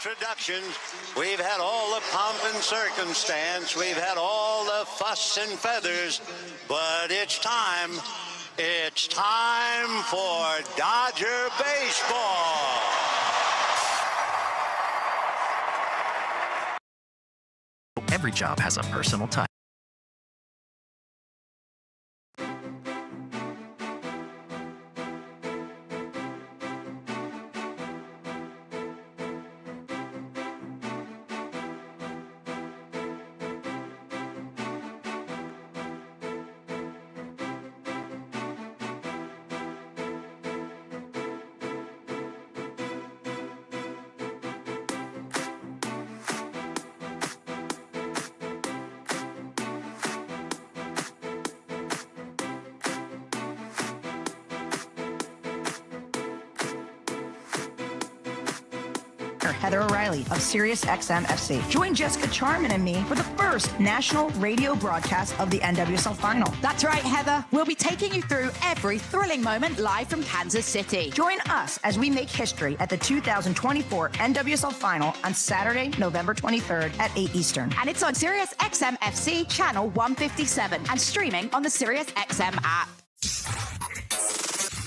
introductions. We've had all the pomp and circumstance. We've had all the fuss and feathers. But it's time. It's time for Dodger baseball. Every job has a personal touch. Heather O'Reilly of SiriusXM FC. Join Jessica Charman and me for the first national radio broadcast of the NWSL Final. That's right, Heather. We'll be taking you through every thrilling moment live from Kansas City. Join us as we make history at the 2024 NWSL Final on Saturday, November 23rd at 8 Eastern. And it's on SiriusXM FC channel 157 and streaming on the SiriusXM app.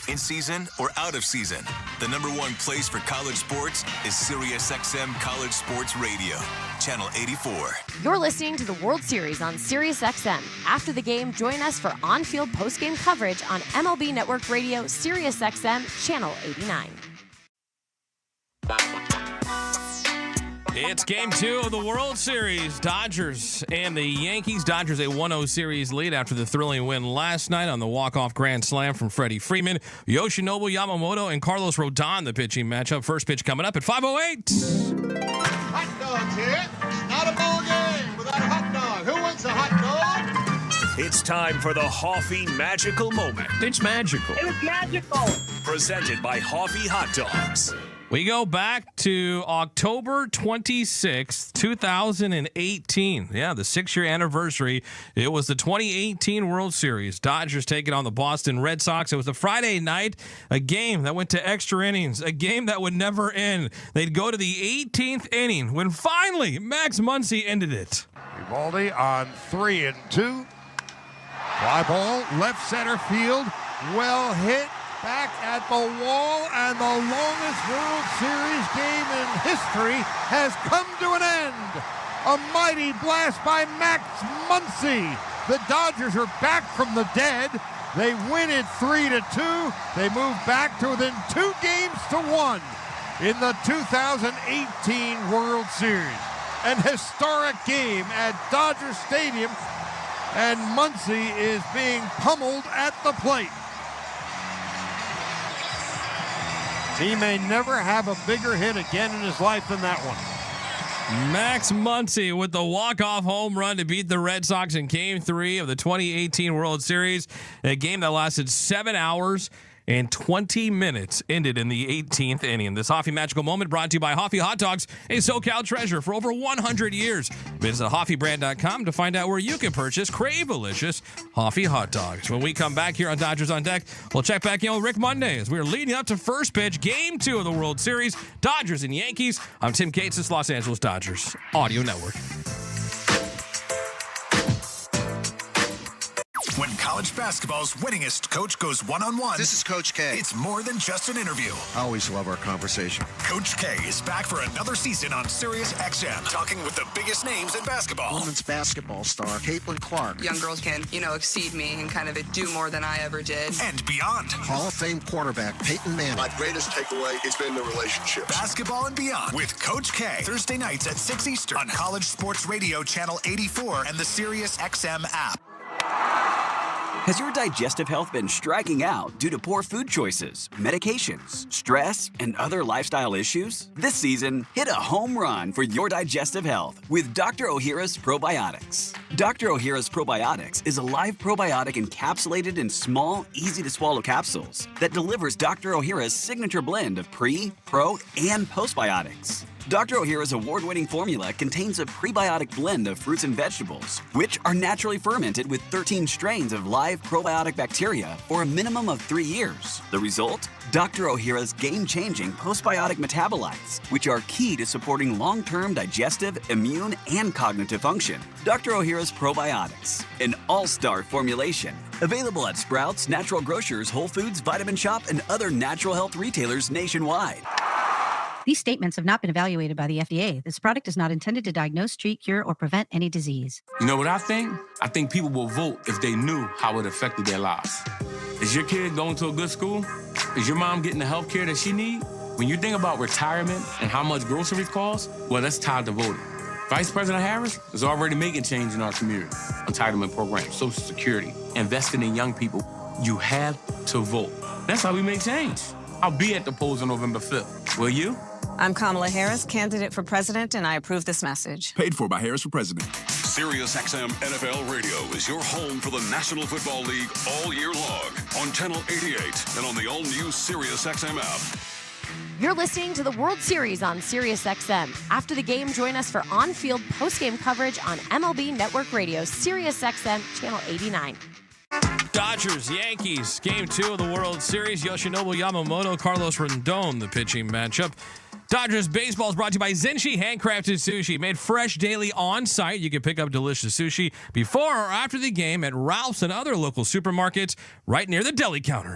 In season or out of season, the number one place for college sports is SiriusXM College Sports Radio, channel 84. You're listening to the World Series on SiriusXM. After the game, join us for on-field post-game coverage on MLB Network Radio, SiriusXM, channel 89. It's Game 2 of the World Series. Dodgers and the Yankees. Dodgers a 1-0 series lead after the thrilling win last night on the walk-off grand slam from Freddie Freeman. Yoshinobu, Yamamoto, and Carlos Rodon, the pitching matchup. First pitch coming up at 5:08. Hot dogs here. Not a ball game without a hot dog. Who wants a hot dog? It's time for the Hoffy Magical Moment. It's magical. It was magical. Presented by Hoffy Hot Dogs. We go back to October 26th, 2018. Yeah, the 6-year anniversary. It was the 2018 World Series. Dodgers taking on the Boston Red Sox. It was a Friday night, a game that went to extra innings, a game that would never end. They'd go to the 18th inning when finally Max Muncy ended it. Eovaldi on 3-2. Fly ball, left center field. Well hit. Back at the wall, and the longest World Series game in history has come to an end. A mighty blast by Max Muncy. The Dodgers are back from the dead. They win it 3-2. They move back to within 2 games to 1 in the 2018 World Series. An historic game at Dodger Stadium, and Muncy is being pummeled at the plate. He may never have a bigger hit again in his life than that one. Max Muncy with the walk-off home run to beat the Red Sox in Game 3 of the 2018 World Series. A game that lasted 7 hours and 20 minutes, ended in the 18th inning. This Hoffy Magical Moment brought to you by Hoffy Hot Dogs, a SoCal treasure for over 100 years. Visit HoffyBrand.com to find out where you can purchase Crave-alicious Hoffy Hot Dogs. When we come back here on Dodgers on Deck, we'll check back in with Rick Monday as we're leading up to first pitch, Game 2 of the World Series, Dodgers and Yankees. I'm Tim Cates, this Los Angeles Dodgers Audio Network. When college basketball's winningest coach goes one-on-one. This is Coach K. It's more than just an interview. I always love our conversation. Coach K is back for another season on SiriusXM, talking with the biggest names in basketball. Women's basketball star Caitlin Clark. Young girls can, exceed me and kind of do more than I ever did. And beyond. Hall of Fame quarterback Peyton Manning. My greatest takeaway has been the relationship. Basketball and beyond with Coach K. Thursday nights at 6 Eastern on College Sports Radio Channel 84 and the SiriusXM app. Has your digestive health been striking out due to poor food choices, medications, stress, and other lifestyle issues? This season, hit a home run for your digestive health with Dr. Ohhira's Probiotics. Dr. Ohhira's Probiotics is a live probiotic encapsulated in small, easy-to-swallow capsules that delivers Dr. Ohhira's signature blend of pre, pro, and postbiotics. Dr. Ohhira's award-winning formula contains a prebiotic blend of fruits and vegetables, which are naturally fermented with 13 strains of live probiotic bacteria for a minimum of 3 years. The result? Dr. Ohhira's game-changing postbiotic metabolites, which are key to supporting long-term digestive, immune, and cognitive function. Dr. Ohhira's Probiotics, an all-star formulation. Available at Sprouts, Natural Grocers, Whole Foods, Vitamin Shop, and other natural health retailers nationwide. These statements have not been evaluated by the FDA. This product is not intended to diagnose, treat, cure, or prevent any disease. You know what I think? I think people will vote if they knew how it affected their lives. Is your kid going to a good school? Is your mom getting the health care that she needs? When you think about retirement and how much groceries cost, well, that's tied to voting. Vice President Harris is already making change in our community. Entitlement programs, Social Security, investing in young people. You have to vote. That's how we make change. I'll be at the polls on November 5th. Will you? I'm Kamala Harris, candidate for president, and I approve this message. Paid for by Harris for president. SiriusXM NFL Radio is your home for the National Football League all year long on Channel 88 and on the all-new SiriusXM app. You're listening to the World Series on SiriusXM. After the game, join us for on-field post-game coverage on MLB Network Radio, SiriusXM, Channel 89. Dodgers, Yankees, Game 2 of the World Series. Yoshinobu, Yamamoto, Carlos Rendon, the pitching matchup. Dodgers baseball is brought to you by Zenshi Handcrafted Sushi. Made fresh daily on site. You can pick up delicious sushi before or after the game at Ralph's and other local supermarkets right near the deli counter.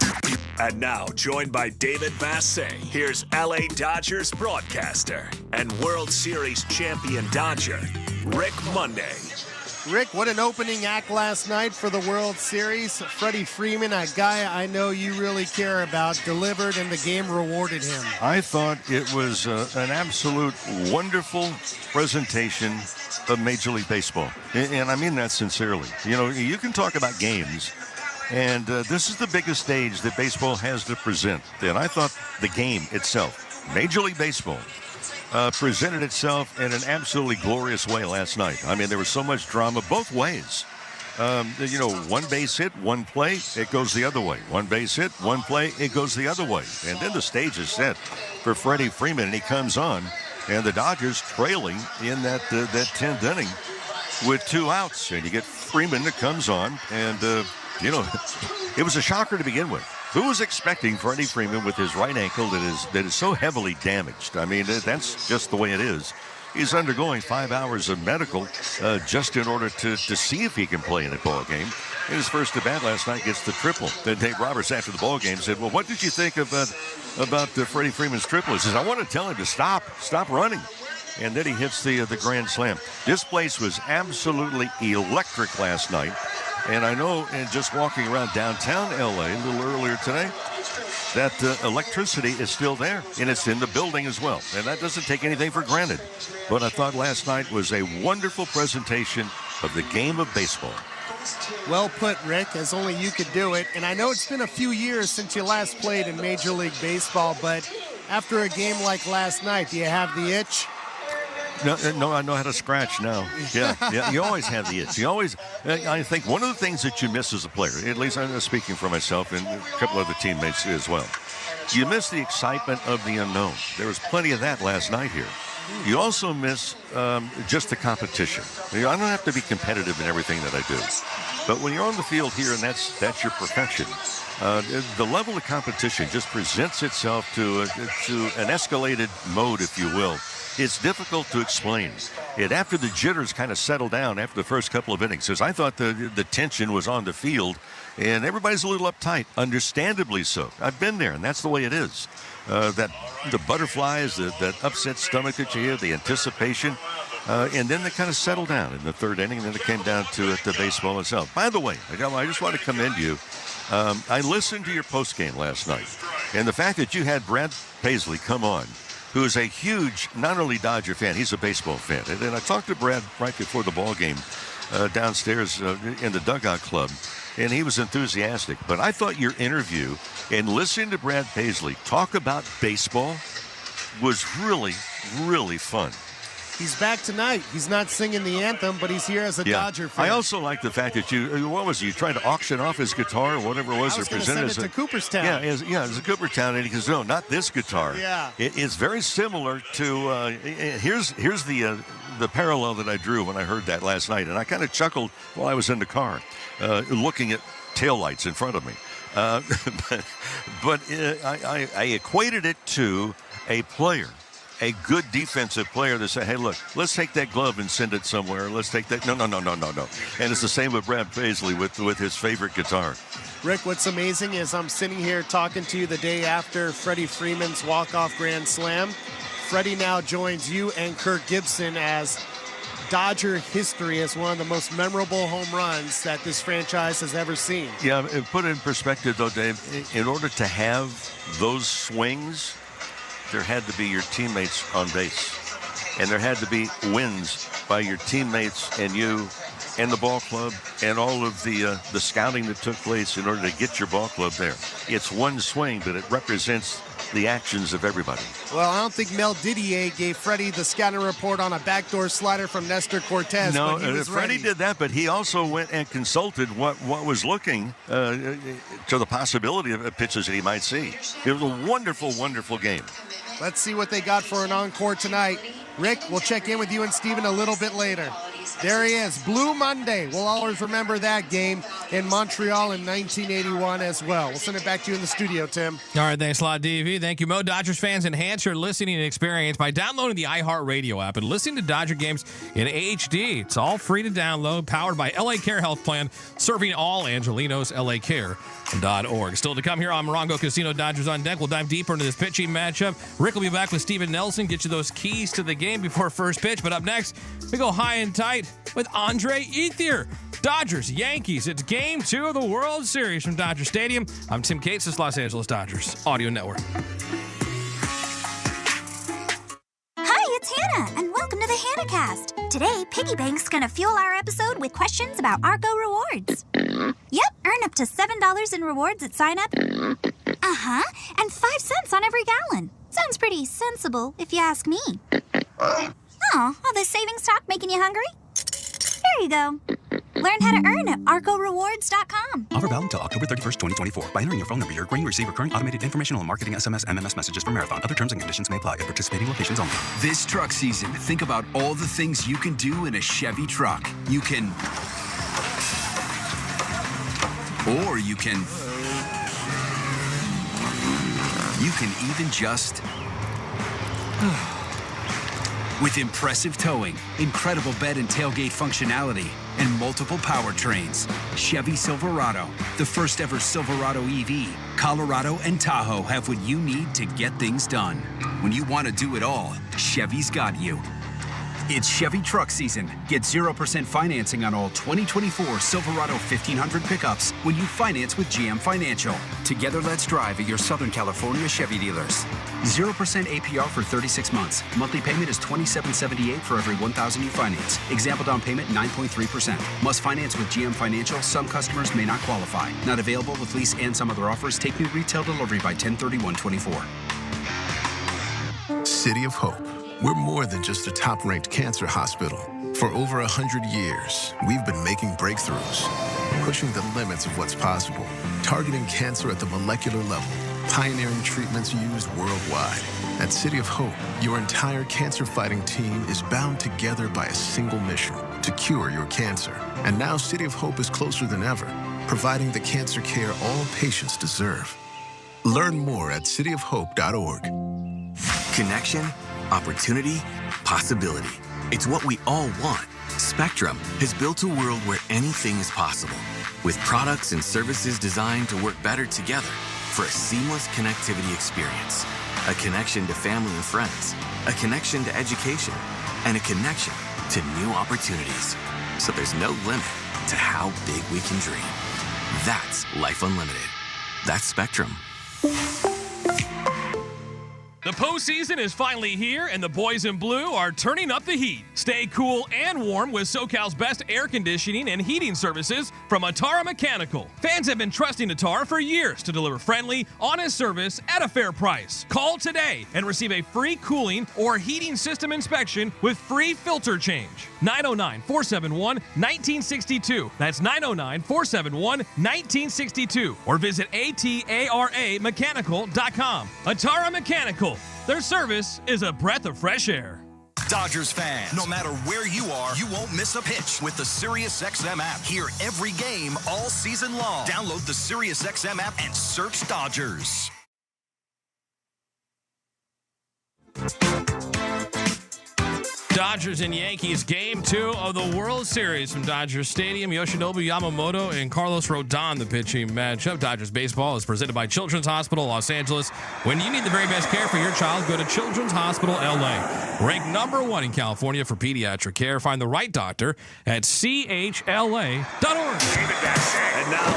And now, joined by David Massey, here's LA Dodgers broadcaster and World Series champion Dodger, Rick Monday. Rick, what an opening act last night for the World Series. Freddie Freeman, a guy I know you really care about, delivered and the game rewarded him. I thought it was an absolute wonderful presentation of Major League Baseball. And I mean that sincerely. You know, you can talk about games, and this is the biggest stage that baseball has to present. And I thought the game itself, Major League Baseball, presented itself in an absolutely glorious way last night. I mean, there was so much drama both ways. You know, one base hit, one play, it goes the other way. One base hit, one play, it goes the other way. And then the stage is set for Freddie Freeman, and he comes on, and the Dodgers trailing in that 10th inning with 2 outs. And you get Freeman that comes on, and, you know, it was a shocker to begin with. Who was expecting Freddie Freeman with his right ankle that is so heavily damaged? I mean, that's just the way it is. He's undergoing 5 hours of medical just in order to see if he can play in a ball game. In his first at bat last night, gets the triple. Then Dave Roberts, after the ball game, said, "Well, what did you think about Freddie Freeman's triple?" He says, "I want to tell him to stop running." And then he hits the grand slam. This place was absolutely electric last night. And I know, and just walking around downtown LA a little earlier today, that electricity is still there, and it's in the building as well. And that doesn't take anything for granted. But I thought last night was a wonderful presentation of the game of baseball. Well put, Rick, as only you could do it. And I know it's been a few years since you last played in Major League Baseball, but after a game like last night, do you have the itch? No, I know how to scratch now. Yeah, you always have the itch. You always, I think one of the things that you miss as a player, at least I'm speaking for myself and a couple other teammates as well, you miss the excitement of the unknown. There was plenty of that last night here. You also miss just the competition. I don't have to be competitive in everything that I do. But when you're on the field here and that's your perfection, the level of competition just presents itself to an escalated mode, if you will. It's difficult to explain. And after the jitters kind of settled down after the first couple of innings, because I thought the tension was on the field, and everybody's a little uptight, understandably so. I've been there, and that's the way it is. That the butterflies, that upset stomach that you hear, the anticipation, and then they kind of settled down in the third inning, and then it came down to the baseball itself. By the way, I just want to commend you. I listened to your postgame last night, and the fact that you had Brad Paisley come on, who is a huge, not only Dodger fan, he's a baseball fan. And I talked to Brad right before the ball game downstairs in the dugout club, and he was enthusiastic. But I thought your interview and listening to Brad Paisley talk about baseball was really, really fun. He's back tonight. He's not singing the anthem, but he's here as a Dodger fan. I also like the fact that you tried to auction off his guitar or whatever it was. I was going to send it to Cooperstown. Yeah, it's a Cooperstown, and he goes, no, not this guitar. Yeah. It's very similar to, here's the parallel that I drew when I heard that last night, and I kind of chuckled while I was in the car looking at taillights in front of me. But I equated it to a player, a good defensive player that said, hey, look, let's take that glove and send it somewhere. Let's take that. No. And it's the same with Brad Paisley with his favorite guitar. Rick, what's amazing is I'm sitting here talking to you the day after Freddie Freeman's walk-off grand slam. Freddie now joins you and Kirk Gibson as Dodger history as one of the most memorable home runs that this franchise has ever seen. Yeah, and put it in perspective, though, Dave, in order to have those swings, there had to be your teammates on base. And there had to be wins by your teammates and you and the ball club and all of the scouting that took place in order to get your ball club there. It's one swing, but it represents the actions of everybody. Well, I don't think Mel Didier gave Freddie the scouting report on a backdoor slider from Nestor Cortez. No, but he was Freddie ready. did that, but he also went and consulted what was looking to the possibility of pitches that he might see. It was a wonderful, wonderful game. Let's see what they got for an encore tonight. Rick, we'll check in with you and Steven a little bit later. There he is, Blue Monday. We'll always remember that game in Montreal in 1981 as well. We'll send it back to you in the studio, Tim. All right, thanks a lot, DV. Thank you, Mo. Dodgers fans, enhance your listening experience by downloading the iHeartRadio app and listening to Dodger games in HD. It's all free to download, powered by LA Care Health Plan, serving all Angelinos, LACare.org. Still to come here on Morongo Casino, Dodgers on deck. We'll dive deeper into this pitching matchup. Rick will be back with Steven Nelson, get you those keys to the game before first pitch. But up next, we go high and tight with Andre Ethier. Dodgers, Yankees. It's Game 2 of the World Series from Dodger Stadium. I'm Tim Cates, this Los Angeles Dodgers Audio Network. Hi, it's Hannah, and welcome to the HannahCast. Today, Piggy Bank's gonna fuel our episode with questions about Argo rewards. Yep, earn up to $7 in rewards at sign-up. And 5 cents on every gallon. Sounds pretty sensible, if you ask me. Oh, all this savings talk making you hungry? There you go. Learn how to earn at ArcoRewards.com. Offer valid until October 31st, 2024. By entering your phone number, you're agreeing to receive recurring automated informational and marketing SMS, MMS messages from Marathon. Other terms and conditions may apply at participating locations only. This truck season, think about all the things you can do in a Chevy truck. You can... Or you can... You can even just... With impressive towing, incredible bed and tailgate functionality, and multiple powertrains, Chevy Silverado, the first ever Silverado EV, Colorado and Tahoe have what you need to get things done. When you want to do it all, Chevy's got you. It's Chevy truck season. Get 0% financing on all 2024 Silverado 1500 pickups when you finance with GM Financial. Together, let's drive at your Southern California Chevy dealers. 0% APR for 36 months. Monthly payment is $27.78 for every $1,000 you finance. Example down payment 9.3%. Must finance with GM Financial. Some customers may not qualify. Not available with lease and some other offers. Take new retail delivery by 10/31/24. City of Hope. We're more than just a top-ranked cancer hospital. For over 100 years, we've been making breakthroughs, pushing the limits of what's possible, targeting cancer at the molecular level, pioneering treatments used worldwide. At City of Hope, your entire cancer-fighting team is bound together by a single mission: to cure your cancer. And now City of Hope is closer than ever, providing the cancer care all patients deserve. Learn more at cityofhope.org. Connection, opportunity, possibility. It's what we all want. Spectrum has built a world where anything is possible, with products and services designed to work better together for a seamless connectivity experience. A connection to family and friends, a connection to education, and a connection to new opportunities. So there's no limit to how big we can dream. That's Life Unlimited. That's Spectrum. The postseason is finally here, and the boys in blue are turning up the heat. Stay cool and warm with SoCal's best air conditioning and heating services from Atara Mechanical. Fans have been trusting Atara for years to deliver friendly, honest service at a fair price. Call today and receive a free cooling or heating system inspection with free filter change. 909-471-1962. That's 909-471-1962. Or visit ataramechanical.com. Atara Mechanical. Their service is a breath of fresh air. Dodgers fans, no matter where you are, you won't miss a pitch with the SiriusXM app. Hear every game all season long. Download the SiriusXM app and search Dodgers. Dodgers and Yankees, Game 2 of the World Series from Dodger Stadium. Yoshinobu, Yamamoto, and Carlos Rodon, the pitching matchup. Dodgers baseball is presented by Children's Hospital Los Angeles. When you need the very best care for your child, go to Children's Hospital LA. Ranked number 1 in California for pediatric care. Find the right doctor at chla.org. And now,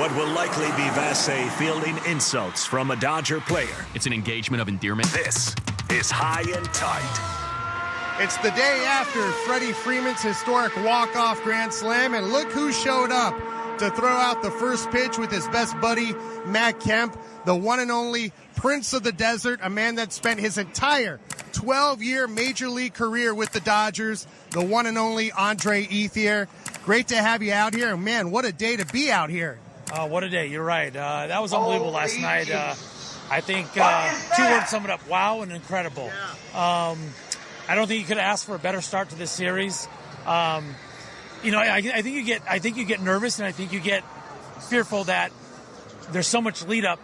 what will likely be Vassay fielding insults from a Dodger player. It's an engagement of endearment. This is High and Tight. It's the day after Freddie Freeman's historic walk-off grand slam, and look who showed up to throw out the first pitch with his best buddy, Matt Kemp, the one and only Prince of the Desert, a man that spent his entire 12-year Major League career with the Dodgers, the one and only Andre Ethier. Great to have you out here, and man, what a day to be out here. What a day, you're right. That was unbelievable last night. I think 2 words sum it up, wow and incredible. I don't think you could ask for a better start to this series. I think you get nervous, and I think you get fearful that there's so much lead up,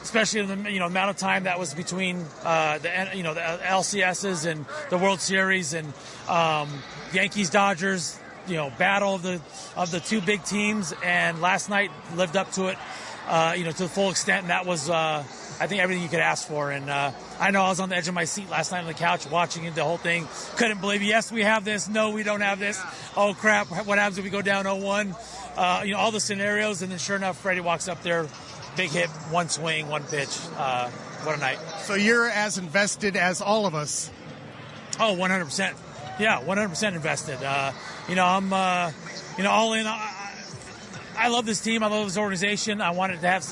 especially in the amount of time that was between the LCSs and the World Series and Yankees Dodgers. Battle of the 2 big teams, and last night lived up to it. To the full extent, and that was I think everything you could ask for. And I know I was on the edge of my seat last night on the couch watching the whole thing. Couldn't believe, yes, we have this. No, we don't have this. Oh, crap. What happens if we go down 0-1? All the scenarios. And then sure enough, Freddy walks up there. Big hit, 1 swing, 1 pitch. What a night. So you're as invested as all of us. Oh, 100%. Yeah, 100% invested. I'm all in. I love this team. I love this organization. I want it to have,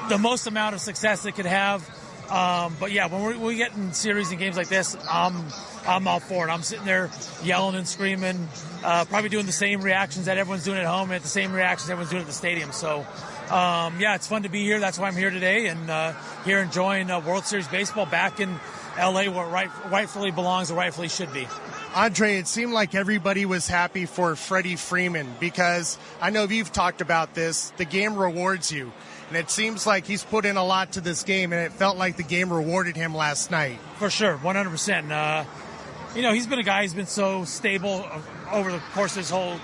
the most amount of success it could have. But yeah, when we get in series and games like this, I'm all for it. I'm sitting there yelling and screaming, probably doing the same reactions that everyone's doing at home and the same reactions everyone's doing at the stadium. So, it's fun to be here. That's why I'm here today and here enjoying World Series baseball back in L.A. where it rightfully belongs and rightfully should be. Andre, it seemed like everybody was happy for Freddie Freeman because I know you've talked about this. The game rewards you. And it seems like he's put in a lot to this game, and it felt like the game rewarded him last night. For sure, 100%. He's been a guy who's been so stable over the course of his whole,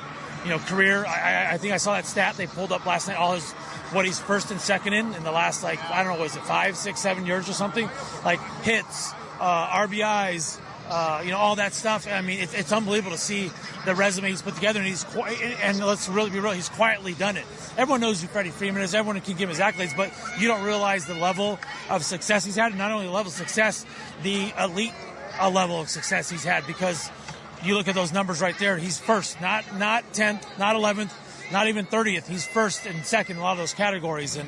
career. I think I saw that stat they pulled up last night, what he's first and second in the last, 5, 6, 7 years or something? Like hits, RBIs, all that stuff. I mean, it's unbelievable to see the resume he's put together, and let's really be real, he's quietly done it. Everyone knows who Freddie Freeman is. Everyone can give him his accolades, but you don't realize the level of success he's had. And not only the level of success, the elite level of success he's had, because you look at those numbers right there. He's first, not 10th, not 11th, not even 30th. He's first and second in a lot of those categories. And,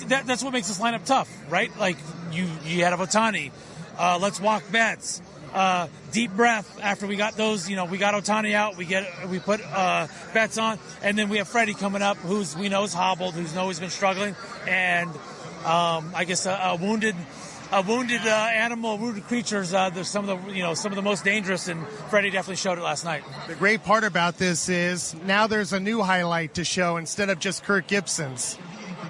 that's what makes this lineup tough, right? Like you had Ohtani. Let's walk bets. Deep breath after we got those. We got Ohtani out. We put bets on, and then we have Freddy coming up, we know is hobbled, who's always been struggling, and I guess a wounded animal, wounded creatures. There's some of the most dangerous, and Freddy definitely showed it last night. The great part about this is now there's a new highlight to show instead of just Kirk Gibson's.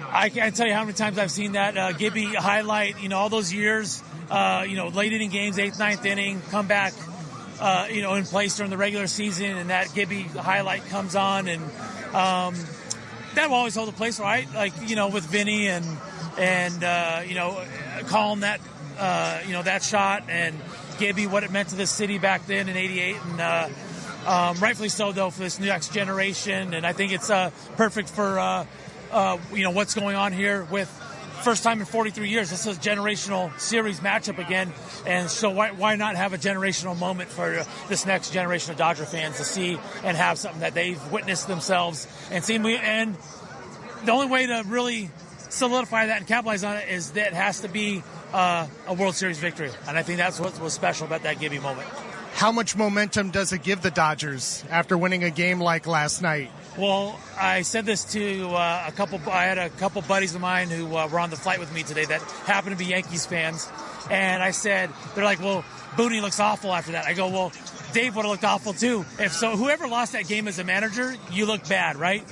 I can't tell you how many times I've seen that Gibby highlight. All those years. Late inning games, 8th, 9th inning, come back, in place during the regular season, and that Gibby highlight comes on, and that will always hold a place, right? With Vinny and calling that, that shot, and Gibby, what it meant to the city back then in '88, and rightfully so, though, for this next generation, and I think it's perfect for, what's going on here with first time in 43 years. This is a generational series matchup again, and so why not have a generational moment for this next generation of Dodger fans to see and have something that they've witnessed themselves and seen. And the only way to really solidify that and capitalize on it is that it has to be a World Series victory, and I think that's what was special about that Gibby moment. How much momentum does it give the Dodgers after winning a game like last night? Well, I said this to I had a couple buddies of mine who were on the flight with me today that happen to be Yankees fans. And I said, they're like, well, Booney looks awful after that. I go, well, Dave would have looked awful too. If so, whoever lost that game as a manager, you look bad, right?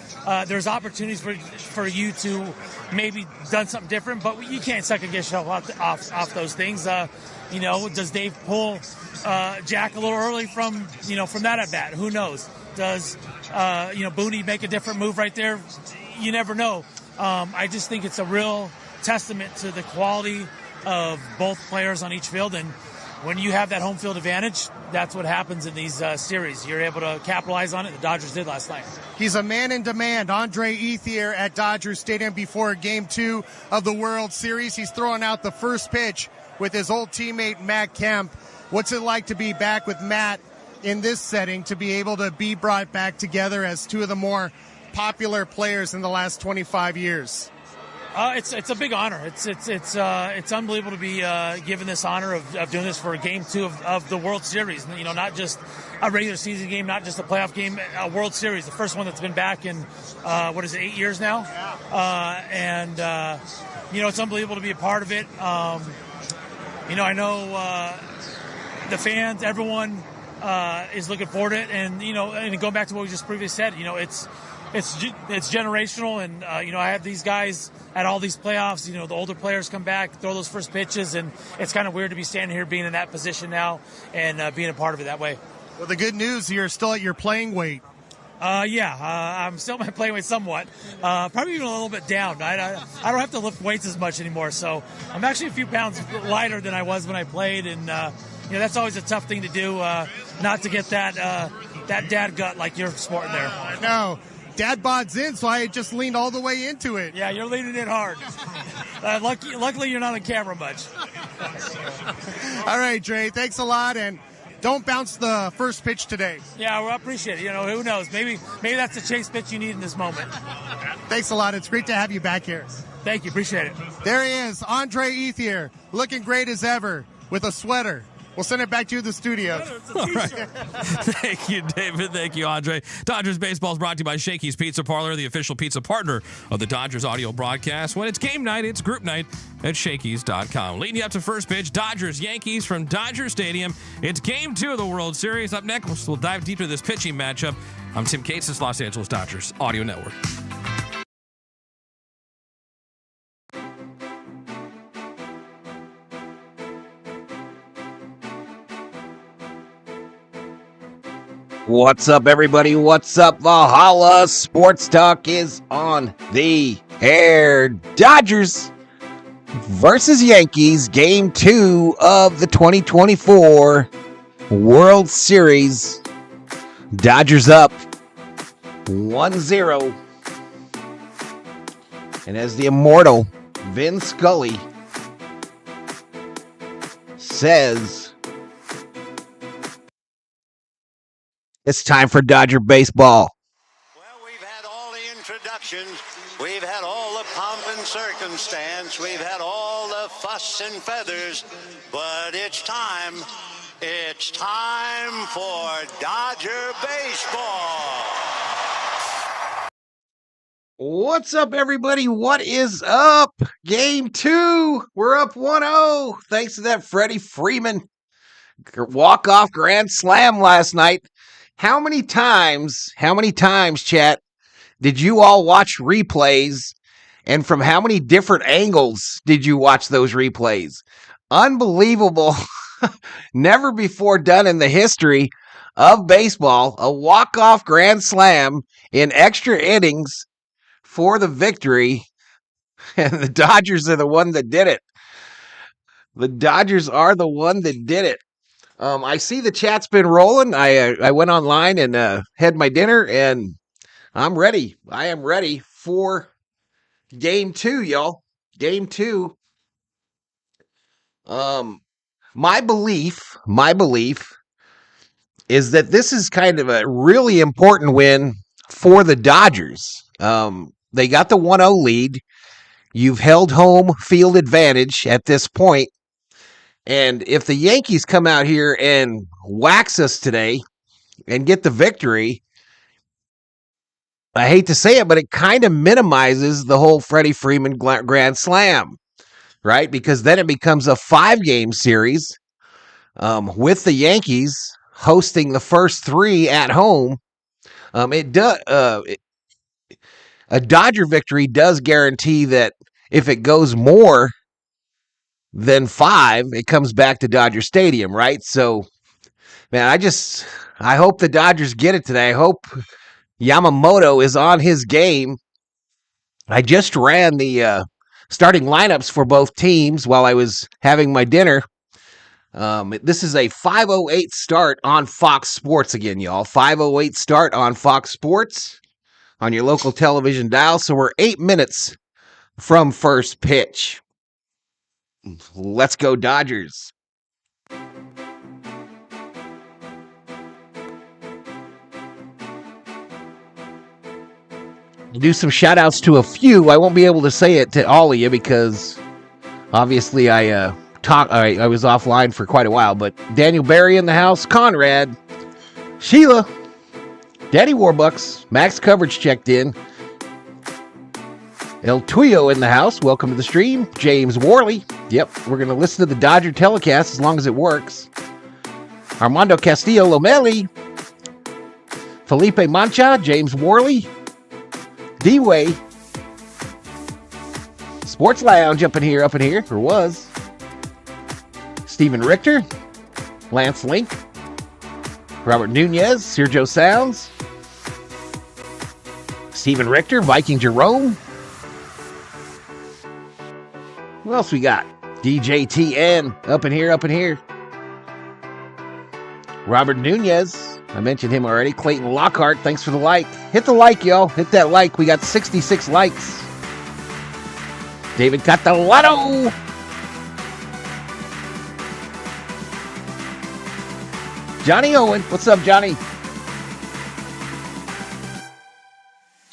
There's opportunities for you to maybe done something different, but you can't second guess yourself off those things. Does Dave pull Jack a little early from that at bat? Who knows? Does Booney make a different move right there? You never know. I just think it's a real testament to the quality of both players on each field, and when you have that home field advantage, that's what happens in these series. You're able to capitalize on it. The Dodgers did last night. He's a man in demand, Andre Ethier at Dodger Stadium before Game 2 of the World Series. He's throwing out the first pitch with his old teammate Matt Kemp. What's it like to be back with Matt in this setting, to be able to be brought back together as two of the more popular players in the last 25 years? It's a big honor. It's unbelievable to be given this honor of doing this for Game 2 of the World Series. Not just a regular season game, not just a playoff game, a World Series. The first one that's been back in 8 years now? It's unbelievable to be a part of it. I know the fans, everyone is looking forward to it, and going back to what we just previously said, it's generational, and I have these guys at all these playoffs. The older players come back, throw those first pitches, and it's kind of weird to be standing here being in that position now and being a part of it that way. Well, the good news, you're still at your playing weight. I'm still at my playing weight somewhat. Probably even a little bit down. I don't have to lift weights as much anymore, so I'm actually a few pounds lighter than I was when I played, and that's always a tough thing to do, not to get that dad gut like you're sporting there. No. Dad bod's in, so I just leaned all the way into it. Yeah, you're leaning in hard. Luckily, you're not on camera much. All right, Dre, thanks a lot, and don't bounce the first pitch today. Yeah, well, I appreciate it. Who knows? Maybe that's the chase pitch you need in this moment. Thanks a lot. It's great to have you back here. Thank you. Appreciate it. There he is, Andre Ethier, looking great as ever with a sweater. We'll send it back to the studio. All right. Thank you, David. Thank you, Andre. Dodgers Baseball is brought to you by Shakey's Pizza Parlor, the official pizza partner of the Dodgers audio broadcast. When it's game night, it's group night at Shakey's.com. Leading you up to first pitch, Dodgers Yankees from Dodger Stadium. It's Game 2 of the World Series. Up next, we'll dive deeper into this pitching matchup. I'm Tim Cates, this Los Angeles Dodgers Audio Network. What's up, everybody? What's up, Valhalla? Sports Talk is on the air. Dodgers versus Yankees, Game 2 of the 2024 World Series. Dodgers up 1-0. And as the immortal Vin Scully says, it's time for Dodger baseball. Well, we've had all the introductions. We've had all the pomp and circumstance. We've had all the fuss and feathers. But it's time. It's time for Dodger baseball. What's up, everybody? What is up? Game 2. We're up 1-0. Thanks to that Freddie Freeman walk-off grand slam last night. How many times, chat, did you all watch replays? And from how many different angles did you watch those replays? Unbelievable. Never before done in the history of baseball. A walk-off grand slam in extra innings for the victory. And the Dodgers are the one that did it. The Dodgers are the one that did it. I see the chat's been rolling. I went online and had my dinner, and I'm ready. I am ready for Game 2, y'all. Game 2. My belief is that this is kind of a really important win for the Dodgers. They got the 1-0 lead. You've held home field advantage at this point. And if the Yankees come out here and wax us today and get the victory, I hate to say it, but it kind of minimizes the whole Freddie Freeman Grand Slam, right? Because then it becomes a 5-game series with the Yankees hosting the first 3 at home. A Dodger victory does guarantee that if it goes more than 5, it comes back to Dodger Stadium, right? So, man, I hope the Dodgers get it today. I hope Yamamoto is on his game. I just ran the starting lineups for both teams while I was having my dinner. This is a 5:08 start on Fox Sports again, y'all. 5:08 start on Fox Sports on your local television dial. So we're 8 minutes from first pitch. Let's go Dodgers. Do some shout outs to a few. I won't be able to say it to all of you because obviously I was offline for quite a while, but Daniel Barry in the house, Conrad, Sheila, Daddy Warbucks, Max Coverage checked in, El Tuyo in the house, welcome to the stream, James Worley, yep, we're going to listen to the Dodger telecast as long as it works, Armando Castillo Lomeli, Felipe Mancha, James Worley, D-Way, Sports Lounge up in here, or was, Steven Richter, Lance Link, Robert Nunez, Sergio Sounds, Steven Richter, Viking Jerome. Who else we got? DJTN up in here. Robert Nunez, I mentioned him already. Clayton Lockhart, thanks for the like. Hit the like, y'all. Hit that like. We got 66 likes. David Catalano. Johnny Owen. What's up, Johnny?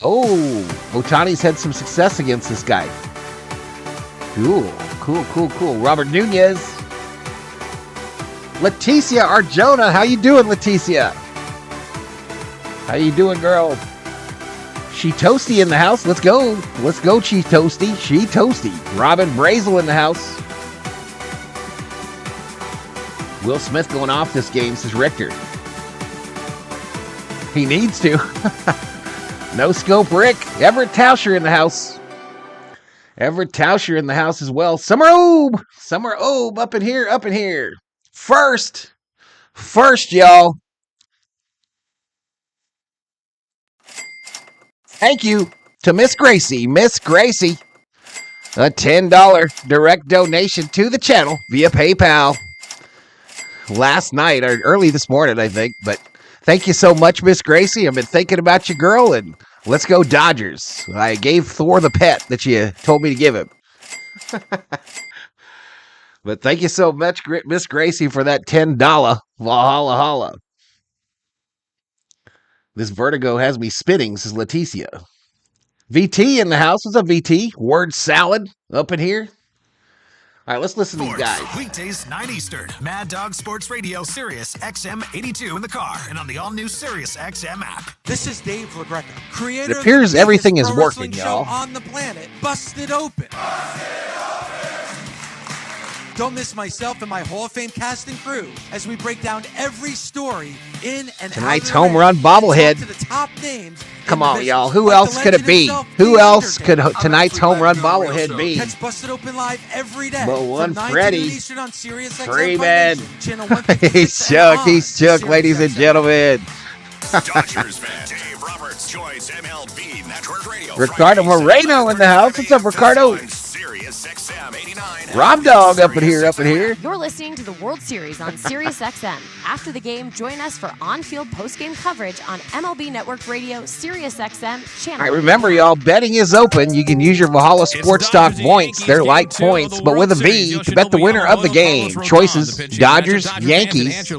Oh, Ohtani's had some success against this guy. Cool. Robert Nunez. Leticia Arjona. How you doing, Leticia? How you doing, girl? She Toasty in the house. Let's go, She Toasty. Robin Brazel in the house. Will Smith going off this game, says Richter. He needs to. No scope, Rick. Everett Tauscher in the house. Everett Tauscher in the house as well. Summer Obe up in here. First, y'all. Thank you to Miss Gracie. A $10 direct donation to the channel via PayPal. Last night, or early this morning, I think. But thank you so much, Miss Gracie. I've been thinking about you, girl, and let's go Dodgers. I gave Thor the pet that you told me to give him. But thank you so much, Miss Gracie, for that $10 Valhalla holla. This vertigo has me spinning, says Leticia. VT in the house. What's up, VT? Word salad up in here. All right, let's listen to these guys. Weekdays, 9 Eastern. Mad Dog Sports Radio, Sirius XM 82 in the car and on the all-new Sirius XM app. This is Dave LaGreca, creator it appears of the everything is pro working, show y'all. on the planet, Busted Open. Don't miss myself and my Hall of Fame cast and crew as we break down every story in and tonight's out of the home run bobblehead. to the top names. Come on, y'all. Who else could it be? Who else could tonight's home run bobblehead be? Catch Busted Open live every day. But one from 9 Freddy. to noon Eastern on Sirius XM Freeman. channel 156 He's Chuck, ladies and gentlemen. Dodgers fan Dave Roberts joins MLB Network Radio. Ricardo Moreno in the house. What's up, Ricardo? Sirius XM 89. Rob Dog up in here. You're listening to the World Series on Sirius XM. After the game, join us for on-field post-game coverage on MLB Network Radio, Sirius XM, channel. All right, remember, y'all, betting is open. You can use your Valhalla Sports Stock points. They're like points, but with a V to bet the winner of the game. Choices, Dodgers, Yankees.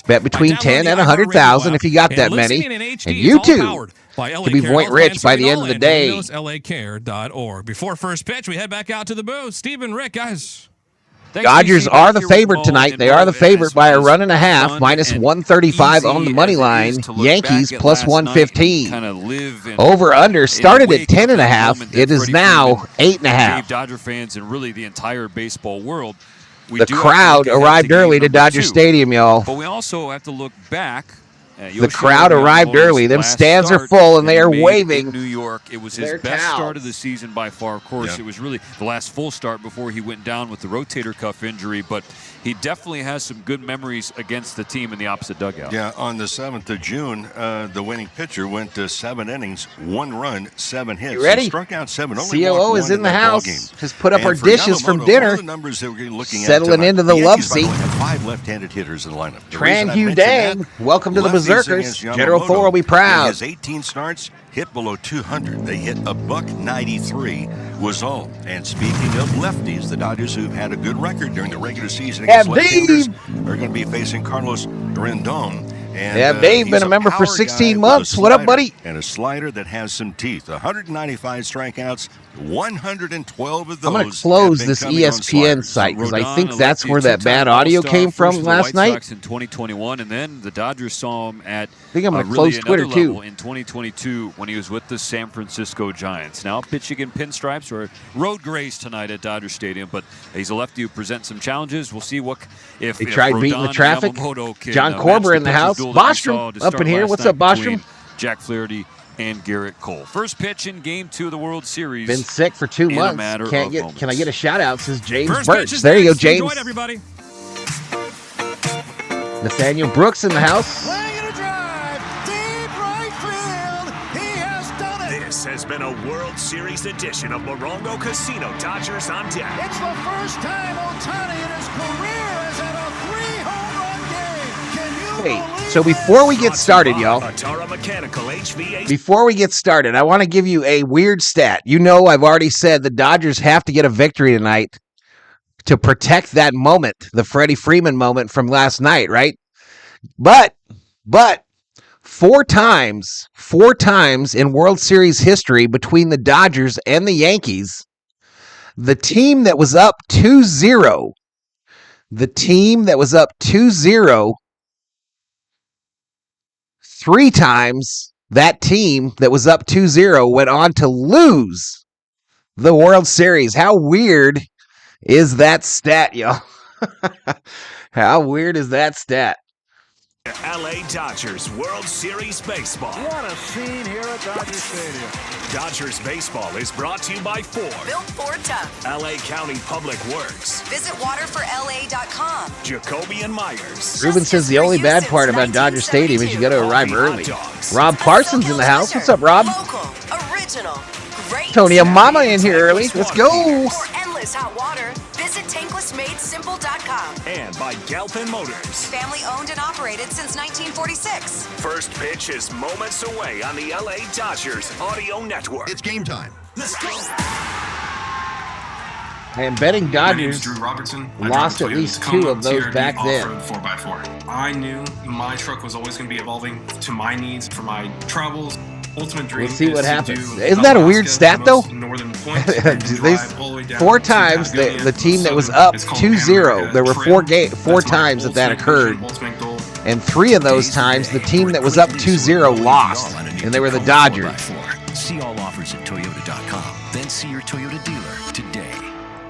Bet between 10 and 100,000 if you got that many. And you too can be point rich by the end of the day. LACare.org. Before first pitch, we head back out to the booth. Steve and Rick, guys. Dodgers are the favorite tonight. They are the favorite by a run and a half, minus 135 on the money line. Yankees plus 115. Over under started at 10 and a half. It is now 8 and a half. Dodger fans and really the entire baseball world. The crowd arrived early to Dodger Stadium, y'all. But we also have to look back. The crowd arrived early. Them stands are full, and they are waving. In New York, it was his best start of the season by far. Of course, it was really the last full start before he went down with the rotator cuff injury. But he definitely has some good memories against the team in the opposite dugout. Yeah, on the 7th of June, the winning pitcher went to 7 innings, 1 run, 7 hits. You ready? He struck out 7. Only COO is in the house. Just put up our dishes from Yamamoto, dinner. one of the numbers that we're looking Settling at into the love seat. Have 5 left-handed hitters in the lineup. Tran Hugh Dang, welcome to the Berserkers. General Thor will be proud. His 18 starts hit below 200. They hit a $193 was all. And speaking of lefties, the Dodgers, who've had a good record during the regular season against left-handers, are going to be facing Carlos Rendon. And, Dave been a member for 16 months. What up, buddy? And a slider that has some teeth. 195 strikeouts, 112 of those. I'm going to close this ESPN site because I think that's where that bad audio came from last night. In 2021, and then the Dodgers saw him at I think I'm going to close Twitter too. In 2022 when he was with the San Francisco Giants. Now pitching in pinstripes or road grays tonight at Dodger Stadium, but he's a lefty who presents some challenges. We'll see if he tried beating the traffic. John Corber in the house. Bostrom up in here. What's up, Bostrom? Jack Flaherty and Garrett Cole. First pitch in Game 2 of the World Series. Been sick for 2 months. Can I get a shout out? Says James Birch. There you go, James. Enjoy it, everybody. Nathaniel Brooks in the house. This has been a World Series edition of Morongo Casino Dodgers on Deck. It's the first time Ohtani in his career has had a 3-home run game. Can you Hey, so before we get started, y'all, before we get started, I want to give you a weird stat. You know, I've already said the Dodgers have to get a victory tonight to protect that moment, the Freddie Freeman moment from last night, right? But four times in World Series history between the Dodgers and the Yankees, the team that was up 2-0, three times that team that was up 2-0 went on to lose the World Series. How weird is that stat, y'all? How weird is that stat? LA Dodgers World Series Baseball. What a scene here at Dodger Stadium. Dodgers Baseball is brought to you by Ford. Built Ford Tough. LA County Public Works. Visit waterforla.com. Jacoby and Myers. Ruben says the only bad part about Dodger Stadium is you got to arrive early. Rob Parsons in the house. What's up, Rob? Local, original, great. Tony and Mama in here early. Let's go. For endless hot water, visit tanklessmadesimple.com. And by Galpin Motors. Family owned and operated since 1946. First pitch is moments away on the LA Dodgers Audio Network. It's game time. Let's go. I am betting Dodgers Drew Robertson. lost at least two of those back then. 4x4. I knew my truck was always going to be evolving to my needs for my travels. Ultimate dream. We'll see what happens. Isn't that a weird stat, though? Four times the team that was up 2-0. There were four times that occurred. And three of those times, the team that was up 2-0 lost. And they were the Dodgers. See all offers at Toyota.com. Then see your Toyota dealer today.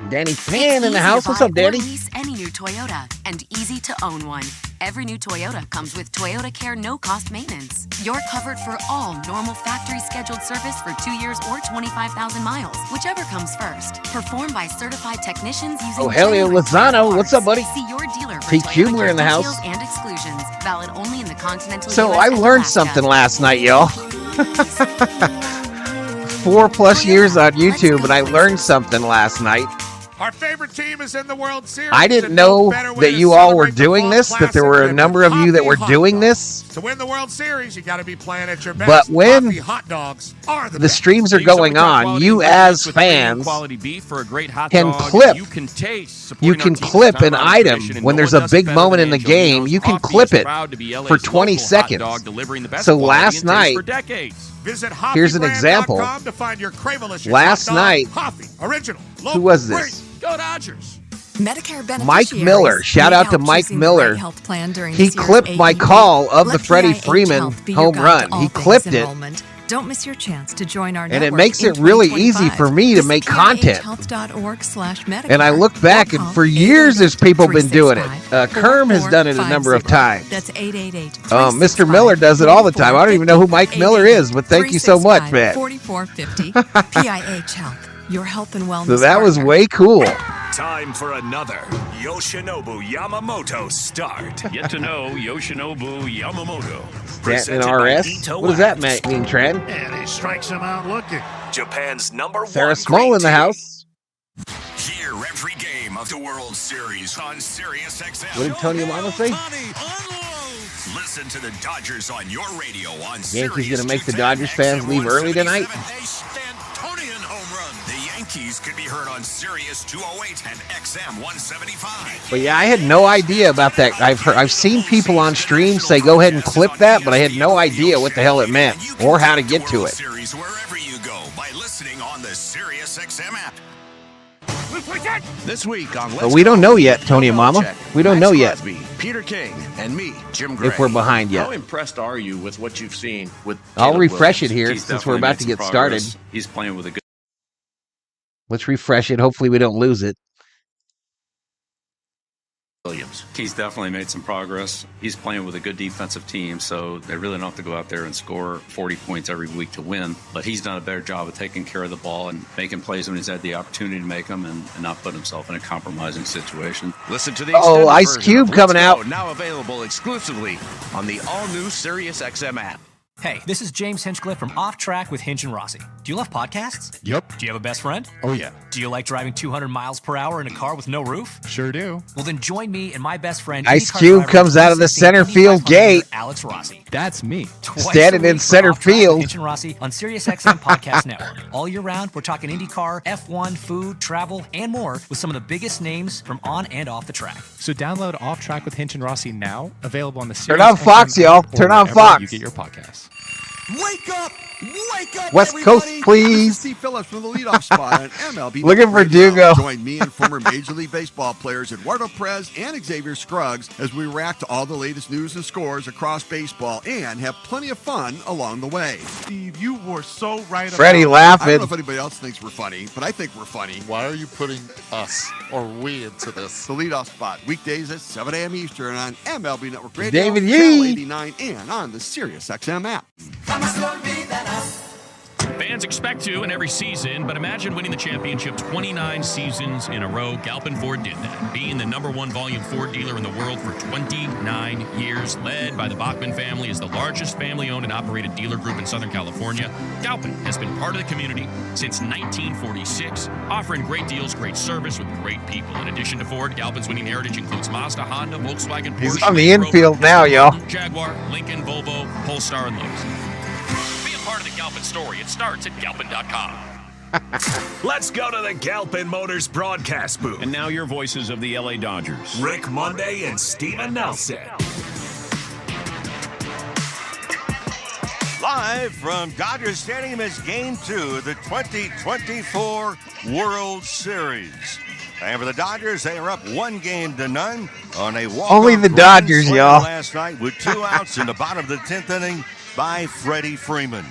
Danny Fan in the house. What's up, Danny? Lease any new Toyota and easy to own one. Every new Toyota comes with Toyota Care no-cost maintenance. You're covered for all normal factory scheduled service for 2 years or 25,000 miles, whichever comes first. Performed by certified technicians using Helio Lozano. What's up, buddy? See your dealer for T. Toyota Kubler in the details house. and exclusions. Valid only in the continental So US I and learned Alaska. something last night, y'all. 4+ years on YouTube, and I learned something last night. Our favorite team is in the World Series. I didn't know that you all were doing this, that there were a number of you that were doing this. To win the World Series, you got to be playing at your best. But when hot dogs are the streams are going on, you as fans can clip. You can clip an item when there's a big moment in the game. You can clip it for 20 seconds. So last night, here's an example. Last night, who was this? Go Dodgers. Medicare Mike Miller. Shout out to Mike Miller. He clipped my call of the Freddie Freeman home run. He clipped it. Don't miss your chance to join our and it makes it really easy for me to make content. And I look back, and for years there's people been doing it. Kerm has done it a number of times. That's 888. Mr. Miller does it all the time. I don't even know who Mike Miller is, but thank you so much, man. 4450 PIH Health. Your health and wellness. So that was way cool. Time for another Yoshinobu Yamamoto start. Get to know Yoshinobu Yamamoto. Stanton RS? What does that mean, Trent? And he strikes him out looking. Japan's number Sarah one. Small in the house. Hear every game of the World Series on Sirius XM. What did Tony Mama say? Listen to the Dodgers on your radio on Yankees going to make the Dodgers fans leave early tonight? The Yankees could be heard on Sirius 208 and XM 175. But yeah, I had no idea about that. I've seen people on stream say go ahead and clip that, but I had no idea what the hell it meant or how to get to it. Series wherever you go by listening on the Sirius XM app. This week on But we don't know yet, Tony and Mama. We don't know yet. Peter King and me, Jim Gray. If we're behind yet. How impressed are you with what you've seen with I'll refresh Williams? it here He's since we're about to get started. He's playing with a good. Let's refresh it. Hopefully we don't lose it. Williams. He's definitely made some progress. He's playing with a good defensive team, so they really don't have to go out there and score 40 points every week to win. But he's done a better job of taking care of the ball and making plays when he's had the opportunity to make them and not put himself in a compromising situation. Listen to the Ice Cube coming out. Now available exclusively on the all-new Sirius XM app. Hey, this is James Hinchcliffe from Off Track with Hinch and Rossi. Do you love podcasts? Yep. Do you have a best friend? Oh, yeah. Do you like driving 200 miles per hour in a car with no roof? Sure do. Well, then join me and my best friend, Ice Cube comes out of the center field gate. Alex Rossi. That's me. Standing in center field. Hinch and Rossi on Sirius XM Podcast Network. All year round, we're talking IndyCar, F1, food, travel, and more with some of the biggest names from on and off the track. So download Off Track with Hinch and Rossi now. Available on the Turn on Fox, y'all. Turn on Fox. You get your podcasts. Wake up! Wake up, West everybody. Coast, please. Steve Phillips from the leadoff spot on MLB. Looking for Dugo. Join me and former Major League Baseball players Eduardo Perez and Xavier Scruggs as we react to all the latest news and scores across baseball and have plenty of fun along the way. Steve, you were so right. Freddie I laughing. don't know if anybody else thinks we're funny, but I think we're funny. Why are you putting us or we into this? The leadoff spot, weekdays at 7 a.m. Eastern on MLB Network Radio, David Channel Yee. 89, and on the Sirius XM app. Fans expect to in every season, but imagine winning the championship 29 seasons in a row. Galpin Ford did that, being the #1 volume Ford dealer in the world for 29 years. Led by the Bachman family as the largest family-owned and operated dealer group in Southern California, Galpin has been part of the community since 1946, offering great deals, great service with great people. In addition to Ford, Galpin's winning heritage includes Mazda, Honda, Volkswagen, Porsche, He's on the infield now, y'all. Jaguar, Lincoln, Volvo, Polestar, and Lowe's. Part of the Galpin story. It starts at galpin.com. Let's go to the Galpin Motors broadcast booth. And now your voices of the LA Dodgers. Rick Monday and Steven Nelson. Live from Dodger Stadium is Game 2 of the 2024 World Series. And for the Dodgers, they are up 1-0 on a walk-off Only the Dodgers, y'all. Last night with 2 outs in the bottom of the 10th inning by Freddie Freeman.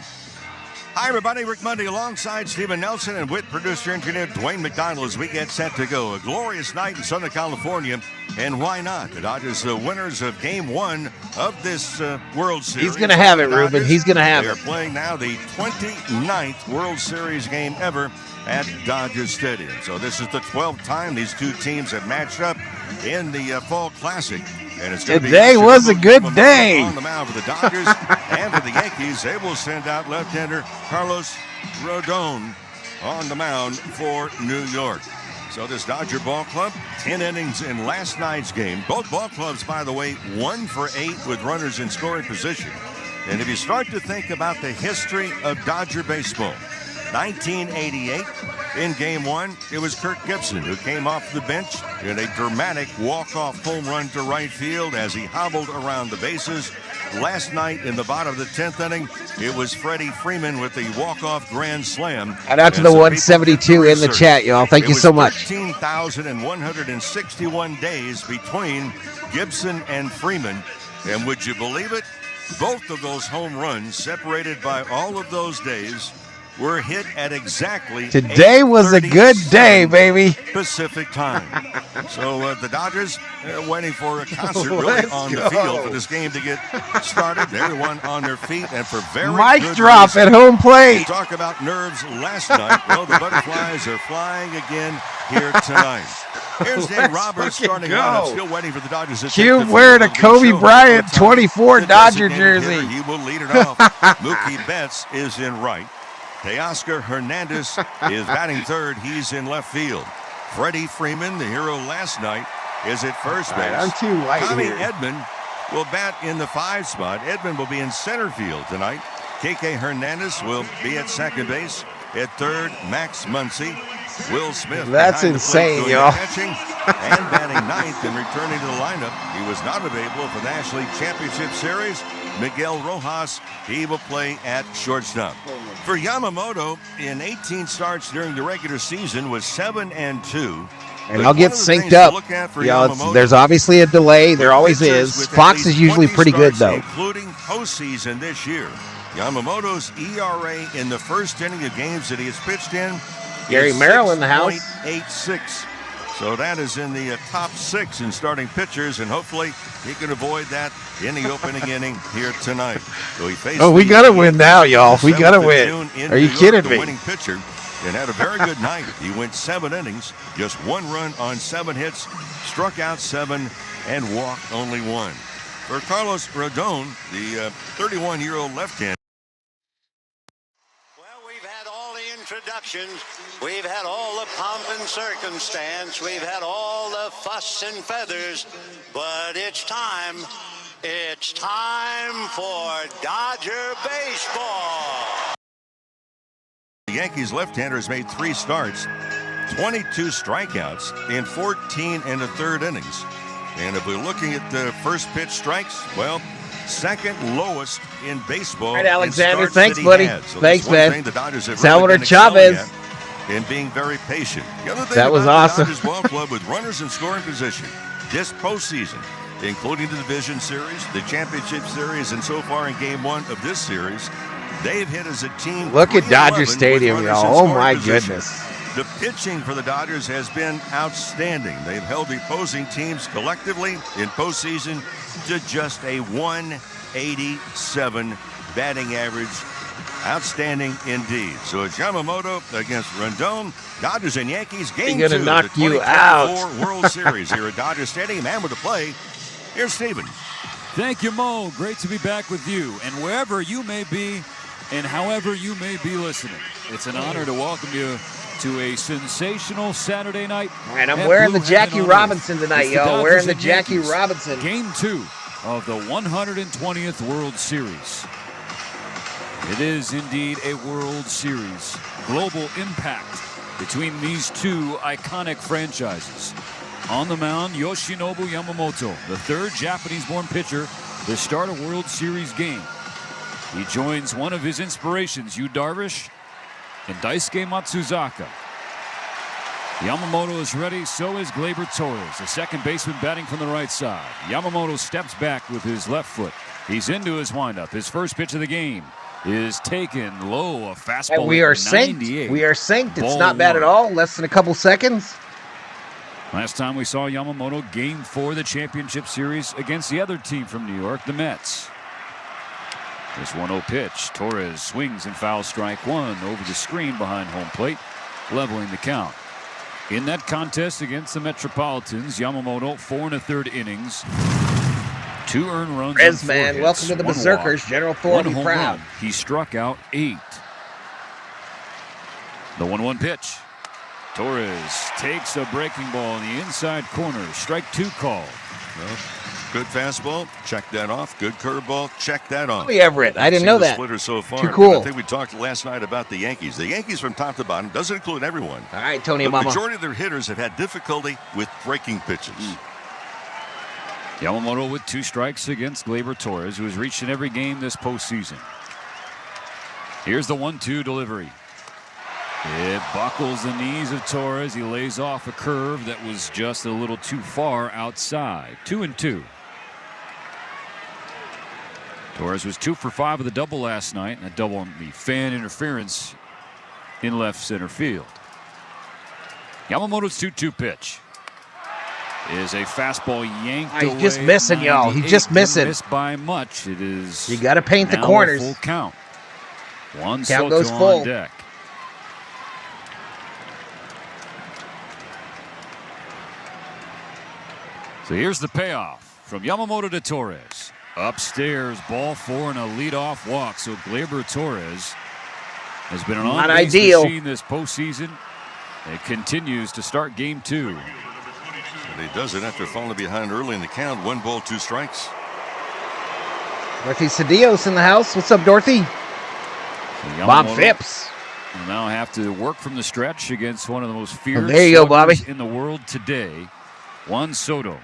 Hi, everybody. Rick Monday alongside Steven Nelson and with producer engineer Dwayne McDonald as we get set to go. A glorious night in Southern California, and why not? The Dodgers are winners of Game 1 of this World Series. He's going to have it, Ruben. He's going to have They it. are playing now the 29th World Series game ever at Dodger Stadium. So this is the 12th time these two teams have matched up in the Fall Classic. And it's Today was a good day. On the mound for the Dodgers and for the Yankees, they will send out left-hander Carlos Rodon on the mound for New York. So this Dodger ball club, 10 innings in last night's game. Both ball clubs, by the way, 1 for 8 with runners in scoring position. And if you start to think about the history of Dodger baseball, 1988, in Game 1, it was Kirk Gibson who came off the bench in a dramatic walk-off home run to right field as he hobbled around the bases. Last night, in the bottom of the 10th inning, it was Freddie Freeman with the walk-off grand slam. And out to the 172 in the chat, y'all. Thank you so much. 13,161 days between Gibson and Freeman. And would you believe it? Both of those home runs, separated by all of those days, were hit at exactly Today was a good day, baby. Pacific time. So the Dodgers are waiting for a concert really on the field for this game to get started. Everyone on their feet and for very mic good drop reason. at home plate. We talk about nerves last night. Well, the butterflies are flying again here tonight. Here's Dave Roberts starting out. I'm still waiting for the Dodgers to Cube wearing a Kobe Bryant 24 Dodger jersey. He will lead it off. Mookie Betts is in right. Teoscar Hernandez is batting third. He's in left field. Freddie Freeman, the hero last night, is at first base. I'm too light Tommy here. Edman will bat in the 5 spot. Edman will be in center field tonight. KK Hernandez will be at second base. At third, Max Muncy. Will Smith. That's insane, y'all. Catching and batting ninth and returning to the lineup. He was not available for the National League Championship Series. Miguel Rojas, he will play at shortstop. For Yamamoto, in 18 starts during the regular season, was 7-2. And I'll get synced up. There's obviously a delay. There always is. Fox is usually pretty good, though. Including postseason this year. Yamamoto's ERA in the first inning of games that he has pitched in Gary Merrill in the house. 6.86. So that is in the top 6 in starting pitchers, and hopefully he can avoid that in the opening inning here tonight. So he faced we got to win now, y'all. We got to win. Are you kidding me? The winning pitcher, and had a very good night. He went 7 innings, just 1 run on 7 hits, struck out 7, and walked only 1. For Carlos Rodon, the 31-year-old left-hander. Introductions. We've had all the pomp and circumstance. We've had all the fuss and feathers. But it's time. It's time for Dodger baseball. The Yankees left-hander has made 3 starts, 22 strikeouts in 14 1/3 innings. And if we're looking at the first pitch strikes, well, second lowest in baseball. All right, Alexander. In Thanks, that buddy. So Thanks, man. The Dodgers have Salvador really Chavez. in being very patient. The other thing that was about awesome. The Dodgers ball club with runners in scoring position this postseason, including the division series, the championship series, and so far in Game 1 of this series, they've hit as a team. Look at Dodger 3-11 Stadium, with runners in y'all. Oh scoring my position. goodness. The pitching for the Dodgers has been outstanding. They've held the opposing teams collectively in postseason to just a 187 batting average. Outstanding indeed. So it's Yamamoto against Rendon. Dodgers and Yankees game 2 He's gonna knock of the you 2024 out. World Series here at Dodger Stadium. And with the play, here's Steven. Thank you, Mo. Great to be back with you. And wherever you may be and however you may be listening, it's an honor to welcome you to a sensational Saturday night. All right, I'm wearing the Jackie Robinson tonight, y'all. Wearing the Jackie Robinson. Game 2 of the 120th World Series. It is indeed a World Series. Global impact between these 2 iconic franchises. On the mound, Yoshinobu Yamamoto, the 3rd Japanese-born pitcher to start a World Series game. He joins one of his inspirations, Yu Darvish and Daisuke Matsuzaka. Yamamoto is ready, so is Gleyber Torres, the second baseman batting from the right side. Yamamoto steps back with his left foot. He's into his windup. His first pitch of the game is taken low, a fastball. And we are synced. We are synced. It's not bad at all. Less than a couple seconds. Last time we saw Yamamoto, Game 4 of the championship series against the other team from New York, the Mets. This 1-0 pitch. Torres swings and fouls strike 1 over the screen behind home plate, leveling the count. In that contest against the Metropolitans, Yamamoto 4 1/3 innings, 2 earned runs. Rez, man, welcome to the Berserkers. General Thor, be proud. He struck out 8. The 1-1 pitch. Torres takes a breaking ball in the inside corner. Strike 2 called. Well, good fastball. Check that off. Good curveball. Check that off. Tony Everett. I didn't know that. Splitter so far. Too cool. I think we talked last night about the Yankees. The Yankees from top to bottom doesn't include everyone. All right, Tony The Mama. majority of their hitters have had difficulty with breaking pitches. Yamamoto with 2 strikes against Gleyber Torres, who has reached in every game this postseason. Here's the 1-2 delivery. It buckles the knees of Torres. He lays off a curve that was just a little too far outside. 2-2. Torres was 2 for 5 with a double last night, and a double on the fan interference in left center field. Yamamoto's 2-2 pitch is a fastball yanked away. He's just missing, y'all. He's just missing. Missed by much. It is. You got to paint the now corners. A full count. One Count Soto goes full. on deck. So here's the payoff from Yamamoto to Torres. Upstairs, ball 4 and a leadoff walk. So Gleyber Torres has been an on-base machine this postseason. It continues to start game 2. And he does it after falling behind early in the count. 1 ball, 2 strikes. Dorothy Cedillo's in the house. What's up, Dorothy? So Bob Phipps will now have to work from the stretch against one of the most fierce there you go, Bobby. in the world today. Juan Soto,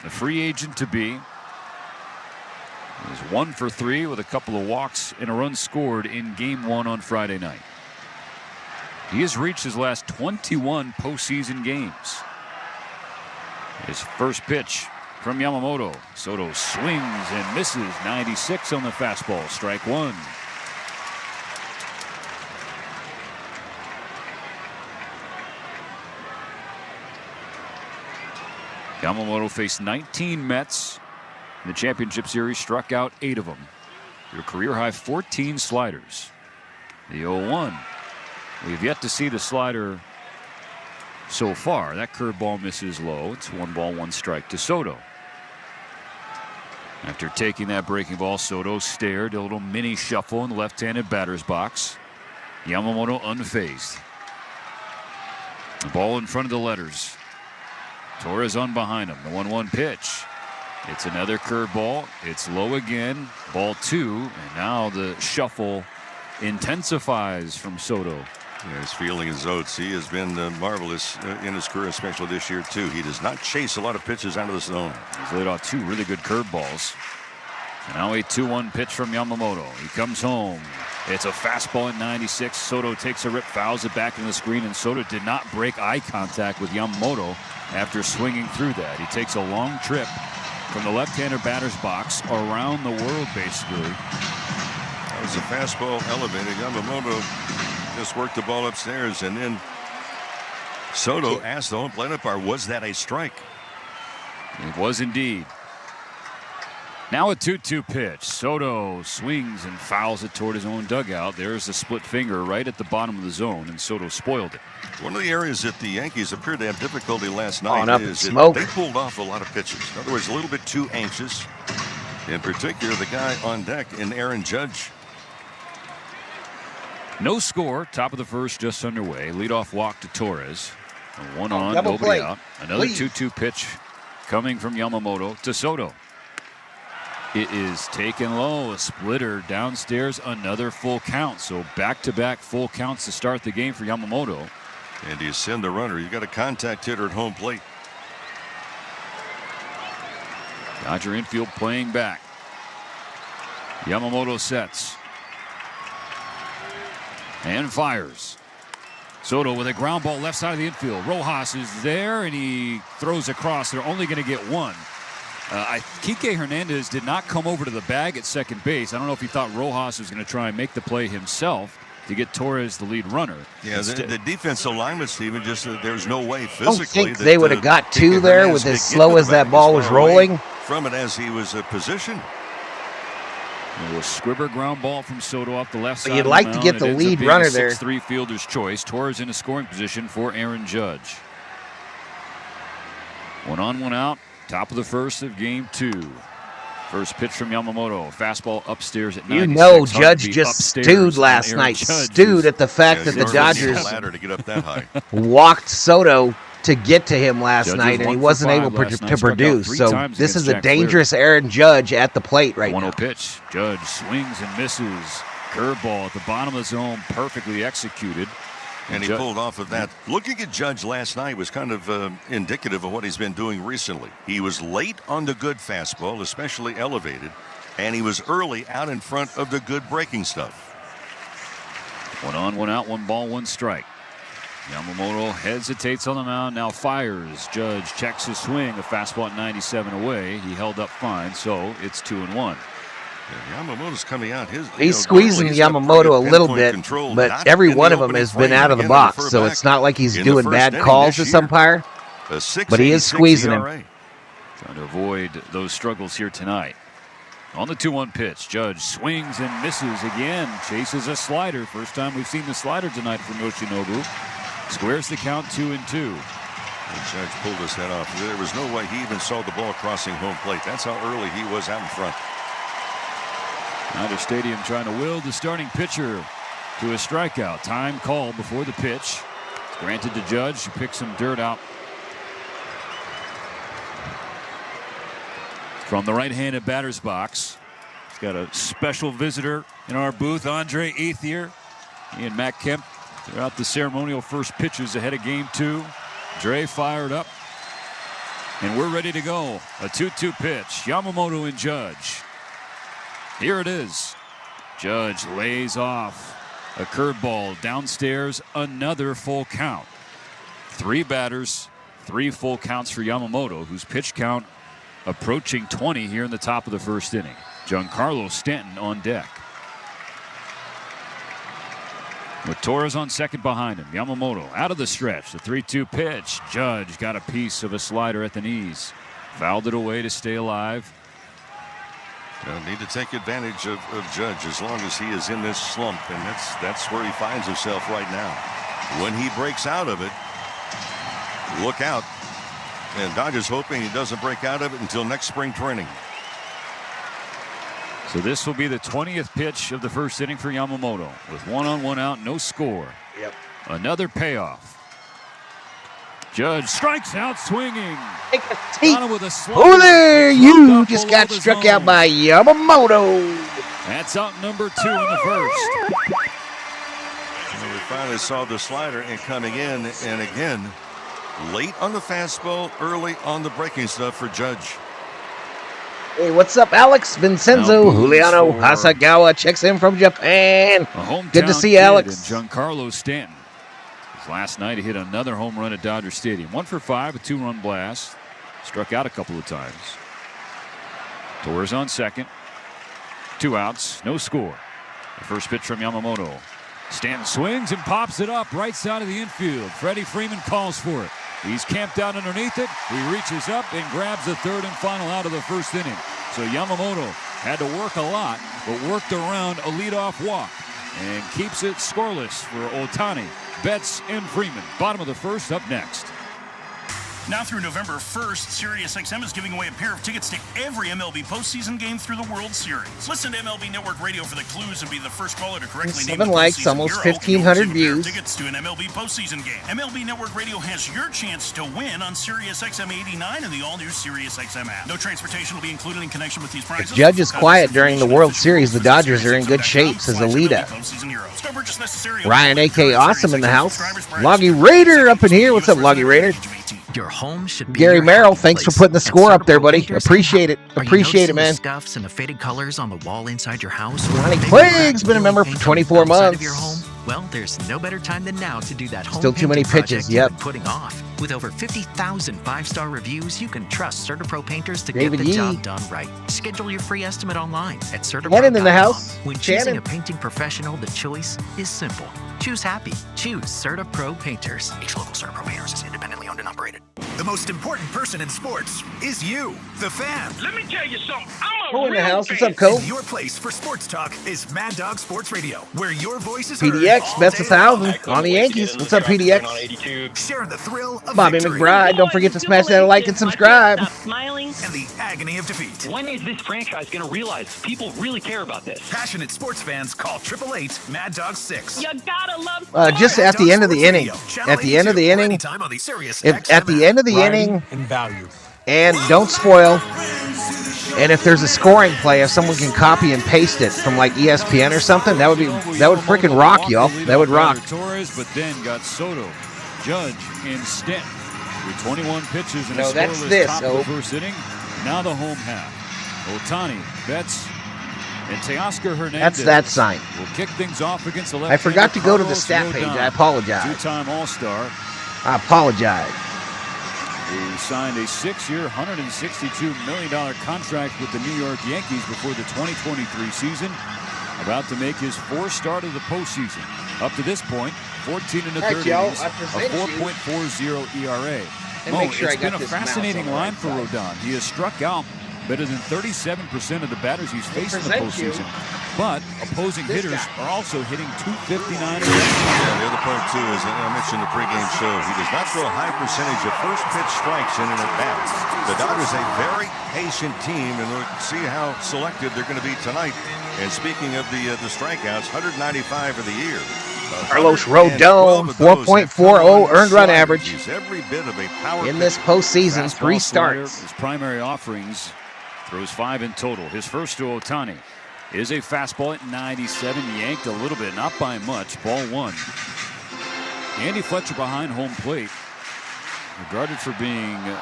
the free agent to be. He was 1 for 3 with a couple of walks and a run scored in game 1 on Friday night. He has reached his last 21 postseason games. His first pitch from Yamamoto. Soto swings and misses. 96 on the fastball. Strike 1. Yamamoto faced 19 Mets in the championship series, struck out 8 of them. Their career high 14 sliders. The 0-1. We've yet to see the slider so far. That curveball misses low. It's 1 ball, 1 strike to Soto. After taking that breaking ball, Soto stared, a little mini shuffle in the left-handed batter's box. Yamamoto unfazed. The ball in front of the letters. Torres on behind him. The 1-1 pitch. It's another curveball. It's low again. Ball 2. And now the shuffle intensifies from Soto. Yeah, his fielding is oats. He has been marvelous in his career, especially this year, too. He does not chase a lot of pitches out of the zone. He's laid off 2 really good curveballs. And now a 2-1 pitch from Yamamoto. He comes home. It's a fastball at 96. Soto takes a rip, fouls it back in the screen, and Soto did not break eye contact with Yamamoto after swinging through that. He takes a long trip from the left-hander batter's box around the world, basically. That was a fastball elevated. Yamamoto just worked the ball upstairs, and then Soto asked the home plate umpire, was that a strike? It was indeed. Now a 2-2 pitch. Soto swings and fouls it toward his own dugout. There's a split finger right at the bottom of the zone, and Soto spoiled it. One of the areas that the Yankees appeared to have difficulty last night is that they pulled off a lot of pitches. In other words, a little bit too anxious. In particular, the guy on deck in Aaron Judge. No score. Top of the first just underway. Leadoff walk to Torres. 1 on, double nobody play. out. Another Please. 2-2 pitch coming from Yamamoto to Soto. It is taken low. A splitter downstairs. Another full count. So back-to-back full counts to start the game for Yamamoto. And you send the runner. You've got a contact hitter at home plate. Dodger infield playing back. Yamamoto sets. And fires. Soto with a ground ball left side of the infield. Rojas is there, and he throws across. They're only going to get 1. Kike Hernandez did not come over to the bag at second base. I don't know if he thought Rojas was going to try and make the play himself to get Torres the lead runner. Yeah, the defensive lineman, Steven, just there's no way I physically don't think that they would have got 2 Kike there Hernandez with could as get slow to as the that bag ball as was far away rolling. From it as he was positioned. A squibber ground ball from Soto off the left side. You'd like to get the lead runner there. 6-3 fielder's choice. Torres in a scoring position for Aaron Judge. 1 on, 1 out. Top of the first of game 2. First pitch from Yamamoto. Fastball upstairs at 96. You know, Judge just stewed last night. Stewed at the fact that the Dodgers ladder to get up that high. walked Soto to get to him last Judge night, was and he 1 for wasn't 5 able last to night, struck out produce. 3 So times this is against a Jack Flaherty. dangerous Aaron Judge at the plate right 1-0 now. pitch. Judge swings and misses. Curveball at the bottom of the zone, perfectly executed. And he pulled off of that. Looking at Judge last night was kind of indicative of what he's been doing recently. He was late on the good fastball, especially elevated, and he was early out in front of the good breaking stuff. 1 on, 1 out, 1 ball, 1 strike. Yamamoto hesitates on the mound, now fires. Judge checks his swing, a fastball at 97 away. He held up fine, so it's 2-1. Yamamoto's coming out. He's squeezing Yamamoto a little bit, but every one of them has been out of the box, so it's not like he's doing bad calls to some umpire, but he is squeezing him. Trying to avoid those struggles here tonight. On the 2-1 pitch, Judge swings and misses again. Chases a slider. First time we've seen the slider tonight from Yoshinobu. Squares the count 2-2. The Judge pulled his head off. There was no way he even saw the ball crossing home plate. That's how early he was out in front. Out of stadium trying to will the starting pitcher to a strikeout. Time called before the pitch. It's granted to Judge. He picks some dirt out from the right-handed batter's box. He's got a special visitor in our booth, Andre Ethier. He and Matt Kemp throughout the ceremonial first pitches ahead of game 2. Dre fired up. And we're ready to go. A 2-2 pitch. Yamamoto and Judge. Here it is. Judge lays off a curveball downstairs, another full count. 3 batters, 3 full counts for Yamamoto, whose pitch count approaching 20 here in the top of the first inning. Giancarlo Stanton on deck. With Torres on second behind him. Yamamoto out of the stretch. The 3-2 pitch. Judge got a piece of a slider at the knees. Fouled it away to stay alive. Need to take advantage of Judge as long as he is in this slump, and that's where he finds himself right now. When he breaks out of it, look out. And Dodgers hoping he doesn't break out of it until next spring training. So this will be the 20th pitch of the first inning for Yamamoto. With 1 on, 1 out, no score. Yep. Another payoff. Judge strikes out swinging. With a oh, there you just got struck out by Yamamoto. That's out number 2 in the first. And we finally saw the slider and coming in, and again, late on the fastball, early on the breaking stuff for Judge. Hey, what's up, Alex? Vincenzo Juliano Hasagawa checks in from Japan. Good to see you, Alex. And Giancarlo Stanton. Last night he hit another home run at Dodger Stadium. 1 for 5, a 2-run blast. Struck out a couple of times. Torres on second. 2 outs, no score. The first pitch from Yamamoto. Stanton swings and pops it up right side of the infield. Freddie Freeman calls for it. He's camped out underneath it. He reaches up and grabs the third and final out of the first inning. So Yamamoto had to work a lot, but worked around a leadoff walk and keeps it scoreless for Ohtani, Betts, and Freeman. Bottom of the first, up next. Now through November 1st, SiriusXM is giving away a pair of tickets to every MLB postseason game through the World Series. Listen to MLB Network Radio for the clues and be the first caller to correctly name the 7 likes, almost 1,500 views. Tickets to an MLB postseason game. MLB Network Radio has your chance to win on SiriusXM 89 and the all-new SiriusXM app. No transportation will be included in connection with these prizes. If Judge is quiet during the World Series, the Dodgers are in good shape, says Alita. Ryan A.K. Awesome in the house. Loggy Raider up in here. What's up, Loggy Raider? Your home should be Gary Merrill, thanks for putting the score up there, buddy. Appreciate it. Appreciate it, man. Scuffs and the faded colors on the wall inside your house. Ronnie Quig's been a member for 24 months. Well, there's no better time than now to do that home Still too many pitches, yep. Putting off. With over 50,000 5-star reviews, you can trust CertaPro painters to David get the Yee. job done right. Schedule your free estimate online at CertaPro.com. Shannon in the house. When Shannon. choosing a painting professional, the choice is simple. Choose happy. Choose Serta Pro Painters. Each local Serta Pro Painters is independently owned and operated. The most important person in sports is you, the fan. Let me tell you something. Cole in the house. What's up, Cole? And your place for sports talk is Mad Dog Sports Radio, where your voice is PDX, heard best all of day 1,000 on the Yankees. What's up, PDX? Share the thrill of Bobby victory. McBride. Don't forget to smash that like and subscribe. Smiling. And the agony of defeat. When is this franchise going to realize people really care about this? Passionate sports fans call 888 Mad Dog 6. You gotta love Just at the end of the inning. At the end of the inning. At the end of the inning. And value. And don't spoil. And if there's a scoring play, if someone can copy and paste it from like ESPN or something, that would freaking rock, y'all. That would rock. Torres, but then got Soto, Judge, and Stanton with 21 pitches in a scoreless top of the first inning. Now the home half. Ohtani, Betts, and Teoscar Hernandez. That's that sign. Will kick things off against the left. I forgot to go to the stat page. I apologize. Two-time All-Star. I apologize. He signed a 6-year, $162 million contract with the New York Yankees before the 2023 season. About to make his fourth start of the postseason. Up to this point, 14 in the third innings, a 4.40 ERA. It's been a fascinating line for Rodon. He has struck out better than 37% of the batters he's faced in the postseason. But opposing hitters are also hitting .259. The other part, too, is I mentioned the pregame show. He does not throw a high percentage of first pitch strikes in an at-bat. The Dodgers a very patient team, and we'll see how selective they're going to be tonight. And speaking of the strikeouts, 195 for the year. Carlos Rodon, 4.40 earned run average. Every bit of a power in this postseason, 3 starts. His primary offerings, throws 5 in total. His first to Ohtani is a fastball at 97, yanked a little bit, not by much. Ball 1. Andy Fletcher behind home plate, regarded for being a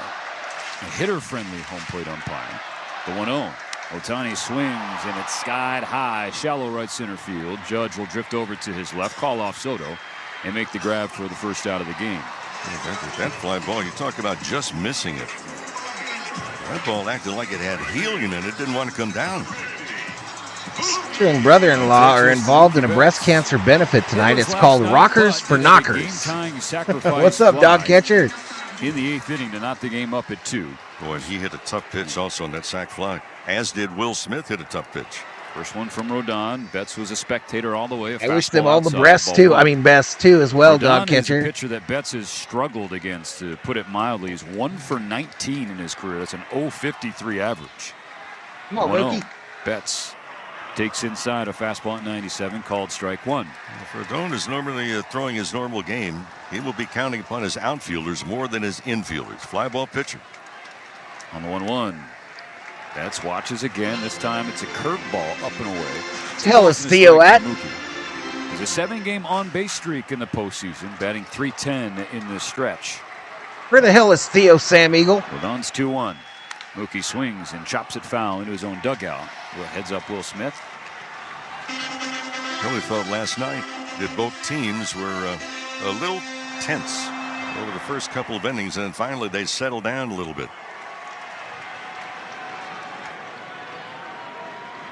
hitter-friendly home plate umpire. The 1-0. Ohtani swings, and it's skied high, shallow right center field. Judge will drift over to his left, call off Soto, and make the grab for the first out of the game. That fly ball, you talk about just missing it. That ball acted like it had helium in it, didn't want to come down. Sister and brother-in-law are involved in a breast cancer benefit tonight. It's called Rockers for Knockers. What's up, dog catcher? In the 8th inning to knock the game up at 2. Boy, he hit a tough pitch also on that sac fly, as did Will Smith hit a tough pitch. First one from Rodon. Betts was a spectator all the way. I wish them all the best too. I mean, best too as well, Rodon dog catcher. Is a pitcher that Betts has struggled against, to put it mildly. He's 1 for 19 in his career. That's an .053 average. Come on, Mookie. Betts takes inside a fastball at 97, called strike 1. If Rodon is normally throwing his normal game, he will be counting upon his outfielders more than his infielders. Fly ball pitcher. On the 1-1. Betts watches again. This time it's a curveball up and away. Hell is Theo at? He's a 7-game on-base streak in the postseason, batting .310 in this stretch. Where the hell is Theo, Sam Eagle? Rodon's 2-1. Mookie swings and chops it foul into his own dugout. Heads up Will Smith. I really felt last night that both teams were a little tense over the first couple of innings, and then finally they settled down a little bit.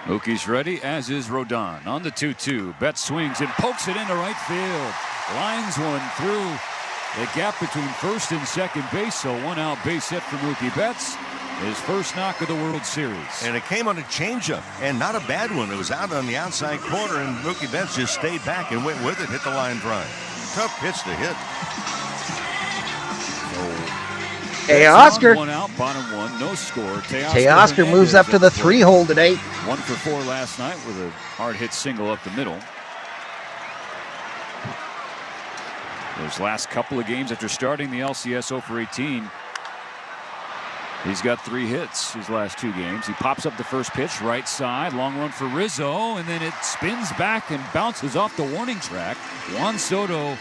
Mookie's ready, as is Rodon. On the 2-2, Betts swings and pokes it into right field. Lines one through the gap between first and second base, so 1 out base hit for Mookie Betts. His first knock of the World Series. And it came on a changeup, and not a bad one. It was out on the outside corner, and Mookie Betts just stayed back and went with it, hit the line drive. Tough pitch to hit. Teoscar. 1 out, bottom 1, no score. Teoscar moves up to the 3-hole today. 1 for 4 last night with a hard hit single up the middle. Those last couple of games after starting the LCS 0 for 18. He's got 3 hits his last 2 games. He pops up the first pitch, right side, long run for Rizzo, and then it spins back and bounces off the warning track. Juan Soto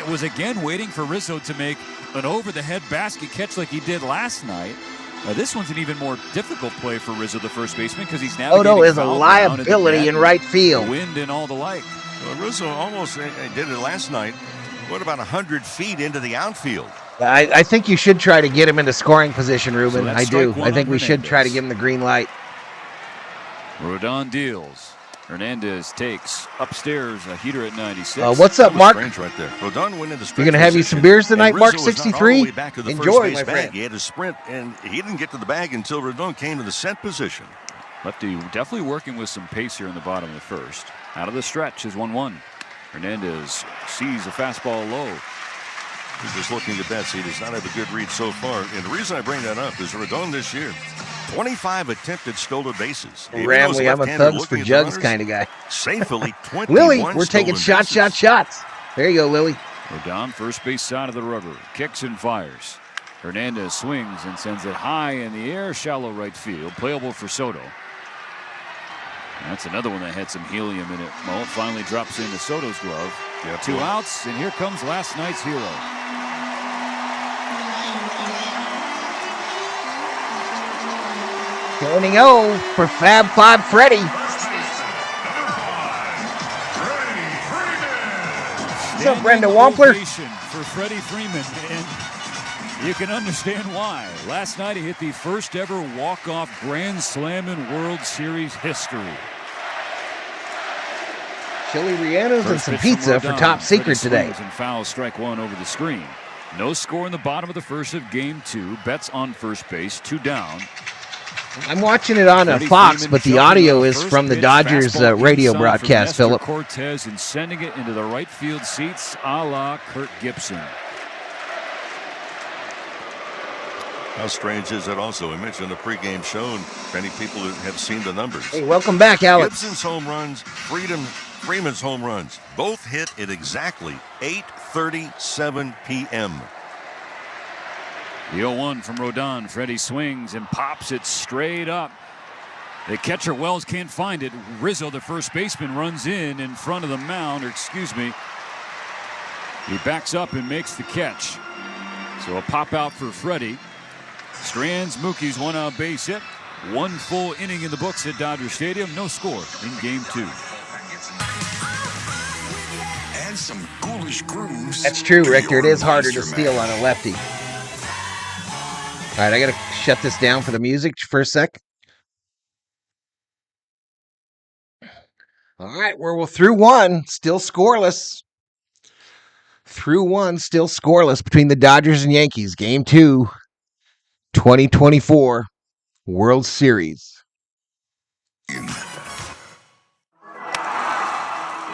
was again waiting for Rizzo to make an over-the-head basket catch like he did last night. This one's an even more difficult play for Rizzo, the first baseman, because he's navigating. Odo is a liability in right field. Wind and all the like. Well, Rizzo almost did it last night. What about 100 feet into the outfield? I think you should try to get him into scoring position, Ruben. So I do. I think we should try to give him the green light. Rodon deals. Hernandez takes upstairs a heater at 96. What's up, Mark? Right there. Rodon went into You're going to have you some beers tonight, Mark 63? Enjoy, my bag. friend. He had to sprint, and he didn't get to the bag until Rodon came to the set position. Lefty definitely working with some pace here in the bottom of the first. Out of the stretch is 1-1. Hernandez sees a fastball low. He's just looking at that. See, he does not have a good read so far. And the reason I bring that up is Rodon this year, 25 attempted stolen bases. Ramley, I'm a thugs for jugs kind of guy. Safely 21 Lily, we're taking shots. There you go, Lily. Rodon, first base side of the rubber. Kicks and fires. Hernandez swings and sends it high in the air, shallow right field. Playable for Soto. That's another one that had some helium in it. Mo finally drops into Soto's glove. Yep. 2 outs, and here comes last night's hero. Turning O for Fab Five Freddy. What's up, Brenda Wampler? For Freddie Freeman, and you can understand why. Last night he hit the first ever walk-off grand slam in World Series history. Chili Rihanna's and some pizza for Top Secret today. And foul, strike one over the screen. No score in the bottom of the first of game 2. Betts on first base, 2 down. I'm watching it on Fox, but the audio is from the Dodgers radio broadcast, Philip. Cortez and sending it into the right field seats, a la Kurt Gibson. How strange is it also? We mentioned the pregame show, and many people have seen the numbers. Hey, welcome back, Alex. Gibson's home runs, Freeman's home runs, both hit at exactly 8:37 p.m. The 0-1 from Rodon. Freddie swings and pops it straight up. The catcher Wells can't find it. Rizzo, the first baseman, runs in front of the mound, or excuse me. He backs up and makes the catch. So a pop out for Freddie. Strands Mookie's 1-out base hit. 1 full inning in the books at Dodger Stadium. No score in game 2. And some ghoulish grooves. That's true, Richter. It is harder to steal on a lefty. All right, I got to shut this down for the music for a sec. All right, we're through 1, still scoreless. Through 1, still scoreless between the Dodgers and Yankees. Game 2, 2024 World Series.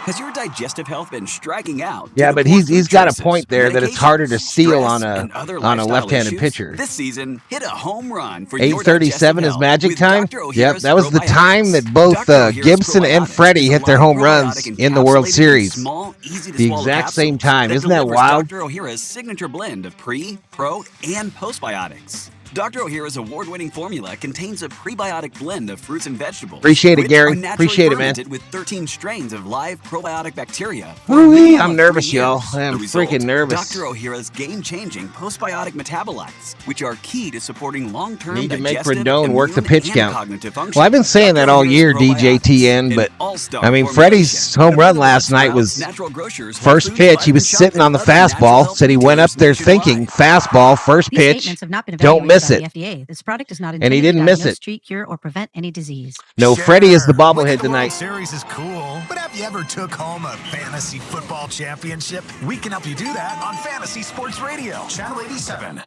Has your digestive health been striking out? Yeah, but he's got a point there that it's harder to steal on a left-handed pitcher. This season, hit a home run for 8:37 is magic time. Yep, that was the time that both Gibson and Freddie hit their home runs in the World Series. The exact same time. Isn't that wild? Dr. Ohhira's signature blend of pre, pro, and postbiotics. Dr. Ohhira's award-winning formula contains a prebiotic blend of fruits and vegetables. Appreciate it, Gary. Appreciate it, man. With 13 strains of live probiotic bacteria. I'm nervous, y'all. I'm freaking nervous. Dr. Ohhira's game-changing postbiotic metabolites, which are key to supporting long-term Need to make digestive, Rodon work the pitch count. cognitive function. Well, I've been saying that all year, DJTN, but I mean, Freddie's home run last night was first pitch. He was sitting on the fastball. Said he went up there thinking fastball, first pitch, don't miss it. FDA. This product is not and he didn't miss it. Treat, cure, or prevent any disease. No, Freddie is the bobblehead tonight. World Series is cool, but have you ever took home a fantasy football championship? We can help you do that on Fantasy Sports Radio, Channel 87.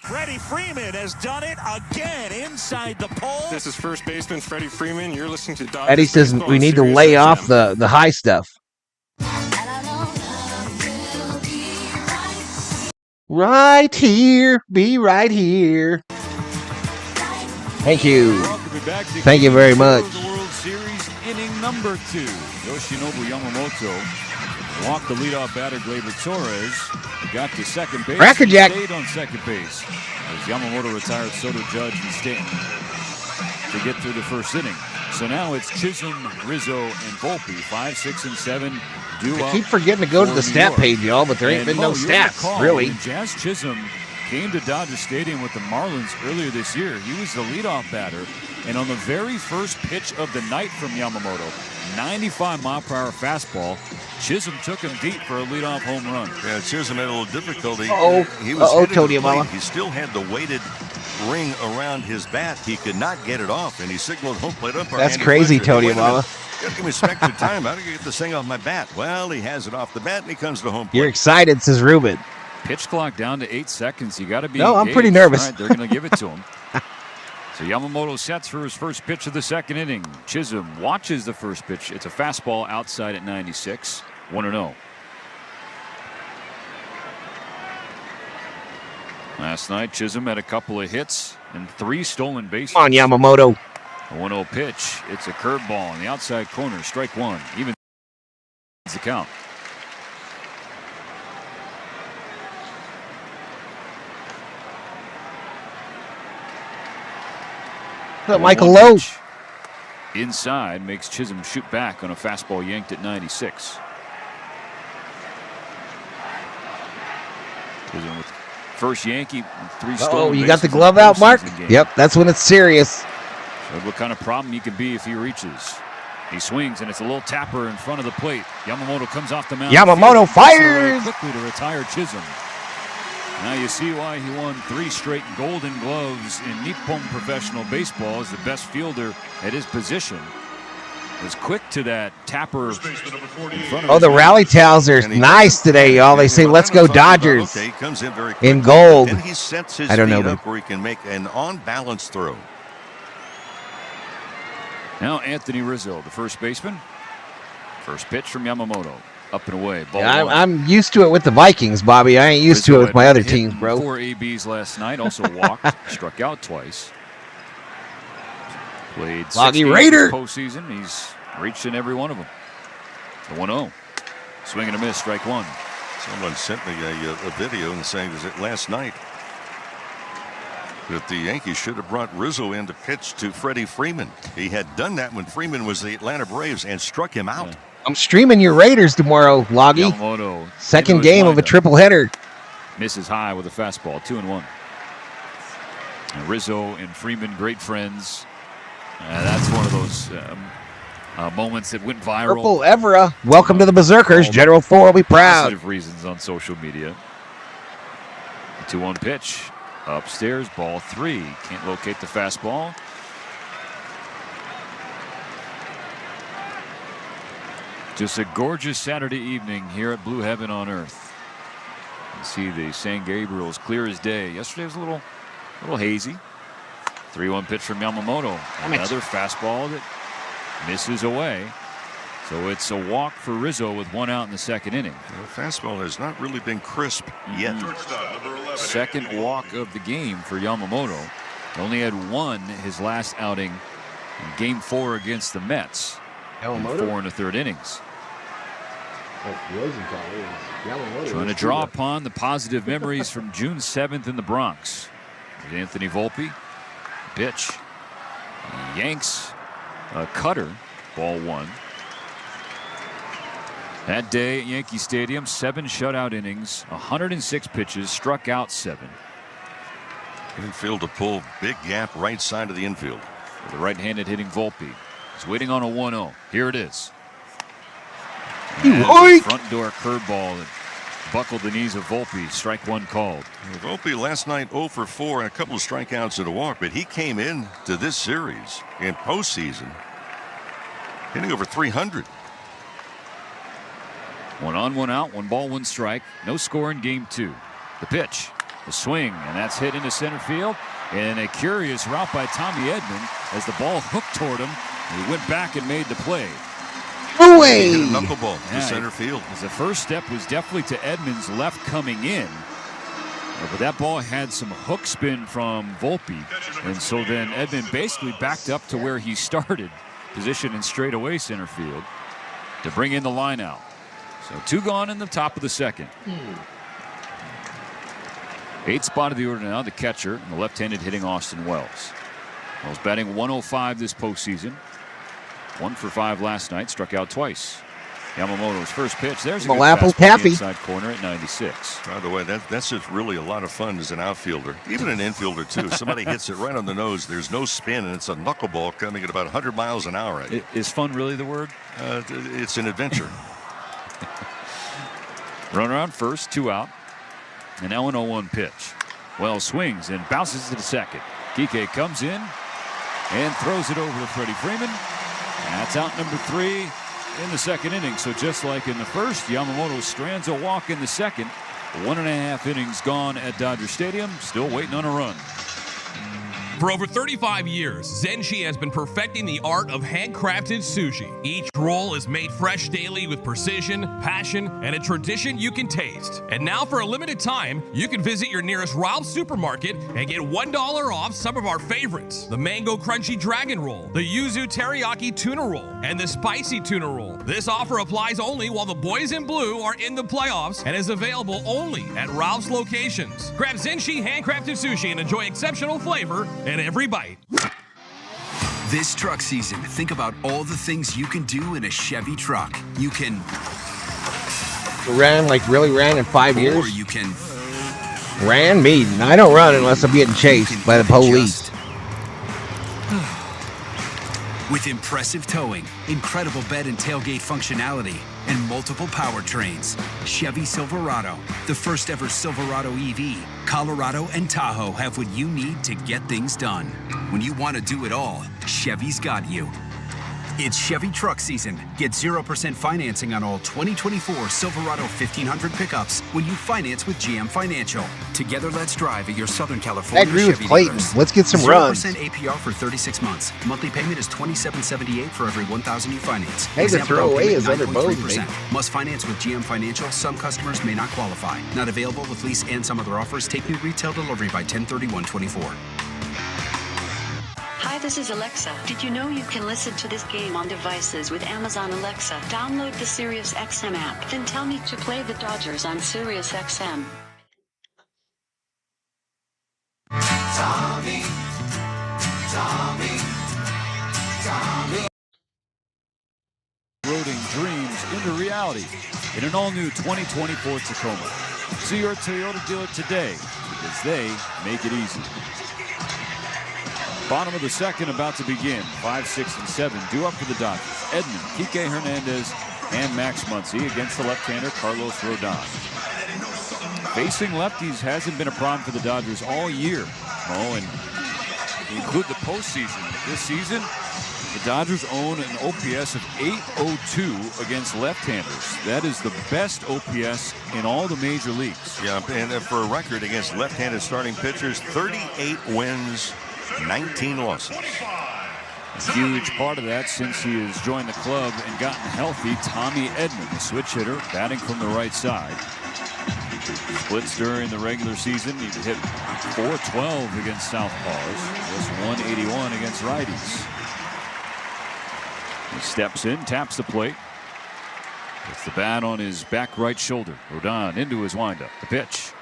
Freddie Freeman has done it again inside the pole. This is first baseman Freddie Freeman. You're listening to Dodgers. Eddie says we need to lay off the high stuff. Right here. Be right here. Thank you. Thank you very much. The World Series inning number 2. Yoshinobu Yamamoto walked the leadoff batter Gleyber Torres. Got to second base. Crackerjack. Stayed on second base as Yamamoto retired Soto, Judge, and Stanton to get through the first inning. So now it's Chisholm, Rizzo, and Volpe, 5, 6, and 7. I keep forgetting to go to the stat page, y'all, but there ain't been no stats, really. Jazz Chisholm came to Dodger Stadium with the Marlins earlier this year. He was the leadoff batter, and on the very first pitch of the night from Yamamoto, 95-mile-per-hour fastball, Chisholm took him deep for a leadoff home run. Yeah, Chisholm had a little difficulty. He still had the weighted ring around his bat. He could not get it off, and he signaled home plate umpire. That's crazy, Tony Amala. Gotta give me some extra time. I gotta get this thing off my bat. Well, he has it off the bat, and he comes to home plate. You're excited, says Ruben. Pitch clock down to 8 seconds. You got to be No, engaged. I'm pretty nervous. All right, they're going to give it to him. So Yamamoto sets for his first pitch of the second inning. Chisholm watches the first pitch. It's a fastball outside at 96. 1-0. Last night, Chisholm had a couple of hits and 3 stolen bases. Come on, Yamamoto. A 1-0 pitch. It's a curveball in the outside corner. Strike one. Even the count. Michael Lowe. Inside makes Chisholm shoot back on a fastball yanked at 96. Chisholm with first Yankee, 3 stolen Oh, you bases got the in glove out, Mark? postseason game. Yep, that's when it's serious. Showed what kind of problem he can be if he reaches. He swings, and it's a little tapper in front of the plate. Yamamoto comes off the mound. Yamamoto Fields fires! quickly to retire Chisholm. Now you see why he won 3 straight Golden Gloves in Nippon Professional Baseball as the best fielder at his position. Was quick to that tapper in front of Oh, the his rally towels are nice today, y'all. They say, let's go Dodgers. Okay, he comes in very quickly, In gold. and he sets his I don't know, feet up but where he can make an on-balance throw. Now Anthony Rizzo, the first baseman. First pitch from Yamamoto. Up and away. Ball Yeah, one. I'm used to it with the Vikings, Bobby. I ain't used to it with my other Hit teams, bro. 4 ABs last night. Also walked. Struck out twice. Played 6 Loggy games Raider. this postseason. He's reached in every one of them. The 1-0. Swing and a miss. Strike one. Someone sent me a video and saying that last night that the Yankees should have brought Rizzo in to pitch to Freddie Freeman. He had done that when Freeman was the Atlanta Braves and struck him out. I'm streaming your Raiders tomorrow, Loggy. Yamamoto. Second game of a triple-header. Misses high with a fastball. 2-1. And Rizzo and Freeman, great friends. That's one of those moments that went viral. Purple Evera, welcome to the Berserkers. General 4 will be proud. Positive reasons on social media. The 2-1 pitch. Upstairs, ball 3. Can't locate the fastball. Just a gorgeous Saturday evening here at Blue Heaven on Earth. You see the San Gabriel's clear as day. Yesterday was a little hazy. 3-1 pitch from Yamamoto. Another fastball that misses away. So it's a walk for Rizzo with 1 out in the second inning. The fastball has not really been crisp yet. Second walk of the game for Yamamoto. Only had 1 his last outing in Game 4 against the Mets. Yamamoto? 4 in the third innings. Trying to draw upon the positive memories from June 7th in the Bronx. There's Anthony Volpe. Pitch. Yanks a cutter. Ball 1. That day at Yankee Stadium, 7 shutout innings, 106 pitches, struck out 7. Infield to pull, big gap right side of the infield. For the right-handed hitting Volpe. He's waiting on a 1-0. Here it is. Front door curveball that buckled the knees of Volpe. Strike 1 called. Volpe last night 0 for 4 and a couple of strikeouts and a walk, but he came in to this series in postseason hitting over 300. 1 on, 1 out, 1 ball, 1 strike. No score in game 2. The pitch, the swing, and that's hit into center field. And a curious route by Tommy Edman as the ball hooked toward him. He went back and made the play. He hit a knuckleball to center field. The first step was definitely to Edman's left coming in. But that ball had some hook spin from Volpe. And so then Edman basically backed up to where he started, positioned in straightaway center field to bring in the line out. So 2 gone in the top of the second. 8th spot of the order now, the catcher, and the left-handed hitting Austin Wells. Wells batting 105 this postseason. 1 for 5 last night, struck out twice. Yamamoto's first pitch. There's a good fastball in the inside corner at 96. By the way, that's just really a lot of fun as an outfielder, even an infielder too. Somebody hits it right on the nose. There's no spin, and it's a knuckleball coming at about 100 miles an hour. Is fun really the word? It's an adventure. Runner on first, 2 out. And now an 0-1 pitch. Wells swings and bounces to the second. Kike comes in and throws it over to Freddie Freeman. That's out number 3 in the second inning. So just like in the first, Yamamoto strands a walk in the second. 1.5 innings gone at Dodger Stadium. Still waiting on a run. For over 35 years, Zenshi has been perfecting the art of handcrafted sushi. Each roll is made fresh daily with precision, passion, and a tradition you can taste. And now for a limited time, you can visit your nearest Ralph's supermarket and get $1 off some of our favorites. The Mango Crunchy Dragon Roll, the Yuzu Teriyaki Tuna Roll, and the Spicy Tuna Roll. This offer applies only while the boys in blue are in the playoffs and is available only at Ralph's locations. Grab Zenshi handcrafted sushi and enjoy exceptional flavor in every bite. This truck season, think about all the things you can do in a Chevy truck. You can really ran in 5 years. Or you can Ran me. I don't run unless I'm getting chased by the police. With impressive towing, incredible bed and tailgate functionality, and multiple powertrains, Chevy Silverado, the first ever Silverado EV, Colorado and Tahoe have what you need to get things done. When you want to do it all, Chevy's got you. It's Chevy truck season. Get 0% financing on all 2024 Silverado 1500 pickups when you finance with GM Financial. Together, let's drive at your Southern California I agree with Chevy Clayton. dealers. Let's get some 0% runs. APR for 36 months. Monthly payment is $27.78 for every $1,000 you finance. Hey, to Example throw down away payment, his other bones, 9.3%. maybe. Must finance with GM Financial. Some customers may not qualify. Not available with lease and some other offers. Take new retail delivery by 10/31/24. Hi, this is Alexa. Did you know you can listen to this game on devices with Amazon Alexa? Download the SiriusXM app, then tell me to play the Dodgers on SiriusXM. Tommy. Roading dreams into reality in an all-new 2024 Tacoma. See your Toyota dealer today because they make it easy. Bottom of the second about to begin. 5, 6, and 7 due up for the Dodgers. Edman, Kike Hernandez, and Max Muncy against the left-hander Carlos Rodon. Facing lefties hasn't been a problem for the Dodgers all year. Oh, and include the postseason. This season, the Dodgers own an OPS of .802 against left-handers. That is the best OPS in all the major leagues. Yeah, and for a record against left-handed starting pitchers, 38 wins, 19 losses. A huge part of that since he has joined the club and gotten healthy. Tommy Edman, the switch hitter, batting from the right side. Splits during the regular season. He hit .412 against southpaws. Just .181 against righties. He steps in, taps the plate. Puts the bat on his back right shoulder. Rodon into his windup. The pitch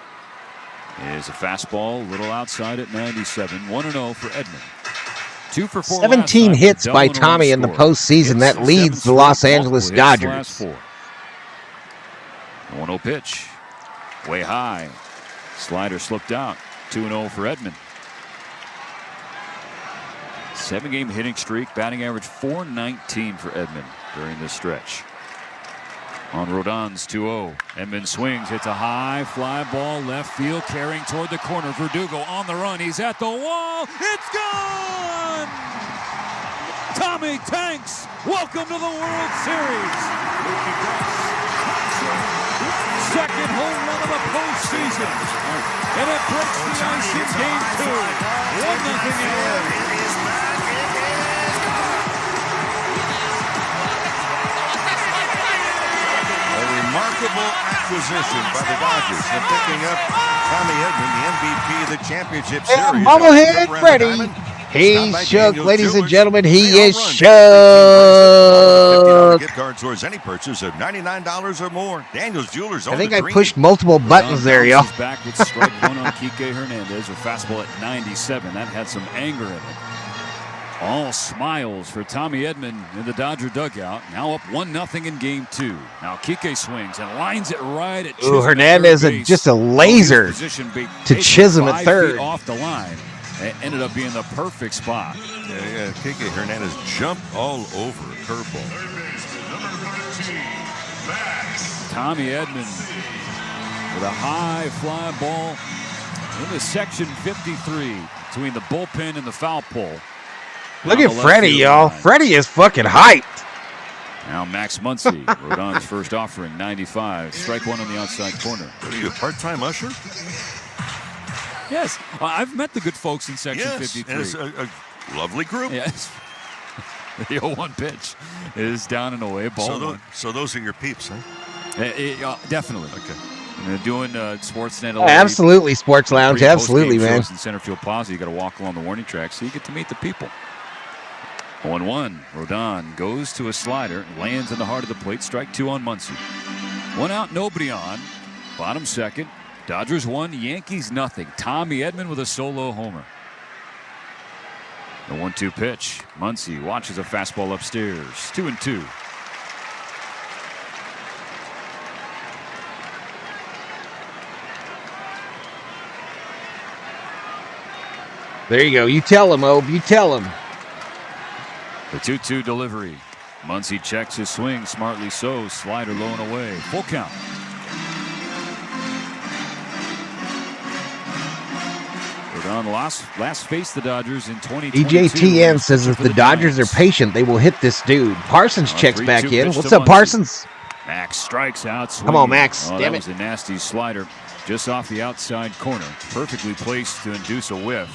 is a fastball, a little outside at 97. 1-0 for Edman. 2 for 4. 17 hits by Tommy in the postseason. That leads the Los Angeles Dodgers. 1-0 pitch. Way high. Slider slipped out. 2-0 for Edman. 7-game hitting streak. Batting average .419 for Edman during this stretch. On Rodon's 2-0. Edman swings, hits a high fly ball left field, carrying toward the corner. Verdugo on the run. He's at the wall. It's gone! Tommy Tanks, welcome to the World Series. Second home run of the postseason. And it breaks the ice in game 2. 1-0 LA. Remarkable acquisition by the Dodgers in picking up Tommy Edman, the MVP of the championship series. Bubblehead Freddy. He's shook, ladies and gentlemen. He is shook. Gift card towards any purchase of $99 or more. Daniel's Jewelers. I think I pushed multiple buttons there, y'all. Back with strike one on Kike Hernandez. A fastball at 97. That had some anger in it. All smiles for Tommy Edman in the Dodger dugout. Now up 1-0 in game 2. Now Kike swings and lines it right at Chisholm. Ooh, Hernandez is just a laser to Chisholm at third. Off the line. It ended up being the perfect spot. Yeah, Kike Hernandez jumped all over a curveball. Tommy Edman with a high fly ball into section 53 between the bullpen and the foul pole. Look at Freddy, y'all. Freddy is fucking hyped. Now Max Muncy, Rodon's first offering, 95. Strike one on the outside corner. What are you, a part-time usher? Yes. I've met the good folks in Section 53. And it's a lovely group. Yes. The 0-1 pitch is down and away. Ball so those are your peeps, huh? Definitely. Okay. And they're doing Sportsnet. Absolutely, Sports Lounge. Absolutely, man. In center field plaza, you got to walk along the warning track, so you get to meet the people. 1-1. Rodon goes to a slider, lands in the heart of the plate. Strike two on Muncy. One out, nobody on. Bottom second. Dodgers 1, Yankees nothing. Tommy Edman with a solo homer. The 1-2 pitch. Muncy watches a fastball upstairs. 2-2. There you go. You tell him, Obe. You tell him. The 2-2 delivery. Muncy checks his swing, smartly so. Slider low and away. Full count. Rodon last faced the Dodgers in 2022. EJTN says if the Dodgers are patient, they will hit this dude. Parsons checks back in. What's up, Parsons? Max strikes out. Swinging. Come on, Max. Oh, Damn that was a nasty slider just off the outside corner. Perfectly placed to induce a whiff.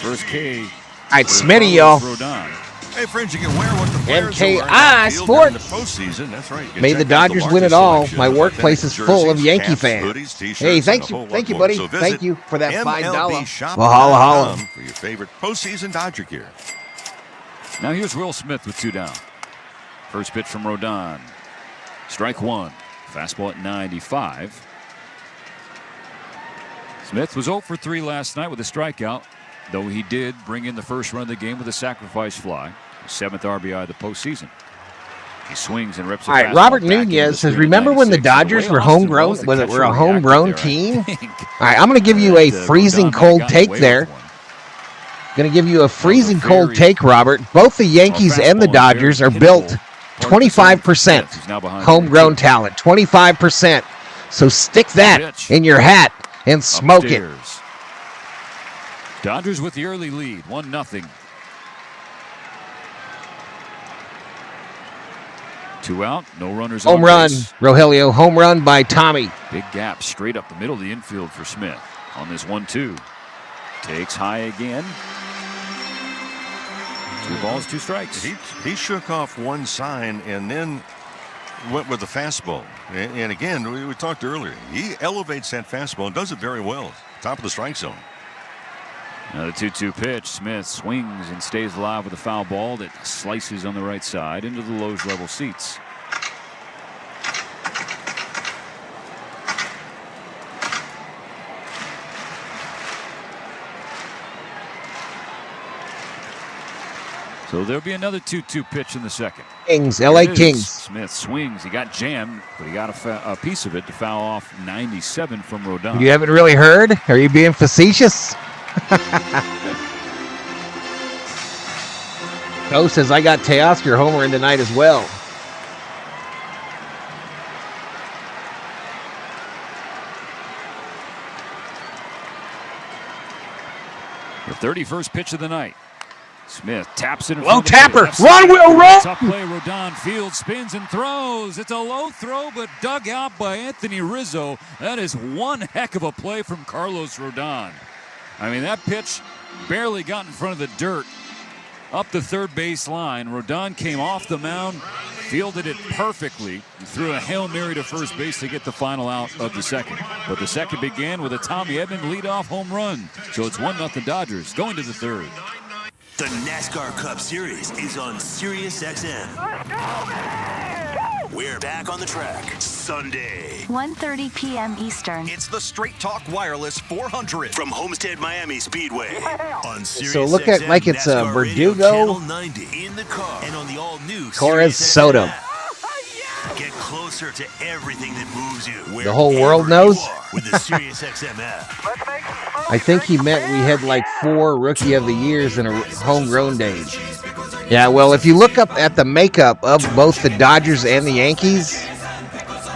First K. All right, Smitty, y'all. Rodon. Hey, friends, you can wear what the players MKI Sports. The postseason. That's right. May the Dodgers win it all. My workplace is full of Yankee fans. Hey, thank you, buddy. So thank you for that $5. Valhalla, holla. For your favorite postseason Dodger gear. Now here's Will Smith with two down. First pitch from Rodon. Strike one. Fastball at 95. Smith was 0 for 3 last night with a strikeout, though he did bring in the first run of the game with a sacrifice fly. 7th RBI of the postseason. He swings and rips it. All right, Robert Nunez says, remember when the Dodgers were homegrown? Was it were a homegrown team? All right, I'm going to give you a freezing cold take there. Going to give you a freezing cold take, Robert. Both the Yankees and the Dodgers are built 25% homegrown talent. 25%. So stick that in your hat and smoke it. Dodgers with the early lead, 1-0. 2 out, no runners on home run, base. Rogelio, home run by Tommy. Big gap straight up the middle of the infield for Smith on this 1-2. Takes high again. 2 balls, 2 strikes. He shook off one sign and then went with the fastball. And again, we talked earlier. He elevates that fastball and does it very well. Top of the strike zone. Now the 2-2 pitch. Smith swings and stays alive with a foul ball that slices on the right side into the Lowe's level seats. So there'll be another 2-2 pitch in the second. Kings, LA Kings. Smith swings. He got jammed, but he got a piece of it to foul off 97 from Rodon. You haven't really heard? Are you being facetious? Joe says, I got Teoscar homering tonight as well. The 31st pitch of the night. Smith taps it in low front tapper. Of the Run, Will, run! Tough play. Rodon fields, spins, and throws. It's a low throw, but dug out by Anthony Rizzo. That is one heck of a play from Carlos Rodon. I mean, that pitch barely got in front of the dirt. Up the third base line. Rodon came off the mound, fielded it perfectly, and threw a Hail Mary to first base to get the final out of the second. But the second began with a Tommy Edman leadoff home run. So it's 1-0 Dodgers going to the third. The NASCAR Cup Series is on Sirius XM. We're back on the track Sunday. 1:30 p.m. Eastern. It's the Straight Talk Wireless 400 from Homestead Miami Speedway on Sirius So look at XM, like it's a NASCAR Verdugo, 90 in the car and on the all-new Torres Soto. Get closer to everything that moves you. The whole world knows. With the Sirius XM app. I think he meant we had like 4 Rookie of the Years in a homegrown days. Yeah, well, if you look up at the makeup of both the Dodgers and the Yankees,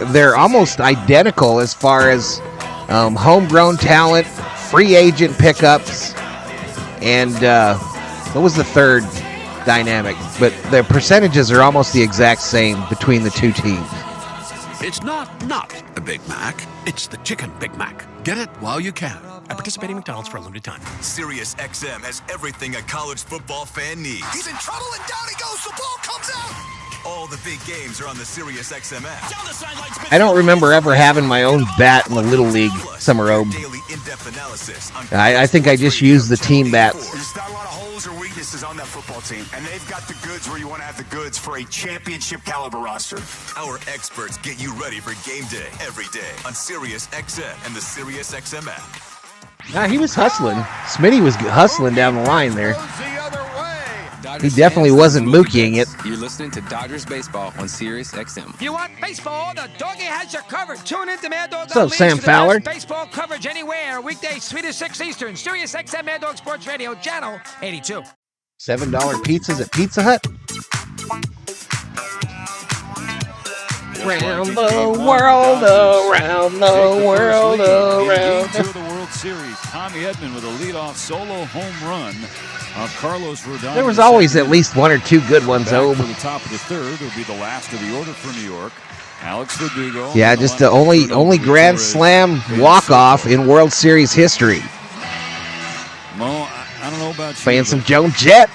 they're almost identical as far as homegrown talent, free agent pickups, and What was the third dynamic? But the percentages are almost the exact same between the two teams. It's not a Big Mac. It's the Chicken Big Mac. Get it while you can. At participating McDonald's for a limited time. Sirius XM has everything a college football fan needs. He's in trouble and down he goes. The ball comes out. All the big games are on the Sirius XM app. I don't remember ever having my own bat in the Little League Summer Open. I think I just used the team bats. There's not a lot of holes or weaknesses on that football team, and they've got the goods where you want to have the goods for a championship caliber roster. Our experts get you ready for game day every day on Sirius XM and the Sirius XM app. Nah, he was hustling. Smitty was hustling down the line there. He definitely wasn't Mookieing it. You're listening to Dodgers Baseball on Sirius XM. If you want baseball, the doggy has your cover. Tune in to Mad Dog. What's up, Sam Fowler? Baseball coverage anywhere. Weekdays 3 to 6 Eastern. Sirius XM Mad Dog Sports Radio, channel 82. $7 pizzas at Pizza Hut. Around the world, around the world, around. Game 2 of the World Series. Tommy Edman with a leadoff solo home run. Carlos Rodon. There was always at least one or two good ones, though. For the top of the third, it'll be the last of the order for New York. Alex Verdugo. Yeah, just the only Grand Slam walk-off in World Series history. Mo, I don't know about you. Playing some Joan Jett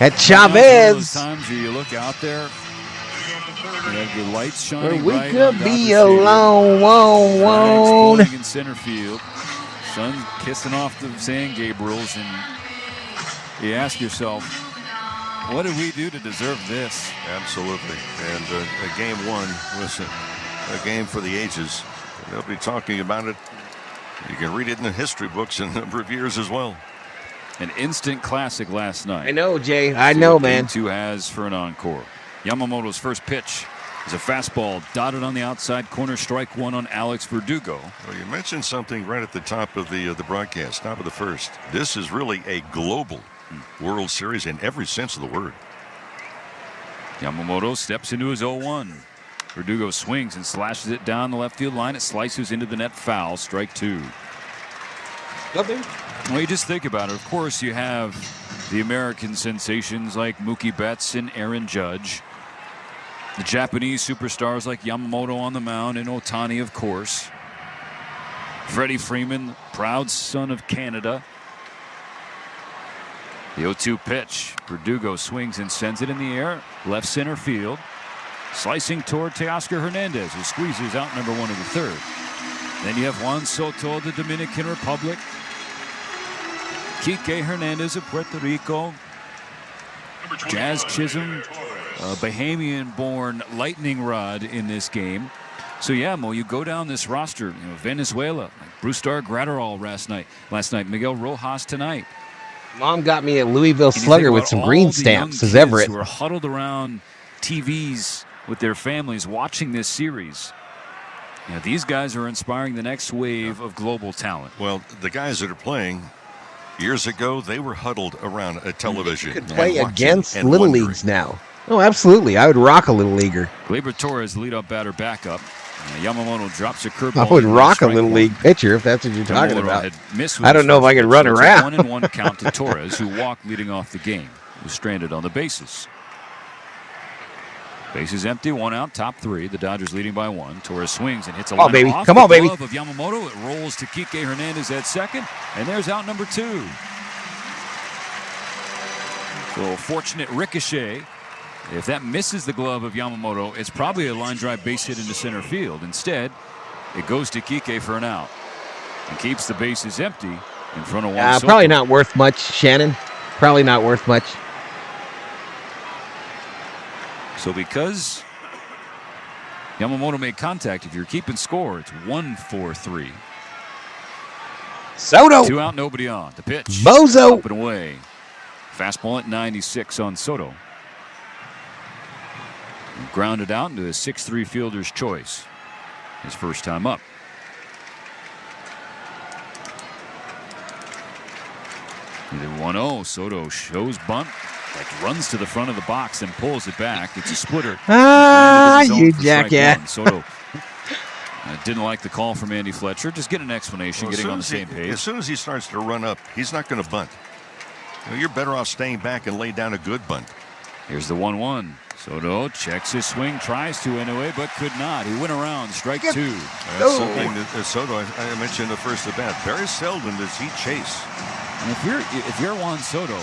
at Chavez. Times you look out there, you have the lights shining we bright could on be Dodger alone, Stadium. Exploding in center field. Sun kissing off the San Gabriels, and you ask yourself, what did we do to deserve this? Absolutely. And a game one, listen, a game for the ages. They'll be talking about it. You can read it in the history books in a number of years as well. An instant classic last night. I know, Jay. I know, man. Game 2 has for an encore. Yamamoto's first pitch is a fastball dotted on the outside corner, strike one on Alex Verdugo. Well, you mentioned something right at the top of the broadcast, top of the first. This is really a global World Series in every sense of the word. Yamamoto steps into his 0-1. Verdugo swings and slashes it down the left field line. It slices into the net, foul, strike two. Well, you just think about it. Of course, you have the American sensations like Mookie Betts and Aaron Judge. The Japanese superstars like Yamamoto on the mound and Ohtani, of course. Freddie Freeman, proud son of Canada. The 0-2 pitch. Verdugo swings and sends it in the air. Left center field. Slicing toward Teoscar Hernandez, who squeezes out number one of the third. Then you have Juan Soto of the Dominican Republic. Kike Hernandez of Puerto Rico. Jazz Chisholm, a Bahamian-born lightning rod in this game. So yeah, Mo, you go down this roster. Venezuela, like Brustar Gratterall last night. Miguel Rojas tonight. Mom got me a Louisville Slugger with some green stamps, says Everett. Who are huddled around TVs with their families watching this series. These guys are inspiring the next wave of global talent. Well, the guys that are playing years ago, they were huddled around a television. You could play against Little Leagues now. Oh, absolutely. I would rock a Little Leaguer. Gleyber Torres, leadoff batter, backup. Yamamoto drops a curveball. I would rock a Little League pitcher if that's what you're talking about. I don't know if I could run around. 1-1 count to Torres, who walked leading off the game. Was stranded on the bases. Bases empty, one out, top three. The Dodgers leading by one. Torres swings and hits a line off Come on, baby. Glove of Yamamoto. It rolls to Kike Hernandez at second, and there's out number two. So fortunate ricochet. If that misses the glove of Yamamoto, it's probably a line drive base hit into center field. Instead, it goes to Kike for an out and keeps the bases empty in front of Juan Soto. Probably not worth much, Shannon. Probably not worth much. So because Yamamoto made contact, if you're keeping score, it's 1-4-3. Soto. Two out, nobody on. The pitch. Bozo. Up and away. Fastball at 96 on Soto. And grounded out into a 6-3 fielder's choice. His first time up. And then 1-0. Soto shows bunt. Runs to the front of the box and pulls it back. It's a splitter. You jackass. Soto didn't like the call from Andy Fletcher. Just get an explanation, getting on the same page. As soon as he starts to run up, he's not going to bunt. Well, you're better off staying back and lay down a good bunt. Here's the 1-1. Soto checks his swing, tries to anyway, but could not. He went around, strike 2. That's something that Soto, I mentioned the first at bat. Very seldom does he chase. And if you're Juan Soto,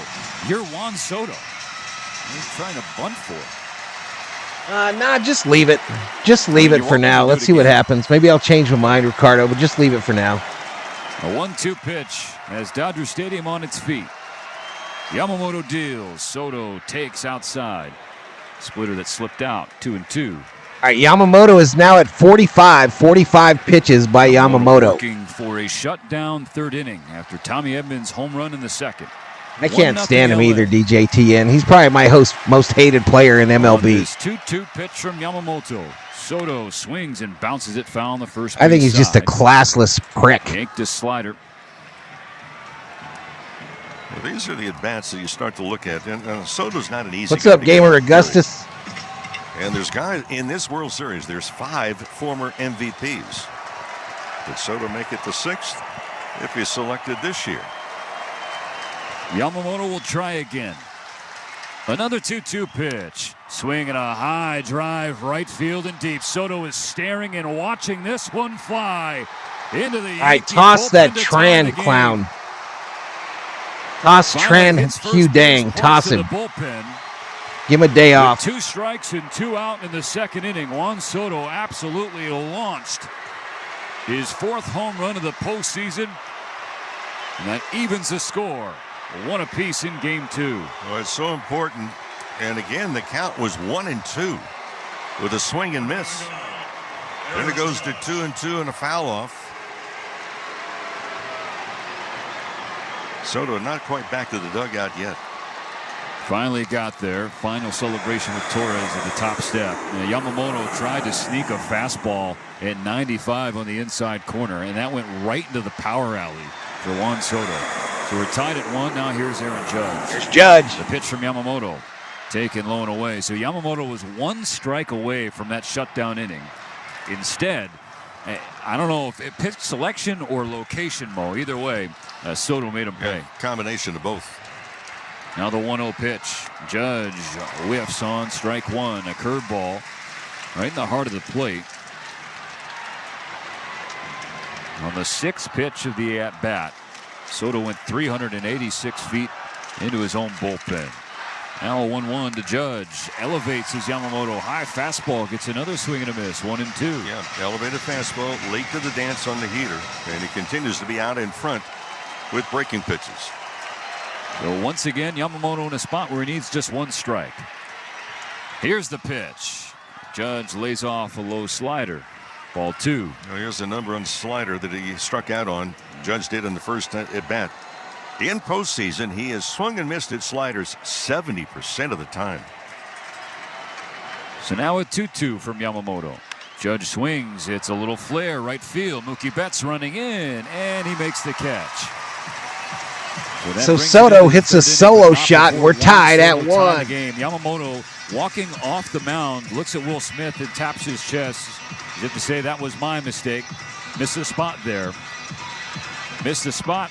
you're Juan Soto. You're trying to bunt for it. Nah, just leave it. Just leave it for now. Let's see what happens. Maybe I'll change my mind, Ricardo, but just leave it for now. A 1-2 pitch has Dodger Stadium on its feet. Yamamoto deals. Soto takes outside. Splitter that slipped out. 2-2. All right, Yamamoto is now at 45 pitches by Yamamoto. Looking for a shutdown third inning after Tommy Edmonds' home run in the second. I can't stand him either, DJTN. He's probably my most hated player in MLB. This 2-2 pitch from Yamamoto. Soto swings and bounces it foul on the first base I think he's just a side. classless prick. Yanked his slider. Well, these are the at-bats that you start to look at. And Soto's not an easy What's guy up, to Gamer get. Augustus? And there's guys in this World Series, there's 5 former MVPs. Did Soto make it the 6th if he's selected this year? Yamamoto will try again. Another 2-2 pitch. Swing and a high drive right field and deep. Soto is staring and watching this one fly into the Yankee. All right, toss that bullpen to tie the Tran game. clown. Toss Tran Hugh Dang. Toss him. Give him a day off. 2 strikes and 2 out in the second inning. Juan Soto absolutely launched his 4th home run of the postseason. And that evens the score. 1 apiece in game 2. Well, it's so important. And again, the count was 1-2 with a swing and miss. Then it goes to 2-2 and a foul off. Soto not quite back to the dugout yet. Finally got there. Final celebration with Torres at the top step. Yamamoto tried to sneak a fastball at 95 on the inside corner, and that went right into the power alley for Juan Soto. So we're tied at 1. Now here's Aaron Judge. Here's Judge. The pitch from Yamamoto. Taken low and away. So Yamamoto was 1 strike away from that shutdown inning. Instead, I don't know if it pitch selection or location, Mo. Either way, Soto made him pay. Combination of both. Now the 1-0 pitch. Judge whiffs on strike 1. A curveball right in the heart of the plate. On the 6th pitch of the at-bat, Soto went 386 feet into his own bullpen. Now a 1-1 to Judge. Elevates his Yamamoto. High fastball. Gets another swing and a miss. 1-2. Yeah, elevated fastball. Late to the dance on the heater. And he continues to be out in front with breaking pitches. So once again, Yamamoto in a spot where he needs just 1 strike. Here's the pitch. Judge lays off a low slider. Ball 2. Well, here's the number on slider that he struck out on. Judge did in the first at bat. In postseason, he has swung and missed at sliders 70% of the time. So now a 2-2 from Yamamoto. Judge swings. It's a little flare right field. Mookie Betts running in, and he makes the catch. So Soto hits a solo shot. We're tied at 1. Yamamoto walking off the mound, looks at Will Smith and taps his chest. As if to say, that was my mistake. Missed the spot there. Missed the spot.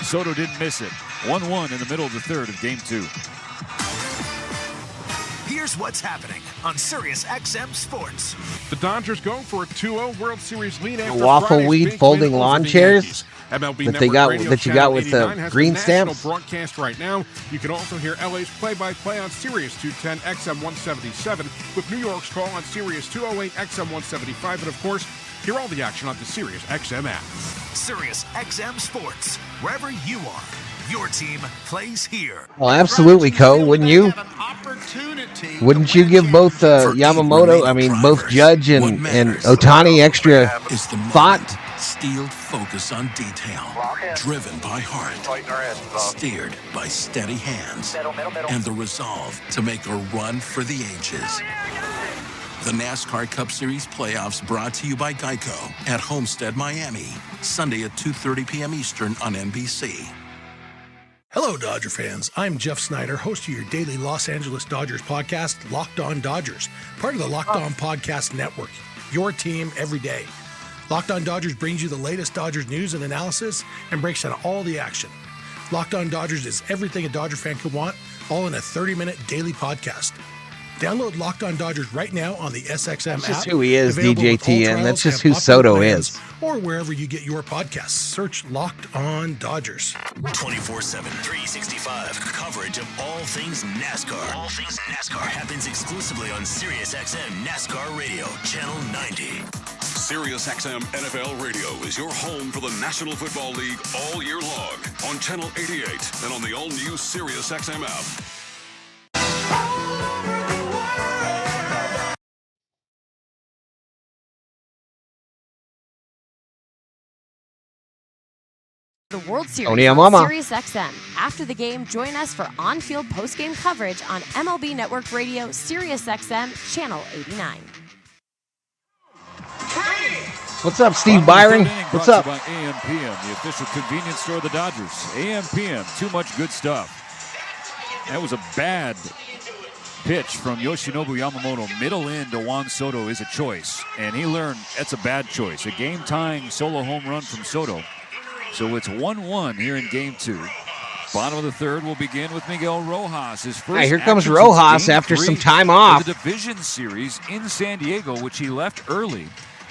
Soto didn't miss it. 1-1 in the middle of the 3rd of game 2. Here's what's happening on Sirius XM Sports. The Dodgers go for a 2-0 World Series lead after Waffle Friday's weed big folding win lawn over the chairs Yankees. MLB that you got Channel with the 89 has green national stamps. broadcast right now. You can also hear LA's play-by-play on Sirius 210 XM 177 with New York's call on Sirius 208 XM 175, and of course, hear all the action on the Sirius XM app. Sirius XM Sports, wherever you are. Your team plays here. Well, absolutely, Co. Wouldn't you? Wouldn't you give both both Judge and Ohtani extra thought? Steeled focus on detail, driven by heart, steered by steady hands, and the resolve to make a run for the ages. The NASCAR Cup Series playoffs brought to you by Geico at Homestead, Miami, Sunday at 2:30 p.m. Eastern on NBC. Hello, Dodger fans. I'm Jeff Snyder, host of your daily Los Angeles Dodgers podcast, Locked On Dodgers, part of the Locked On Podcast Network, your team every day. Locked On Dodgers brings you the latest Dodgers news and analysis and breaks down all the action. Locked On Dodgers is everything a Dodger fan could want, all in a 30-minute daily podcast. Download Locked On Dodgers right now on the SXM app. That's just who he is, available with all DJTN. trials That's just and who popular Soto plans, is. Or wherever you get your podcasts. Search Locked On Dodgers. 24/7, 365 coverage of all things NASCAR. All things NASCAR happens exclusively on SiriusXM NASCAR Radio, Channel 90. SiriusXM NFL Radio is your home for the National Football League all year long on Channel 88 and on the all-new SiriusXM app. The World Series Tony on Amama. SiriusXM. After the game, join us for on-field post-game coverage on MLB Network Radio, SiriusXM, Channel 89. What's up, Steve Byron? What's up? By AM/PM, the official convenience store of the Dodgers. AM/PM, too much good stuff. That was a bad pitch from Yoshinobu Yamamoto. Middle in to Juan Soto is a choice, and he learned that's a bad choice. A game-tying solo home run from Soto. So it's 1-1 here in Game 2. Bottom of the third will begin with Miguel Rojas. His first Here comes action Rojas Game after 3 some time of off. the division series in San Diego, which he left early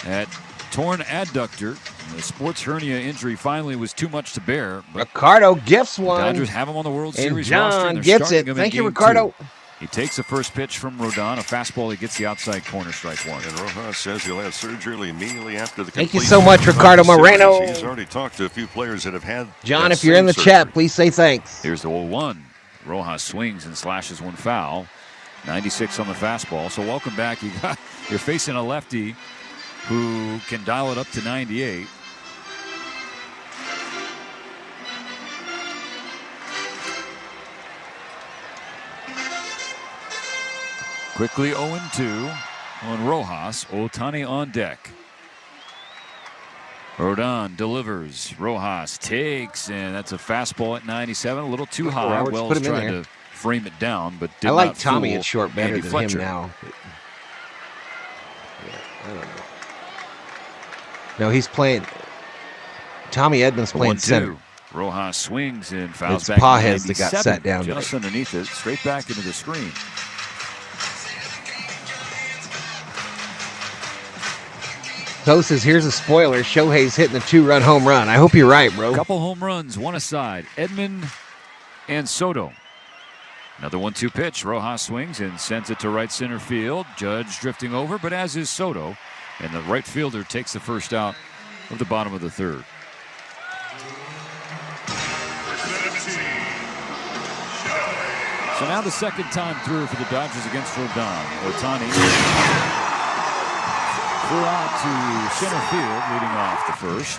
at torn adductor. The sports hernia injury finally was too much to bear. Ricardo gets one. The Dodgers have him on the World And Series John roster. And they're gets starting it. him Thank in you, Game Ricardo. 2. He takes the first pitch from Rodon, a fastball. He gets the outside corner, strike one. And Rojas says he'll have surgery immediately after the Thank you completion so much, of the Ricardo series. Moreno. He's already talked to a few players that have had John, that if you're in same the surgery. chat, please say thanks. Here's the 0-1. Rojas swings and slashes one foul. 96 on the fastball. So welcome back. You're facing a lefty who can dial it up to 98. Quickly 0-2 on Rojas. Ohtani on deck. Rodon delivers. Rojas takes, and that's a fastball at 97. A little too high. Roberts Wells put him in tried there. to frame it down, but did I like not Tommy fool at short better Andy than Fletcher. him now. I don't know. No, he's playing. Tommy Edmonds playing 1-2. center. Rojas swings and fouls It's back. Pajes that 97. got sat down. Just underneath it, straight back into the screen. So says, here's a spoiler. Shohei's hitting a 2-run home run. I hope you're right, bro. Couple home runs, one aside. Edman and Soto. Another 1-2 pitch. Rojas swings and sends it to right center field. Judge drifting over, but as is Soto. And the right fielder takes the first out of the bottom of the third. So now the second time through for the Dodgers against Rodon. Ohtani threw out to center field, leading off the first.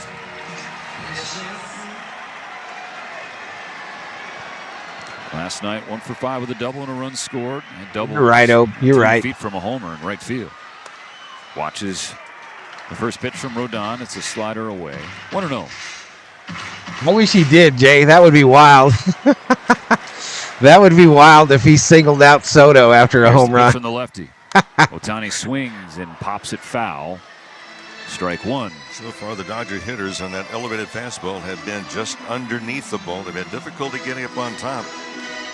Last night, 1 for 5 with a double and a run scored. And double. You're right, Ope. You're 10 right. feet from a homer in right field. Watches the first pitch from Rodon. It's a slider away. 1-0. I wish he did, Jay. That would be wild. That would be wild if he singled out Soto after a home run. From the lefty. Ohtani swings and pops it foul. Strike one. So far, the Dodger hitters on that elevated fastball have been just underneath the ball. They've had difficulty getting up on top.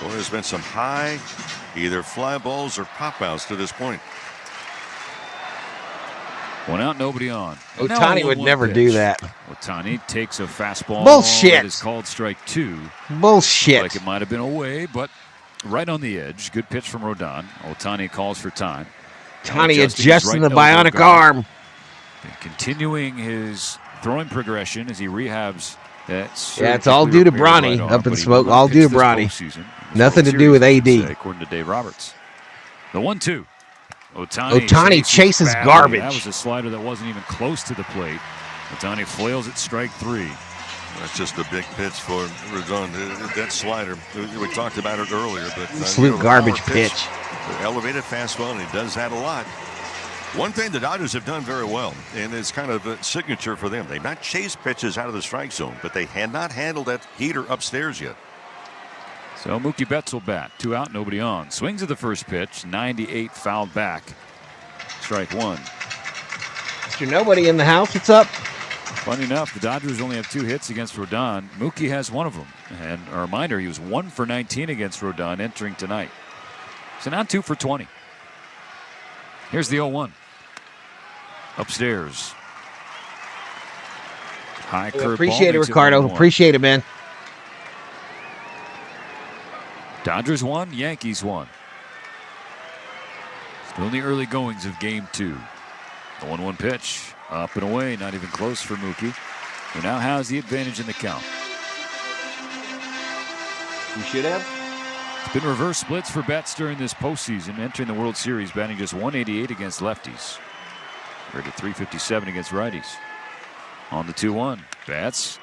Boy, there's been some high, either fly balls or pop outs to this point. One out, nobody on. And now Ohtani a would 1-1 never pitch. do that. Ohtani takes a fastball. Bullshit. That is called strike two. Bullshit. Like it might have been away, but right on the edge. Good pitch from Rodon. Ohtani calls for time. Ohtani his adjusting right the bionic elbow guard. arm. And continuing his throwing progression as he rehabs that. Yeah, it's all due to Bronny up in smoke. All due to Bronny. Nothing to do with AD. According to Dave Roberts. The 1-2. Ohtani chases badly. garbage. That was a slider that wasn't even close to the plate. Ohtani flails at strike three. That's just a big pitch for Rodon. That slider, we talked about it earlier, but Absolute garbage pitch. Elevated fastball, and he does that a lot. One thing the Dodgers have done very well, and it's kind of a signature for them. They've not chased pitches out of the strike zone, but they had not handled that heater upstairs yet. So Mookie Betts will bat. 2 out, nobody on. Swings at the first pitch. 98 fouled back. Strike one. Mr. Nobody in the house. What's up? Funny enough, the Dodgers only have 2 hits against Rodon. Mookie has one of them. And a reminder, he was 1 for 19 against Rodon entering tonight. So now 2 for 20. Here's the 0-1. Upstairs. High curve. Appreciate it, Ricardo. Appreciate it, man. Dodgers 1, Yankees 1. Still in the early goings of game 2. The 1-1 pitch. Up and away. Not even close for Mookie, who now has the advantage in the count. You should have. It's been reverse splits for Betts during this postseason, entering the World Series, batting just .188 against lefties. Compared to .357 against righties. On the 2-1. Betts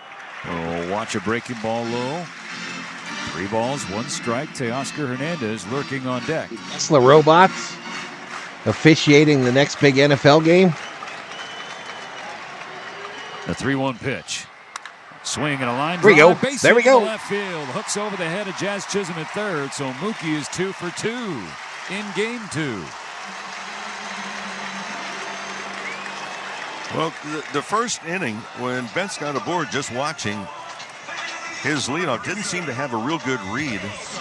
will watch a breaking ball low. 3 balls, 1 strike. Teoscar Hernandez lurking on deck. Tesla robots officiating the next big NFL game. The 3-1 pitch. Swing and a line drive. There we go. Base There we go. Left field. Hooks over the head of Jazz Chisholm at third. So Mookie is 2 for 2 in game 2. Well, the first inning, when Betts got aboard, just watching his leadoff, didn't seem to have a real good read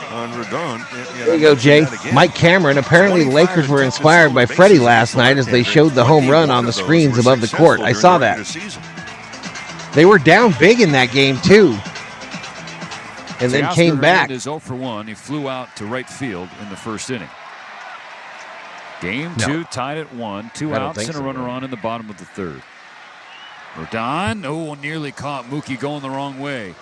on Rodon. There you go, Jay. Mike Cameron. Apparently, the Lakers were inspired by Freddy last night as they showed the home run on the screens above the court. I saw that. They were down big in that game, too. And then came back. Is 0 for 1. He flew out to right field in the first inning. Game 2 tied at 1. 2 outs and a runner on in the bottom of the third. Rodon, nearly caught Mookie going the wrong way.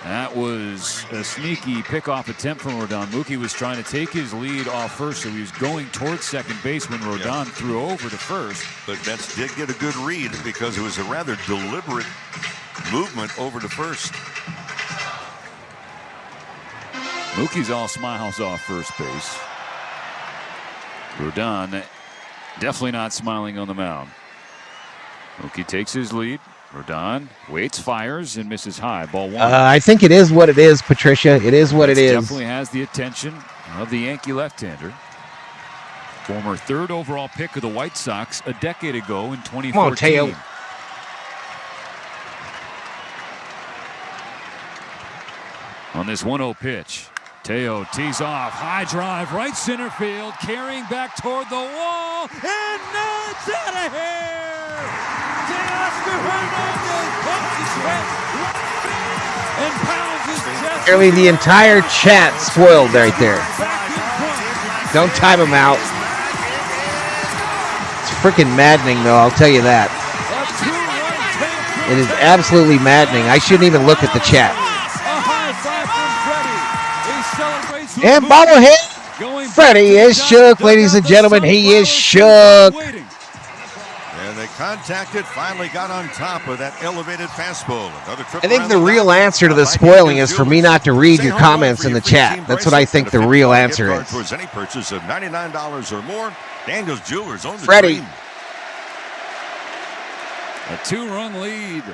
That was a sneaky pickoff attempt from Rodon. Mookie was trying to take his lead off first, so he was going towards second base when Rodon threw over to first. But Betts did get a good read because it was a rather deliberate movement over to first. Mookie's all smiles off first base. Rodon definitely not smiling on the mound. Mookie takes his lead. Rodon waits, fires, and misses high. Ball 1. I think it is what it is, Patricia. It is what it is. Definitely has the attention of the Yankee left-hander. Former 3rd overall pick of the White Sox a decade ago in 2014. Come on, Teo. On this 1-0 pitch, Teo tees off. High drive, right center field, carrying back toward the wall, and it's out of here! Teoscar Hernandez pumps his chest and pounds his chest. Nearly the entire chat spoiled right there. Don't time him out. It's freaking maddening, though, I'll tell you that. It is absolutely maddening. I shouldn't even look at the chat. And bobblehead, Freddy is shook, ladies and gentlemen. He is shook. And they contacted, finally got on top of that elevated fastball. I think the real answer to the spoiling is for me not to read your comments in the chat. That's what I think the real answer is. Towards any purchase of $99 or more, Daniel's Jewelers owns the Freddy. dream. A 2-run lead.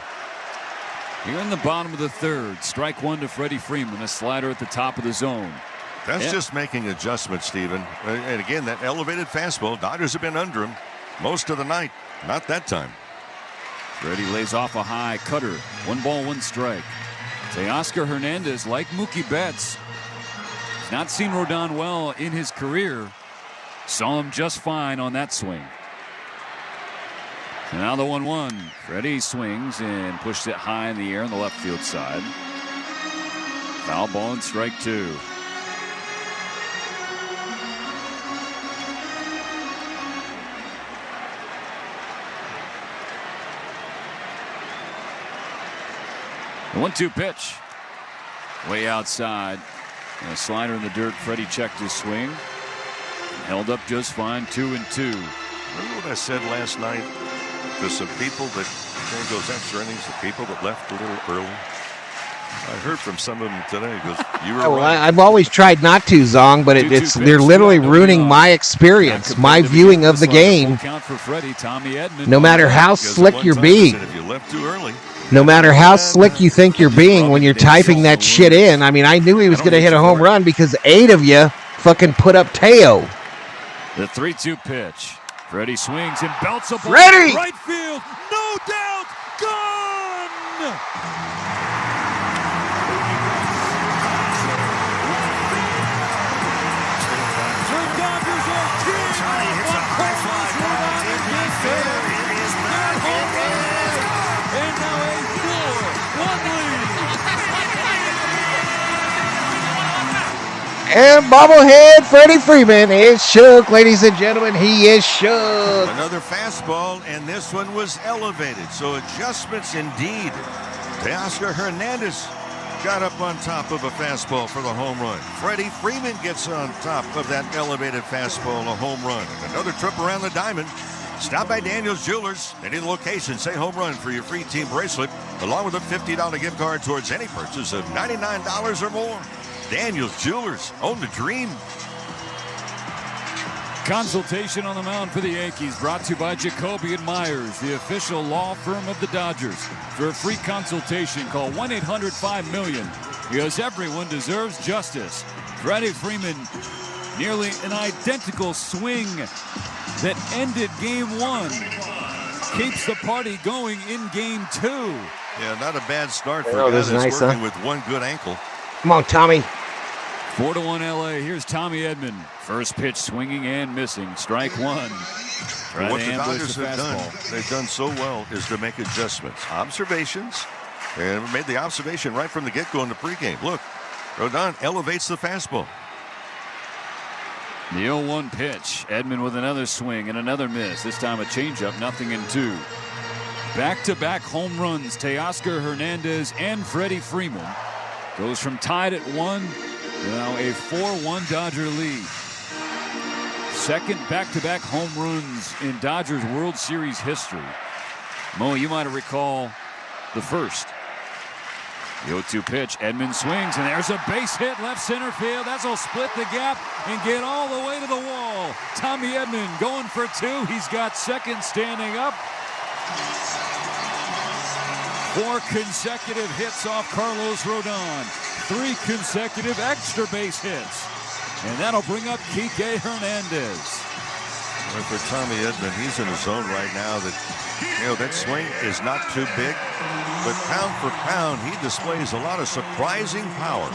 Here in the bottom of the third. Strike 1 to Freddie Freeman. A slider at the top of the zone. That's just making adjustments, Steven. And again, that elevated fastball, Dodgers have been under him most of the night. Not that time. Freddie lays off a high cutter. 1 ball, 1 strike. Teoscar Hernandez, like Mookie Betts, has not seen Rodon well in his career. Saw him just fine on that swing. And now the 1-1. Freddie swings and pushes it high in the air on the left field side. Foul ball and strike 2. The 1-2 pitch. Way outside. And a slider in the dirt. Freddie checked his swing. Held up just fine. 2-2. Remember what I said last night to some people that during those extra innings, the people that left a little early? I heard from some of them today. Goes, you were right. I've always tried not to, Zong, but they're literally ruining my experience, my viewing of the game. No matter how slick you're being. If you left too early. No matter how slick you think you're being when you're typing that shit in. I mean, I knew he was going to hit a home run because 8 of you fucking put up Teo. The 3-2 pitch. Freddie swings and belts a ball. Freddie! Right field. No doubt. Gone! And bobblehead Freddie Freeman is shook, ladies and gentlemen. He is shook. Another fastball, and this one was elevated. So adjustments indeed. Teoscar Hernandez got up on top of a fastball for the home run. Freddie Freeman gets on top of that elevated fastball, a home run. Another trip around the diamond. Stop by Daniel's Jewelers. Any location, say home run for your free team bracelet, along with a $50 gift card towards any purchase of $99 or more. Daniel's Jewelers, own the dream. Consultation on the mound for the Yankees brought to you by Jacoby & Myers, the official law firm of the Dodgers. For a free consultation, call 1-800-5-MILLION, because everyone deserves justice. Freddie Freeman, nearly an identical swing that ended Game 1, keeps the party going in Game 2. Yeah, not a bad start for a guy that's working with one good ankle. Come on, Tommy. 4-1 LA. Here's Tommy Edman. First pitch swinging and missing. Strike one. What the Dodgers have done, they've done so well, is to make adjustments, observations, and made the observation right from the get-go in the pregame. Look, Rodon elevates the fastball. The 0-1 pitch. Edman with another swing and another miss. This time a changeup, 0-2. Back-to-back home runs. Teoscar Hernandez and Freddie Freeman. Goes from tied at 1 to now a 4-1 Dodger lead. Second back-to-back home runs in Dodgers World Series history. Mo, you might recall the first. The 0-2 pitch. Edman swings, and there's a base hit left center field. That'll split the gap and get all the way to the wall. Tommy Edman going for 2. He's got second standing up. 4 consecutive hits off Carlos Rodon. 3 consecutive extra base hits. And that'll bring up Kike Hernandez. Well, for Tommy Edman, he's in a zone right now that, that swing is not too big. But pound for pound, he displays a lot of surprising power.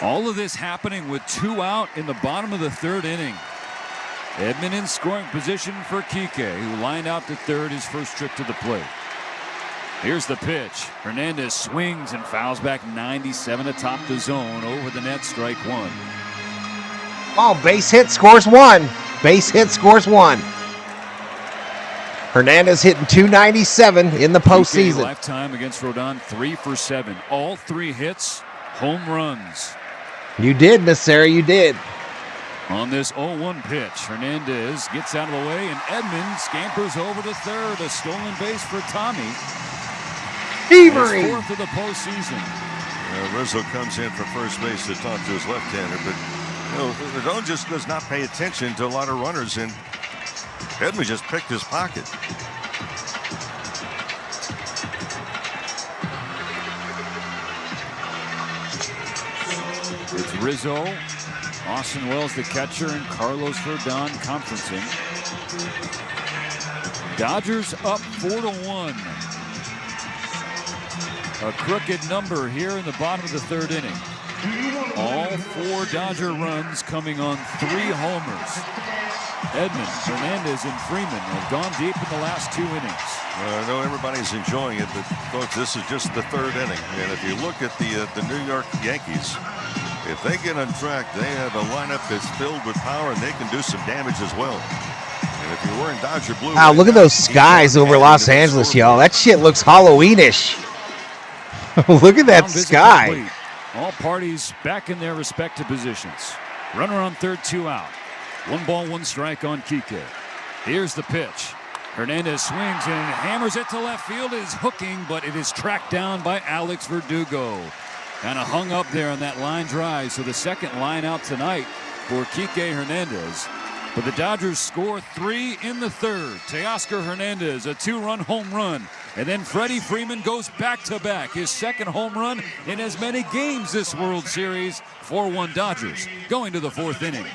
All of this happening with 2 out in the bottom of the 3rd inning. Edman in scoring position for Kike, who lined out to third his first trip to the plate. Here's the pitch. Hernandez swings and fouls back 97 atop the zone. Over the net, strike 1. Oh, base hit scores 1. Base hit scores 1. Hernandez hitting 297 in the postseason. Lifetime against Rodon, 3 for 7. All 3 hits, home runs. You did, Miss Sarah, you did. On this 0-1 pitch, Hernandez gets out of the way, and Edman scampers over to third. A stolen base for Tommy. Thievery. His 4th of the postseason. Rizzo comes in for first base to talk to his left-hander, but Rodon just does not pay attention to a lot of runners, and Edman just picked his pocket. It's Rizzo, Austin Wells the catcher, and Carlos Rodon conferencing. Dodgers up 4-1. A crooked number here in the bottom of the 3rd inning. All 4 Dodger runs coming on 3 homers. Edman, Hernandez, and Freeman have gone deep in the last 2 innings. I know everybody's enjoying it, but folks, this is just the 3rd inning. And if you look at the New York Yankees, if they get on track, they have a lineup that's filled with power, and they can do some damage as well. And if you're wearing Dodger blue, wow, look at those skies over Los Angeles, y'all. That shit looks Halloweenish. Look at that sky. Complete. All parties back in their respective positions. Runner on third, 2 out. 1 ball, 1 strike on Kike. Here's the pitch. Hernandez swings and hammers it to left field. It is hooking, but it is tracked down by Alex Verdugo. Kind of hung up there on that line drive. So the second line out tonight for Kike Hernandez. But the Dodgers score 3 in the 3rd. Teoscar Hernandez, a 2-run home run. And then Freddie Freeman goes back-to-back. His 2nd home run in as many games this World Series. 4-1 Dodgers going to the 4th inning.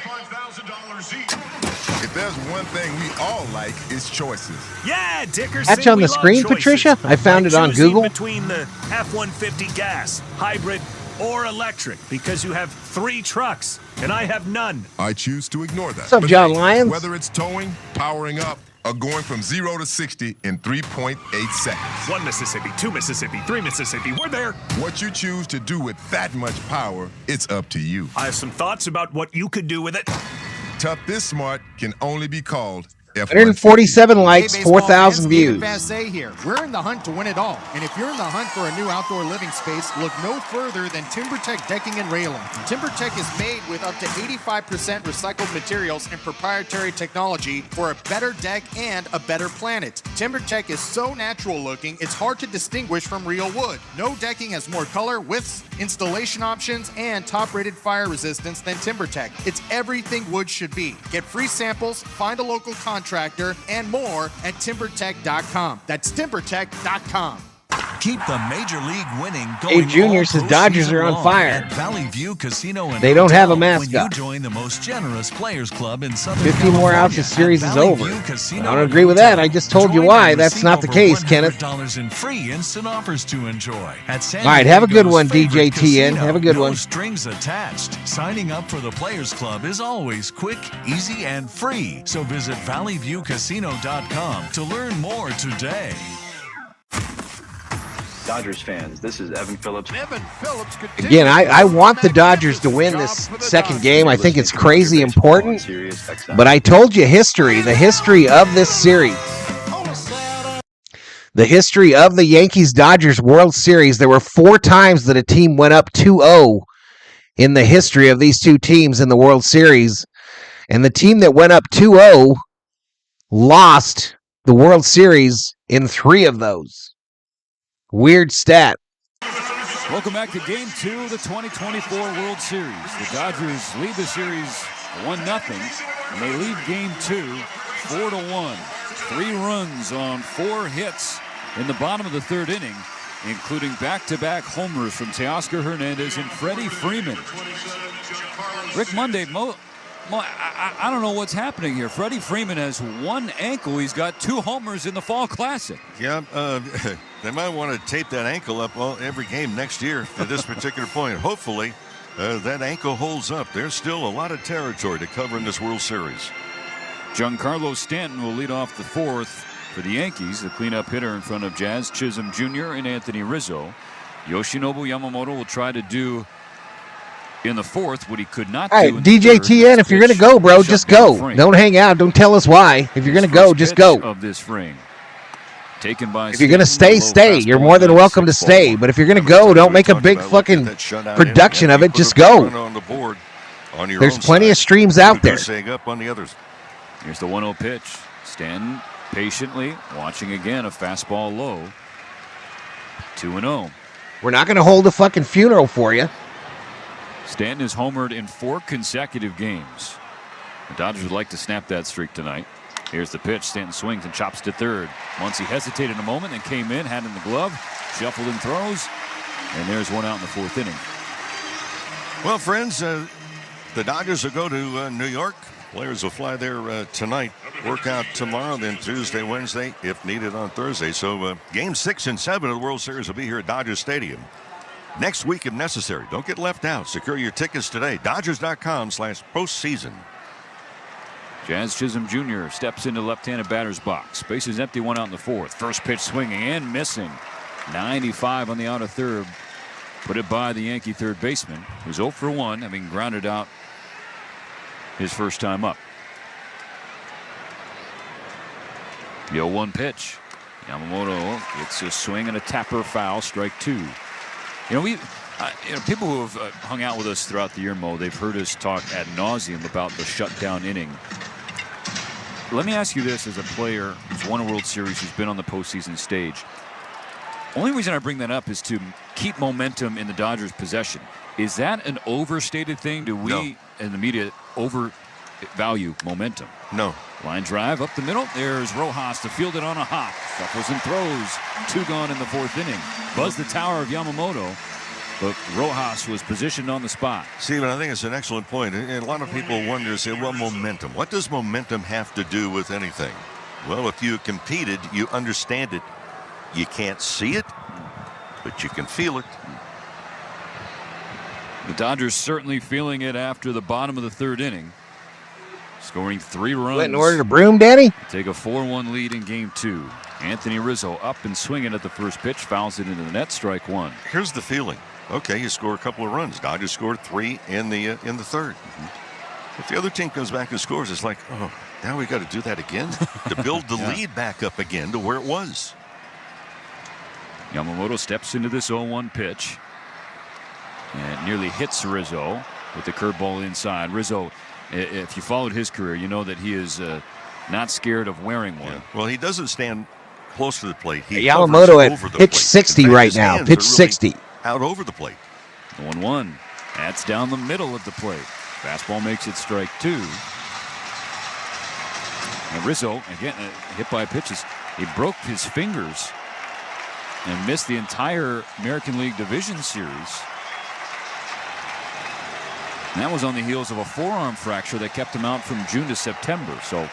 If there's one thing we all like, it's choices. Yeah, Dickerson. That's on the screen, Patricia? I found it on Google. Between the F-150 gas, hybrid, or electric, because you have 3 trucks and I have none. I choose to ignore that. What's up, John Lyons? Whether it's towing, powering up, or going from 0 to 60 in 3.8 seconds. 1 Mississippi, 2 Mississippi, 3 Mississippi, we're there. What you choose to do with that much power, it's up to you. I have some thoughts about what you could do with it. Tough This Smart can only be called F1. 147 likes, 4,000 views. Say here, we're in the hunt to win it all. And if you're in the hunt for a new outdoor living space, look no further than TimberTech Decking and Railing. TimberTech is made with up to 85% recycled materials and proprietary technology for a better deck and a better planet. TimberTech is so natural looking, it's hard to distinguish from real wood. No decking has more color, widths, installation options, and top-rated fire resistance than TimberTech. It's everything wood should be. Get free samples, find a local contractor, and more at timbertech.com. That's timbertech.com. Keep the Major League winning going. Hey, Junior says Dodgers are on fire. At Valley View Casino and they don't have a Hotel, mascot. When you join the most generous players club in Southern 50 more outs, the series is over. I don't agree with that. I just told you why. That's not the case, Kenneth. $100 in free instant offers to enjoy. At San All right, have a good one, Diego's DJ TN. Have a good no one. Strings attached. Signing up for the Players Club is always quick, easy, and free. So visit valleyviewcasino.com to learn more today. Dodgers fans, this is Evan Phillips. Again, I want the Dodgers to win this second game. I think it's crazy important. But I told you the history of this series. The history of the Yankees-Dodgers World Series, there were 4 times that a team went up 2-0 in the history of these two teams in the World Series. And the team that went up 2-0 lost the World Series in 3 of those. Weird stat. Welcome back to Game 2 of the 2024 World Series. The Dodgers lead the series 1-0, and they lead Game 2 4-1. 3 runs on 4 hits in the bottom of the 3rd inning, including back-to-back homers from Teoscar Hernandez and Freddie Freeman. Rick Monday, I don't know what's happening here. Freddie Freeman has 1 ankle. He's got 2 homers in the Fall Classic. Yeah, they might want to tape that ankle up every game next year at this particular point. Hopefully, that ankle holds up. There's still a lot of territory to cover in this World Series. Giancarlo Stanton will lead off the 4th for the Yankees, the cleanup hitter in front of Jazz Chisholm Jr. and Anthony Rizzo. Yoshinobu Yamamoto will try to do in the 4th what he could not do. All right, DJ TN, if you're going to go, bro, just go. Don't hang out. Don't tell us why. If you're going to go, just go. Of this frame. Taken by if you're going to stay, stay. You're more than welcome to stay. But if you're going to go, don't make a big fucking production of it. Just go. There's plenty of streams out there. Here's the 1-0 pitch. Stanton patiently watching again, a fastball low. 2-0. We're not going to hold a fucking funeral for you. Stanton is homered in 4 consecutive games. The Dodgers would like to snap that streak tonight. Here's the pitch. Stanton swings and chops to 3rd. Once he hesitated a moment, then came in, had in the glove, shuffled and throws, and there's 1 out in the 4th inning. Well, friends, the Dodgers will go to New York. Players will fly there tonight. Work out tomorrow, then Tuesday, Wednesday, if needed on Thursday. So Game 6 and 7 of the World Series will be here at Dodger Stadium next week if necessary. Don't get left out. Secure your tickets today. Dodgers.com/postseason. Jazz Chisholm Jr. steps into the left-handed batter's box. Base is empty, 1 out in the 4th. First pitch swinging and missing. 95 on the outer 3rd. Put it by the Yankee 3rd baseman, who's 0 for 1, having grounded out his first time up. The 0-1 pitch. Yamamoto gets a swing and a tapper foul, strike 2. People who have hung out with us throughout the year, Mo, they've heard us talk ad nauseum about the shutdown inning. Let me ask you this as a player who's won a World Series, who's been on the postseason stage. Only reason I bring that up is to keep momentum in the Dodgers' possession. Is that an overstated thing? Do we in the media overvalue momentum? No. Line drive up the middle. There's Rojas to field it on a hop. Shuffles and throws. 2 gone in the 4th inning. Buzz the tower of Yamamoto, but Rojas was positioned on the spot. Steven, I think it's an excellent point. And a lot of people wonder, say, well, momentum. What does momentum have to do with anything? Well, if you competed, you understand it. You can't see it, but you can feel it. The Dodgers certainly feeling it after the bottom of the third inning. Scoring 3 runs. Went in order to broom, Danny? Take a 4-1 lead in game 2. Anthony Rizzo up and swinging at the first pitch. Fouls it into the net. Strike 1. Here's the feeling. Okay, you score a couple of runs. Dodgers scored 3 in the third. If the other team comes back and scores, it's like, oh, now we got to do that again to build the lead back up again to where it was. Yamamoto steps into this 0-1 pitch and nearly hits Rizzo with the curveball inside. Rizzo, if you followed his career, you know that he is not scared of wearing one. Yeah. Well, he doesn't stand close to the plate. He Yamamoto at over the pitch plate. 60 right now. Pitch 60. Out over the plate. 1-1. That's down the middle of the plate. Fastball makes it strike 2. And Rizzo, again, hit by pitches. He broke his fingers and missed the entire American League Division Series. And that was on the heels of a forearm fracture that kept him out from June to September. So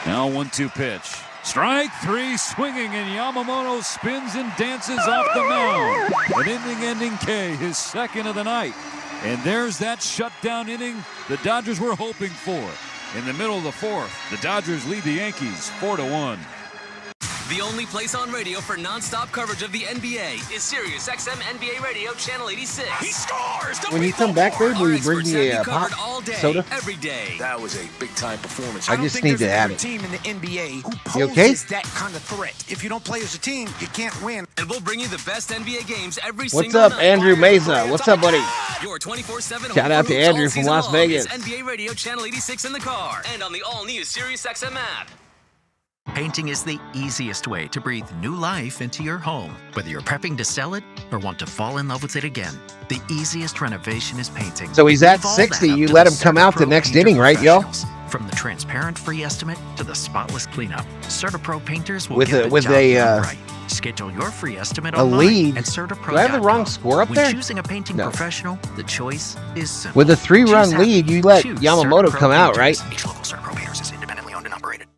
now 1-2 pitch. Strike 3 swinging, and Yamamoto spins and dances off the mound. An inning-ending K, his second of the night. And there's that shutdown inning the Dodgers were hoping for. In the middle of the fourth, the Dodgers lead the Yankees 4-1. The only place on radio for non-stop coverage of the NBA is SiriusXM NBA Radio Channel 86. He scores! When you come back there, will you bring me a pop soda? Every day. That was a big-time performance. I just need to add it. Team in the NBA who You poses okay? that kind of threat. If you don't play as a team, you can't win. And we'll bring you the best NBA games every What's single up, night. Andrew Meza? What's up, buddy? Your 24/7 Shout out to Andrew from Las Vegas. NBA Radio Channel 86 in the car and on the all-new SiriusXM app. Painting is the easiest way to breathe new life into your home. Whether you're prepping to sell it or want to fall in love with it again, the easiest renovation is painting. So he's at Leave all 60. that up You to let the him come out the CertaPro next painter inning, right, y'all? professionals. From the transparent free estimate to the spotless cleanup, CertaPro painters will With get a- the with job a, done right. Schedule your free estimate a online lead. at CertaPro.com. Do I have the wrong score up when there? choosing a painting No. professional, the choice is simple. With a 3-run Choose lead, happy. you let Choose Yamamoto CertaPro come out, right? painters. Each local CertaPro painters is independently owned and operated.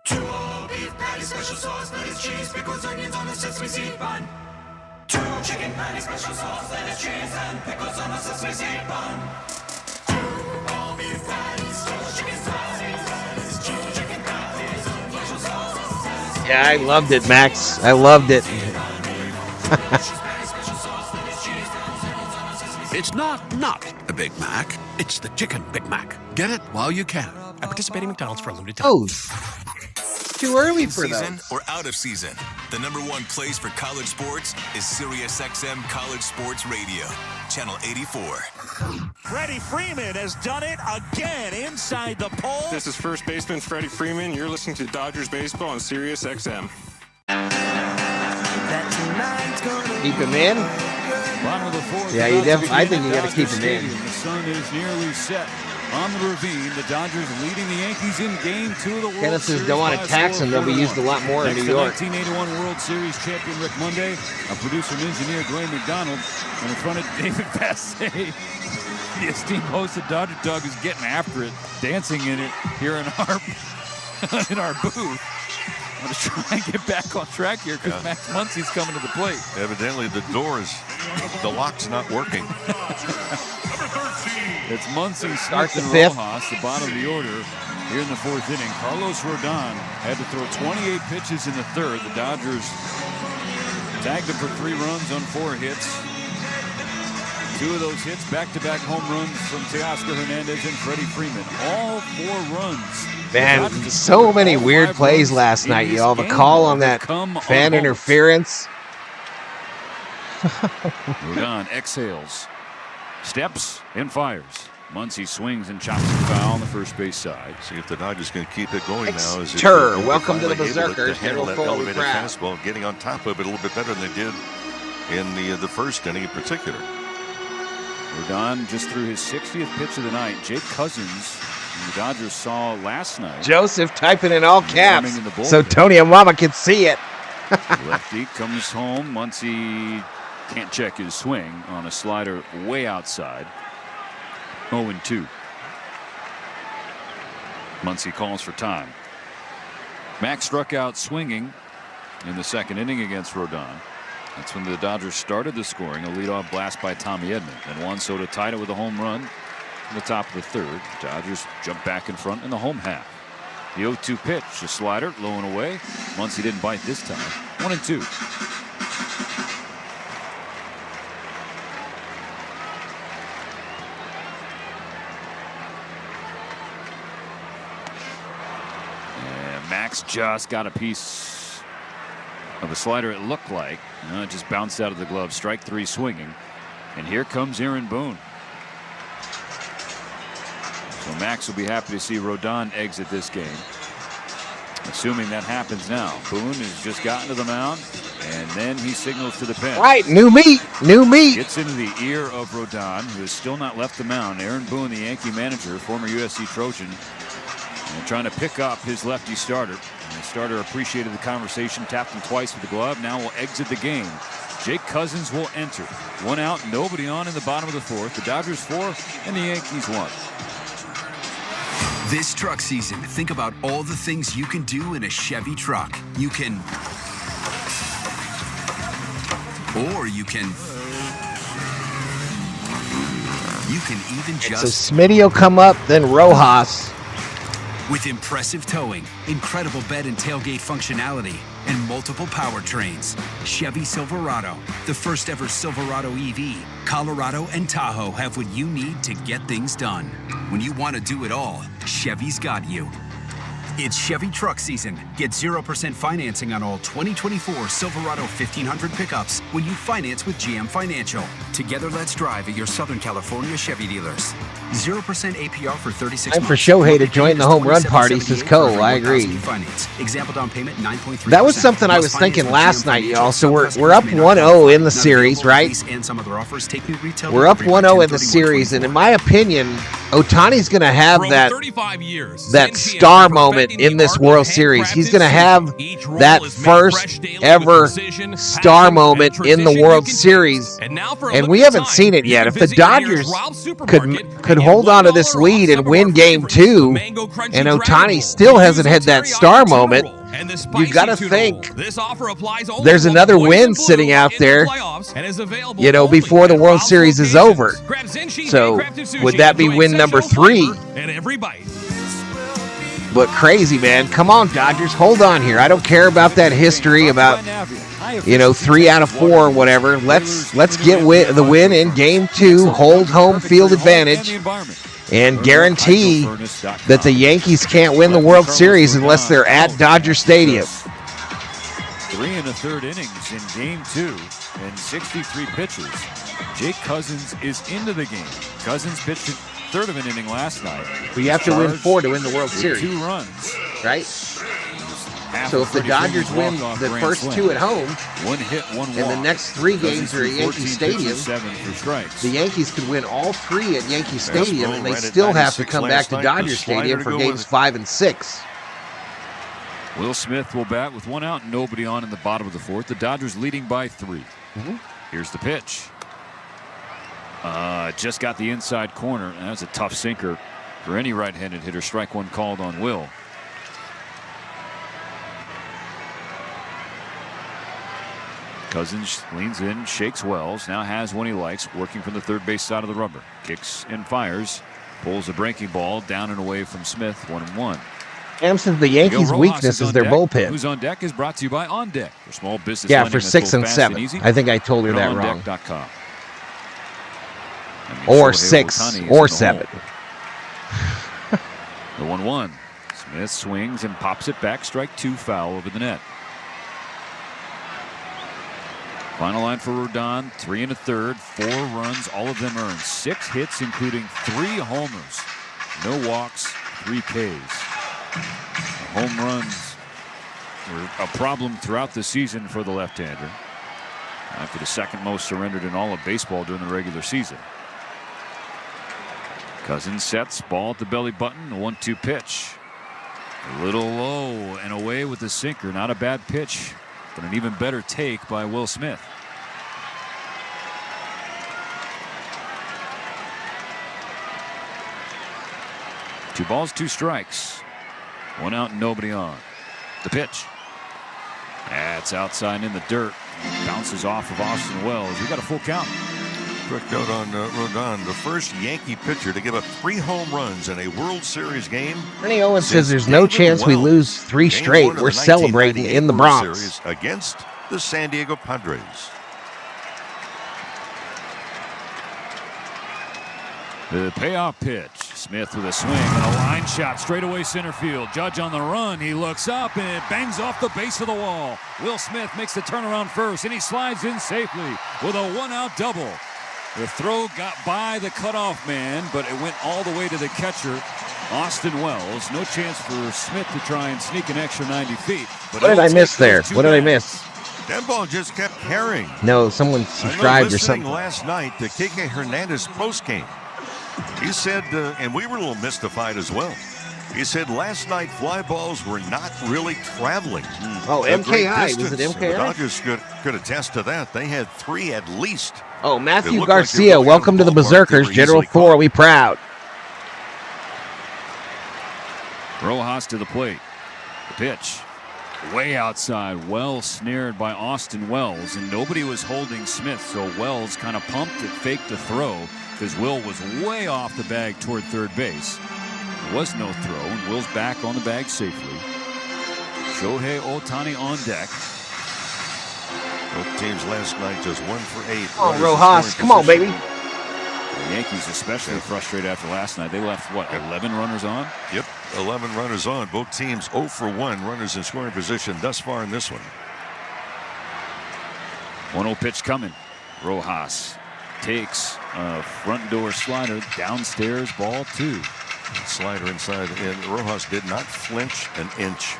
Special sauce, lettuce, cheese, pickles, onions on a sesame seed bun. 2 chicken patty, special sauce, lettuce, cheese, and pickles on a sesame seed bun. 2 all beef patties, 2 chicken patties, lettuce, 2 chicken patties, special sauce. Yeah, I loved it, Max. I loved it. It's not a Big Mac. It's the Chicken Big Mac. Get it while you can. At participating McDonald's for a limited time. Oh, too early for season those. or out of season, the #1 place for college sports is SiriusXM College Sports Radio, Channel 84. Freddie Freeman has done it again inside the pole. This is first baseman Freddie Freeman. You're listening to Dodgers Baseball on SiriusXM. Keep him in. Bottom of the fourth. Yeah, you definitely. I think you got to keep him in. The sun is nearly set on the ravine. The Dodgers leading the Yankees in Game 2 of the World Kenneth says Series. don't want to by a tax score him. of They'll be 4-1. used a lot more in Next, New York. The 1981 World Series champion Rick Monday, a producer and engineer Dwayne McDonald, and in front of David Bassett. The esteemed host of Dodger Dog is getting after it, dancing in it here in our booth. I'm going to try and get back on track here because Max Muncy's coming to the plate. Evidently, the lock's not working. It's Muncy, Start Smith, the and fifth. Rojas, the bottom of the order here in the fourth inning. Carlos Rodon had to throw 28 pitches in the third. The Dodgers tagged him for 3 runs on 4 hits. 2 of those hits, back-to-back home runs from Teoscar Hernandez and Freddie Freeman. All 4 runs. Man, so many weird plays last night, y'all. The call on that fan interference. Rodon exhales, steps, and fires. Muncy swings and chops it foul on the first base side. See if the Dodgers can keep it going now. As Exter, welcome to the Berserkers. To handle that Foley elevated Pratt. fastball, getting on top of it a little bit better than they did in the first inning in particular. Rodon just threw his 60th pitch of the night. Jake Cousins, who the Dodgers saw last night. Joseph typing in all caps Running in the bullpen. so Tony and Mama can see it. Lefty comes home. Muncy can't check his swing on a slider way outside. 0-2. Muncy calls for time. Max struck out swinging in the second inning against Rodon. That's when the Dodgers started the scoring. A leadoff blast by Tommy Edman. And Juan Soto tied it with a home run in the top of the third. Dodgers jump back in front in the home half. The 0-2 pitch, a slider, low and away. Muncy didn't bite this time. 1-2. And Max just got a piece of a slider, it looked like. It just bounced out of the glove. Strike 3 swinging. And here comes Aaron Boone. So Max will be happy to see Rodon exit this game. Assuming that happens now. Boone has just gotten to the mound, and then he signals to the pen. Right, new meat. Gets into the ear of Rodon, who has still not left the mound. Aaron Boone, the Yankee manager, former USC Trojan, trying to pick up his lefty starter. And the starter appreciated the conversation, tapped him twice with the glove, now will exit the game. Jake Cousins will enter. 1 out, nobody on in the bottom of the 4th. The Dodgers 4 and the Yankees 1. This truck season, think about all the things you can do in a Chevy truck. You can even just... So Smitty will come up, then Rojas. With impressive towing, incredible bed and tailgate functionality, and multiple powertrains, Chevy Silverado, the first ever Silverado EV, Colorado and Tahoe have what you need to get things done. When you want to do it all, Chevy's got you. It's Chevy truck season. Get 0% financing on all 2024 Silverado 1500 pickups when you finance with GM Financial. Together, let's drive at your Southern California Chevy dealers. 0% APR for 36 Time for Shohei to join the home run party, says Cole. I agree. Example down payment 9.3%. That was something I was thinking last night, y'all. So we're up 1-0 in the series, right? We're up 1-0 in the series, and in my opinion, Ohtani's going to have that star moment in this World Series. He's going to have that first ever star moment in the World Series, and we haven't seen it yet. If the Dodgers could hold on to this lead and win Game 2, and Ohtani still hasn't had that star moment, you got to think there's another win sitting out there, before the World Series is over. So would that be win number 3? But crazy, man. Come on, Dodgers. Hold on here. I don't care about that history about, 3 out of 4 or whatever. Let's get the win in Game 2, hold home field advantage, and guarantee that the Yankees can't win the World Series unless they're at Dodger Stadium. 3 1/3 innings in Game 2 and 63 pitches. Jake Cousins is into the game. Cousins pitched a third of an inning last night. We have to win 4 to win the World Series. 2 runs. Right? So if the Dodgers win the first 2 at home, 1 hit, 1 walk, and the next 3 games are at Yankee Stadium, 7 for strikes. The Yankees could win all 3 at Yankee Stadium, and they still have to come back to Dodger Stadium for games 5 and 6. Will Smith will bat with 1 out, nobody on in the bottom of the 4th. The Dodgers leading by 3. Here's the pitch. Just got the inside corner, and that's a tough sinker for any right-handed hitter. Strike 1 called on Will. Cousins leans in, shakes Wells, now has one he likes, working from the third base side of the rubber. Kicks and fires, pulls a breaking ball down and away from Smith, 1-1. Samson, the Yankees' weakness is their bullpen. Who's on Deck is brought to you by On Deck, for small business. Yeah, for 6 and 7. I think I told her that wrong. Or 6 or 7. The 1-1. Smith swings and pops it back. Strike 2, foul over the net. Final line for Rodon, 3 1/3, 4 runs, all of them earned. 6 hits, including 3 homers. No walks, 3 Ks. Home runs were a problem throughout the season for the left-hander. After the second most surrendered in all of baseball during the regular season. Cousins sets, ball at the belly button, a 1-2 pitch. A little low and away with the sinker. Not a bad pitch, but an even better take by Will Smith. Two balls, 2 strikes. 1 out, nobody on. The pitch. That's outside in the dirt. Bounces off of Austin Wells. We got a full count. Quick note on Rodon, the first Yankee pitcher to give up 3 home runs in a World Series game. Ernie Owens says there's no chance we lose 3 straight. We're celebrating in the Bronx. Series against the San Diego Padres. The payoff pitch. Smith with a swing and a line shot straight away center field. Judge on the run. He looks up and it bangs off the base of the wall. Will Smith makes the turnaround first and he slides in safely with a 1-out double. The throw got by the cutoff man, but it went all the way to the catcher, Austin Wells. No chance for Smith to try and sneak an extra 90 feet. But what did I miss there? What did I miss? That ball just kept carrying. No, someone subscribed or something. Last night, the Kike Hernandez postgame. He said, and we were a little mystified as well. He said last night fly balls were not really traveling. Oh, MKI. Was it MKI? The Dodgers could attest to that. They had 3 at least. Oh, Matthew Garcia, like welcome to the Berserkers. General Thor, we proud. Rojas to the plate. The pitch. Way outside. Wells snared by Austin Wells, and nobody was holding Smith, so Wells kind of pumped it, faked the throw, because Will was way off the bag toward third base. There was no throw, and Will's back on the bag safely. Shohei Ohtani on deck. Both teams last night just 1 for 8. Oh, Rojas, come on, baby. The Yankees especially frustrated after last night. They left, what, 11 runners on? Yep, 11 runners on. Both teams 0 for 1 runners in scoring position thus far in this one. 1-0 pitch coming. Rojas takes a front door slider downstairs, ball 2. Slider inside, and Rojas did not flinch an inch.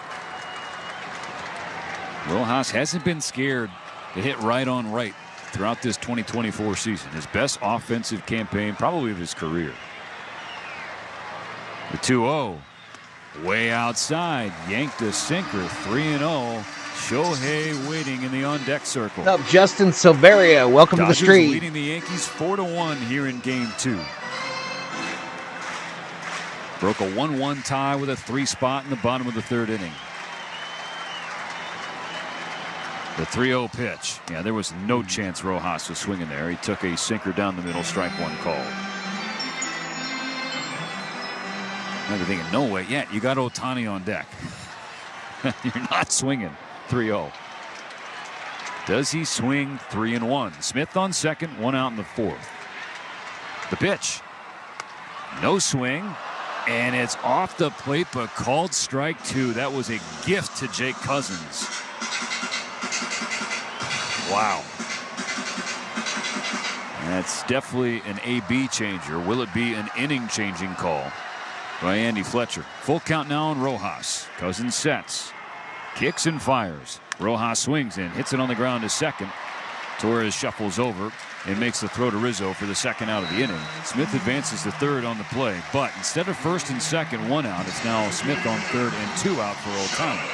Rojas hasn't been scared to hit right on right throughout this 2024 season. His best offensive campaign probably of his career. The 2-0. Way outside. Yanked a sinker. 3-0. Shohei waiting in the on-deck circle. What's up, Justin Silveria? Welcome Dodgers to the street. Leading the Yankees 4-1 here in Game 2. Broke a 1-1 tie with a 3 spot in the bottom of the 3rd inning. The 3-0 pitch. Yeah, there was no chance Rojas was swinging there. He took a sinker down the middle, strike 1 call. Maybe thinking, no way. Yeah, you got Ohtani on deck. You're not swinging. 3-0. Does he swing 3-1? Smith on second, 1 out in the 4th. The pitch. No swing. And it's off the plate, but called strike 2. That was a gift to Jake Cousins. Wow. That's definitely an AB changer. Will it be an inning changing call by Andy Fletcher? Full count now on Rojas. Cousins sets. Kicks and fires. Rojas swings in. Hits it on the ground to second. Torres shuffles over and makes the throw to Rizzo for the 2nd out of the inning. Smith advances to 3rd on the play. But instead of 1st and 2nd, 1 out, it's now Smith on 3rd and 2 out for Ohtani.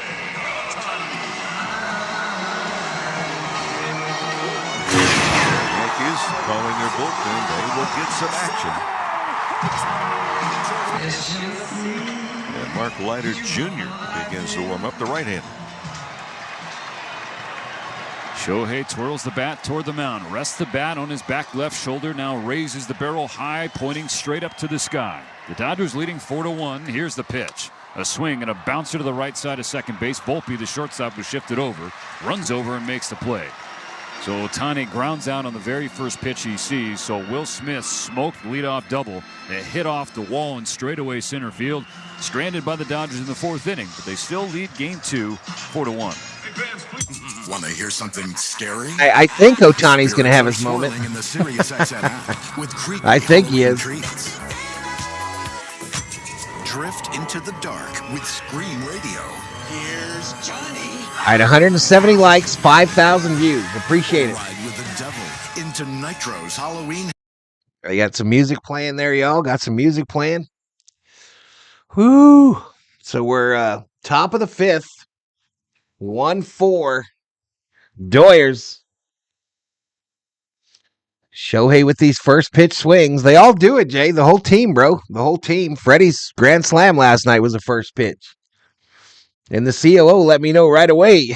Calling their bullpen, they will get some action. And Mark Leiter Jr. begins to warm up, the right-hander. Shohei twirls the bat toward the mound, rests the bat on his back left shoulder, now raises the barrel high, pointing straight up to the sky. The Dodgers leading 4-1. Here's the pitch. A swing and a bouncer to the right side of second base. Volpe, the shortstop, was shifted over, runs over and makes the play. So Ohtani grounds out on the very first pitch he sees. So Will Smith smoked leadoff double. It hit off the wall in straightaway center field. Stranded by the Dodgers in the 4th inning, but they still lead Game 2, 4-1. Want to hear something scary? I think Ohtani's going to have his moment. In the Sirius XM app with I think he is. Treats. Drift into the dark with Scream Radio. Here's Johnny. All right, 170 likes, 5,000 views. Appreciate it. Ride with the devil into Nitro's Halloween. I got some music playing there, y'all. Got some music playing. Whoo! So we're top of the 5th. 1-4. Doyers. Shohei with these first pitch swings. They all do it, Jay. The whole team, bro. The whole team. Freddy's grand slam last night was the first pitch. And the COO let me know right away.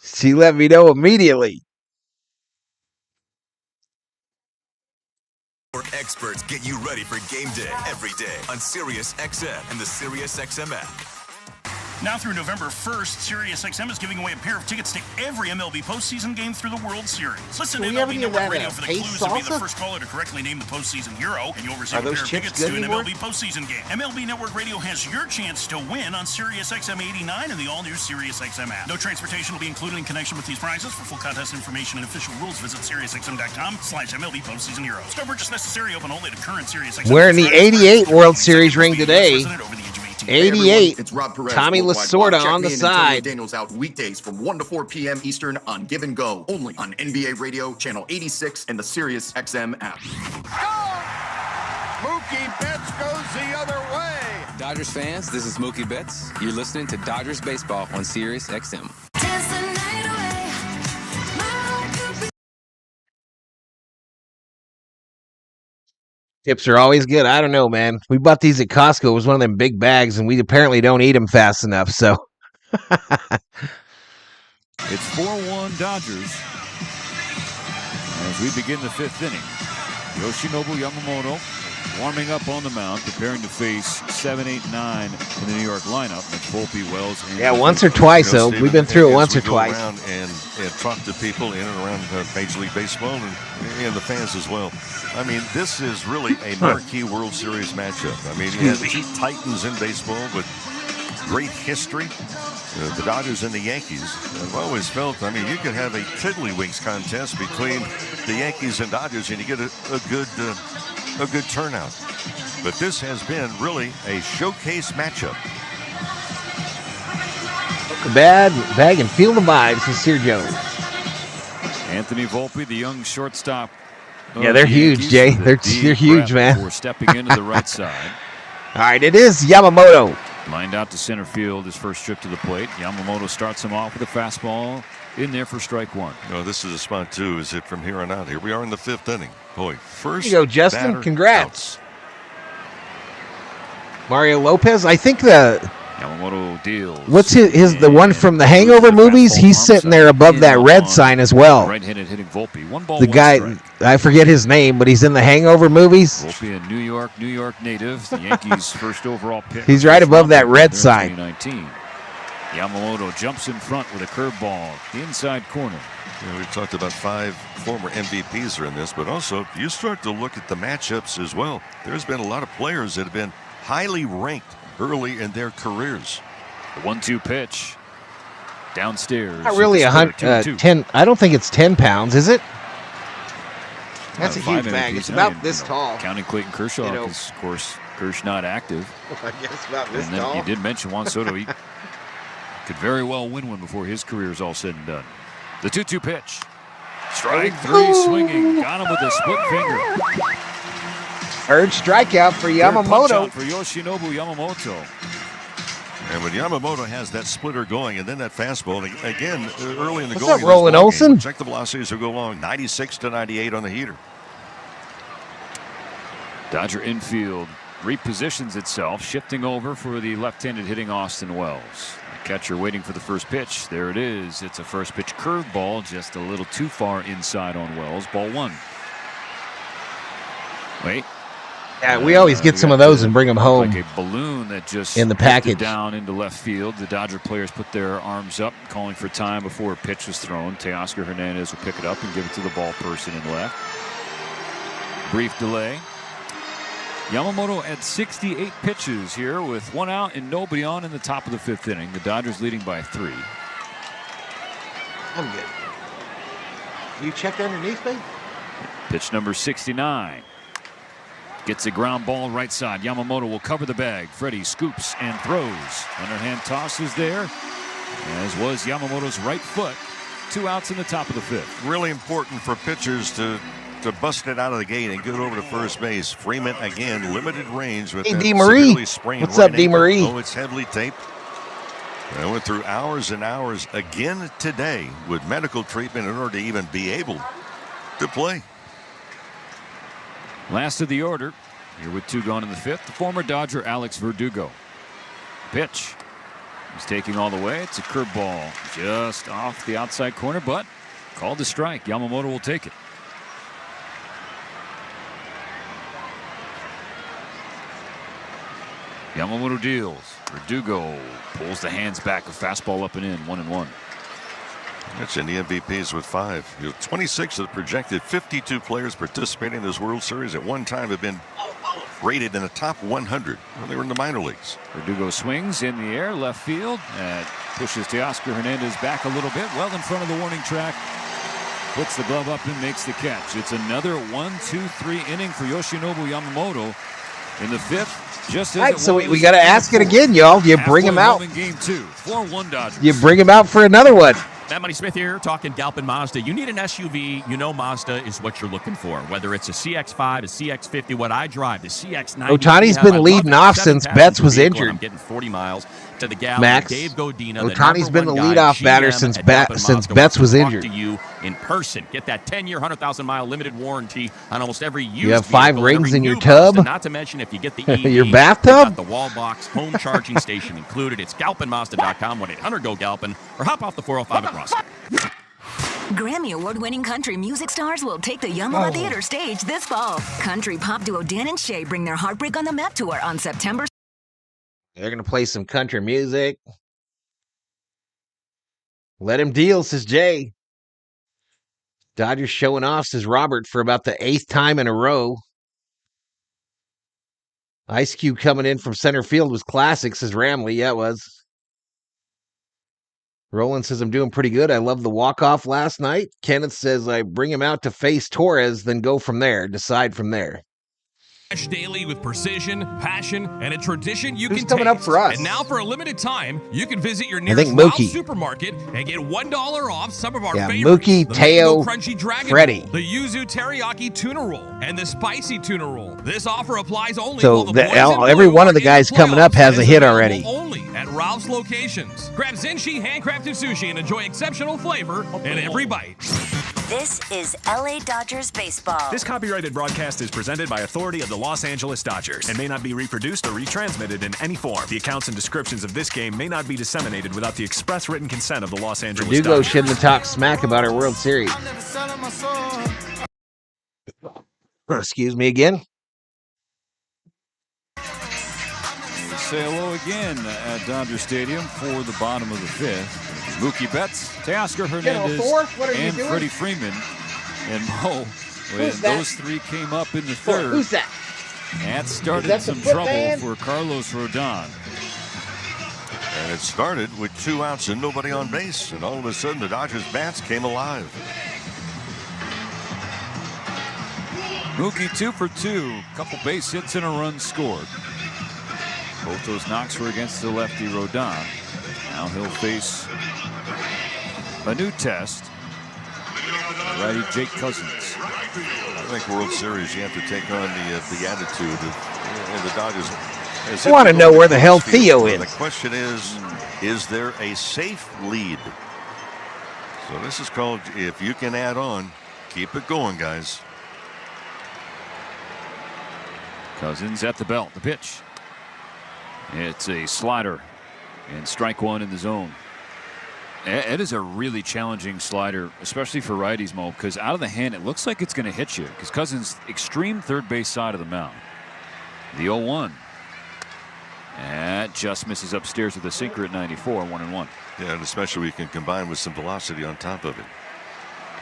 She let me know immediately. Experts get you ready for game day every day on Sirius XM and the Sirius XM app. Now through November 1st, SiriusXM is giving away a pair of tickets to every MLB postseason game through the World Series. Listen to MLB Network Radio for the clues to be the first caller to correctly name the postseason hero, and you'll receive a pair of tickets to an MLB postseason game. MLB Network Radio has your chance to win on SiriusXM 89 and the all-new SiriusXM app. No transportation will be included in connection with these prizes. For full contest information and official rules, visit SiriusXM.com/MLB postseason hero. Score purchase necessary. Open only to current SiriusXM. Wearing the 88 World Series ring today. 88. It's Rob Perez. Tommy Lasorda on the side. Daniels out weekdays from 1 to 4 p.m. Eastern on Give and Go, only on NBA Radio, Channel 86, and the Sirius XM app. Mookie Betts goes the other way. Dodgers fans, this is Mookie Betts. You're listening to Dodgers Baseball on Sirius XM. Tips are always good. I don't know, man. We bought these at Costco. It was one of them big bags, and we apparently don't eat them fast enough. So it's 4-1 Dodgers as we begin the fifth inning. Yoshinobu Yamamoto warming up on the mound, preparing to face 7, 8, 9 in the New York lineup. It's Volpe, Wells, and yeah, once or twice, though. We've been through it once or twice. Around and talk to people in and around Major League Baseball and the fans as well. I mean, this is really a marquee World Series matchup. I mean, you have two titans in baseball with great history. The Dodgers and the Yankees. I've always felt, I mean, you could have a tiddlywinks contest between the Yankees and Dodgers, and you get a good turnout. But this has been really a showcase matchup. Bag and feel the vibes. This is Sear Jones. Anthony Volpe, the young shortstop. Yeah, they're huge, Jay. They're huge, man. Before stepping into the right side. All right, it is Yamamoto. Lined out to center field, his first trip to the plate. Yamamoto starts him off with a fastball in there for strike one. No, this is a spot two. Is it from here on out? Here we are in the fifth inning. Boy, first. Here you go, Justin. Congrats. Outs. Mario Lopez. I think Yamamoto deals. What's the one from the Hangover movies? He's sitting there above that red sign as well. Right-handed hitting Volpe. One ball, the guy, I forget his name, but he's in the Hangover movies. Volpe, a New York native. The Yankees' first overall pick. He's right above that red sign. 2019. Yamamoto jumps in front with a curveball, the inside corner. Yeah, we've talked about 5 former MVPs are in this, but also if you start to look at the matchups as well, there's been a lot of players that have been highly ranked early in their careers. The 1-2 pitch downstairs. Not really 10. I don't think it's 10 pounds, is it? That's a huge bag. It's about this tall. Counting Clayton Kershaw, because of course Kersh not active. I guess about this tall. And then you did mention Juan Soto. He could very well win one before his career is all said and done. The 2-2 pitch. Strike three swinging. Got him with a split finger. Third strikeout for Yamamoto. For Yoshinobu Yamamoto. And when Yamamoto has that splitter going and then that fastball, again, early in the What's up, Roland Olsen? Check the velocities will go along. 96 to 98 on the heater. Dodger infield repositions itself, shifting over for the left-handed hitting Austin Wells. The catcher waiting for the first pitch. There it is. It's a first pitch curveball, just a little too far inside on Wells. Ball one. Wait. Yeah, we always get some of those and bring them home. Like a balloon that just in the package down into left field. The Dodger players put their arms up, calling for time before a pitch was thrown. Teoscar Hernandez will pick it up and give it to the ball person in left. Brief delay. Yamamoto at 68 pitches here with 1 out and nobody on in the top of the fifth inning. The Dodgers leading by 3. I'm good. You checked underneath me? Pitch number 69. Gets a ground ball right side. Yamamoto will cover the bag. Freddy scoops and throws. Underhand toss is there, as was Yamamoto's right foot. 2 outs in the top of the fifth. Really important for pitchers to bust it out of the gate and get over to first base. Freeman again, limited range with that severely sprained. What's up, DeMarie? Oh, it's heavily taped. I went through hours and hours again today with medical treatment in order to even be able to play. Last of the order, here with 2 gone in the fifth, the former Dodger Alex Verdugo. Pitch. He's taking all the way. It's a curveball just off the outside corner, but called a strike. Yamamoto will take it. Yamamoto deals. Verdugo pulls the hands back. A fastball up and in. 1-1. That's in the MVPs with 5. You have 26 of the projected 52 players participating in this World Series at one time have been rated in the top 100 when they were in the minor leagues. Verdugo swings in the air, left field, and pushes Teoscar Hernandez back a little bit, well in front of the warning track. Puts the glove up and makes the catch. It's another 1-2-3 inning for Yoshinobu Yamamoto in the 5th. Just as right, so we got to ask it again, y'all. Do you bring him out? In game 2, 4-1 Dodgers. You bring him out for another one. Matt Money Smith here, talking Galpin Mazda. You need an SUV, you know Mazda is what you're looking for. Whether it's a CX-5, a CX-50, what I drive, the CX-90. Ohtani's been leading off since Betts was injured. I'm getting 40 miles to the gallon. Max, Dave Godina, Ohtani's been the leadoff batter since Betts was injured. To you in person. Get that 10-year, 100,000-mile limited warranty on almost every used vehicle. You have 5 rings in your tub? Mazda, not to mention if you get the EV, your bathtub? the wall box, home charging station included. It's GalpinMazda.com, 1-800-GO-GALPIN, or hop off the 405 at Ross. Grammy Award-winning country music stars will take the Yamaha Theater stage this fall. Country pop duo Dan and Shay bring their Heartbreak on the Map tour on September. They're going to play some country music. Let him deal, says Jay. Dodgers showing off, says Robert, for about the 8th time in a row. Ice Cube coming in from center field was classic, says Ramley. Yeah, it was. Roland says, I'm doing pretty good. I love the walk-off last night. Kenneth says, I bring him out to face Torres, then go from there. Decide from there. Daily with precision, passion, and a tradition you Who's can coming taste. up for us? And now for a limited time, you can visit your I nearest think Ralph's Mookie. supermarket and get $1 off some of our Yeah, favorites. Mookie, The Teo, Mango Crunchy Dragon Freddy. Roll, the Yuzu Teriyaki Tuna Roll, and the Spicy Tuna Roll. This offer applies only So while the boys in every blue one are of the in guys coming up playoffs has and a is hit available already. Only at Ralph's locations. Grab Zenshi handcrafted sushi and enjoy exceptional flavor in every bite. This is LA Dodgers baseball. This copyrighted broadcast is presented by authority of the Los Angeles Dodgers and may not be reproduced or retransmitted in any form. The accounts and descriptions of this game may not be disseminated without the express written consent of the Los Angeles Verdugo Dodgers. shouldn't have talked smack about our World Series. Excuse me again. We say hello again at Dodger Stadium for the bottom of the 5th. Mookie Betts, Teoscar Hernandez, and doing? Freddie Freeman. And Mo, when Who's that? those 3 came up in the 3rd, Who's that? that started Is that the some foot trouble man? for Carlos Rodon. And it started with 2 outs and nobody on base. And all of a sudden, the Dodgers' bats came alive. Mookie 2 for 2, couple base hits and a run scored. Both those knocks were against the lefty Rodon. Now he'll face a new test. Righty Jake Cousins. I think World Series, you have to take on the attitude of the Dodgers. I want to know where the hell Theo is. The question is there a safe lead? So this is called, if you can add on, keep it going, guys. Cousins at the belt. The pitch. It's a slider. And strike 1 in the zone. It is a really challenging slider, especially for righties, Mo, because out of the hand, it looks like it's going to hit you. Because Cousins, extreme third base side of the mound. The 0-1. And just misses upstairs with a sinker at 94, 1-1. Yeah, and especially we can combine with some velocity on top of it.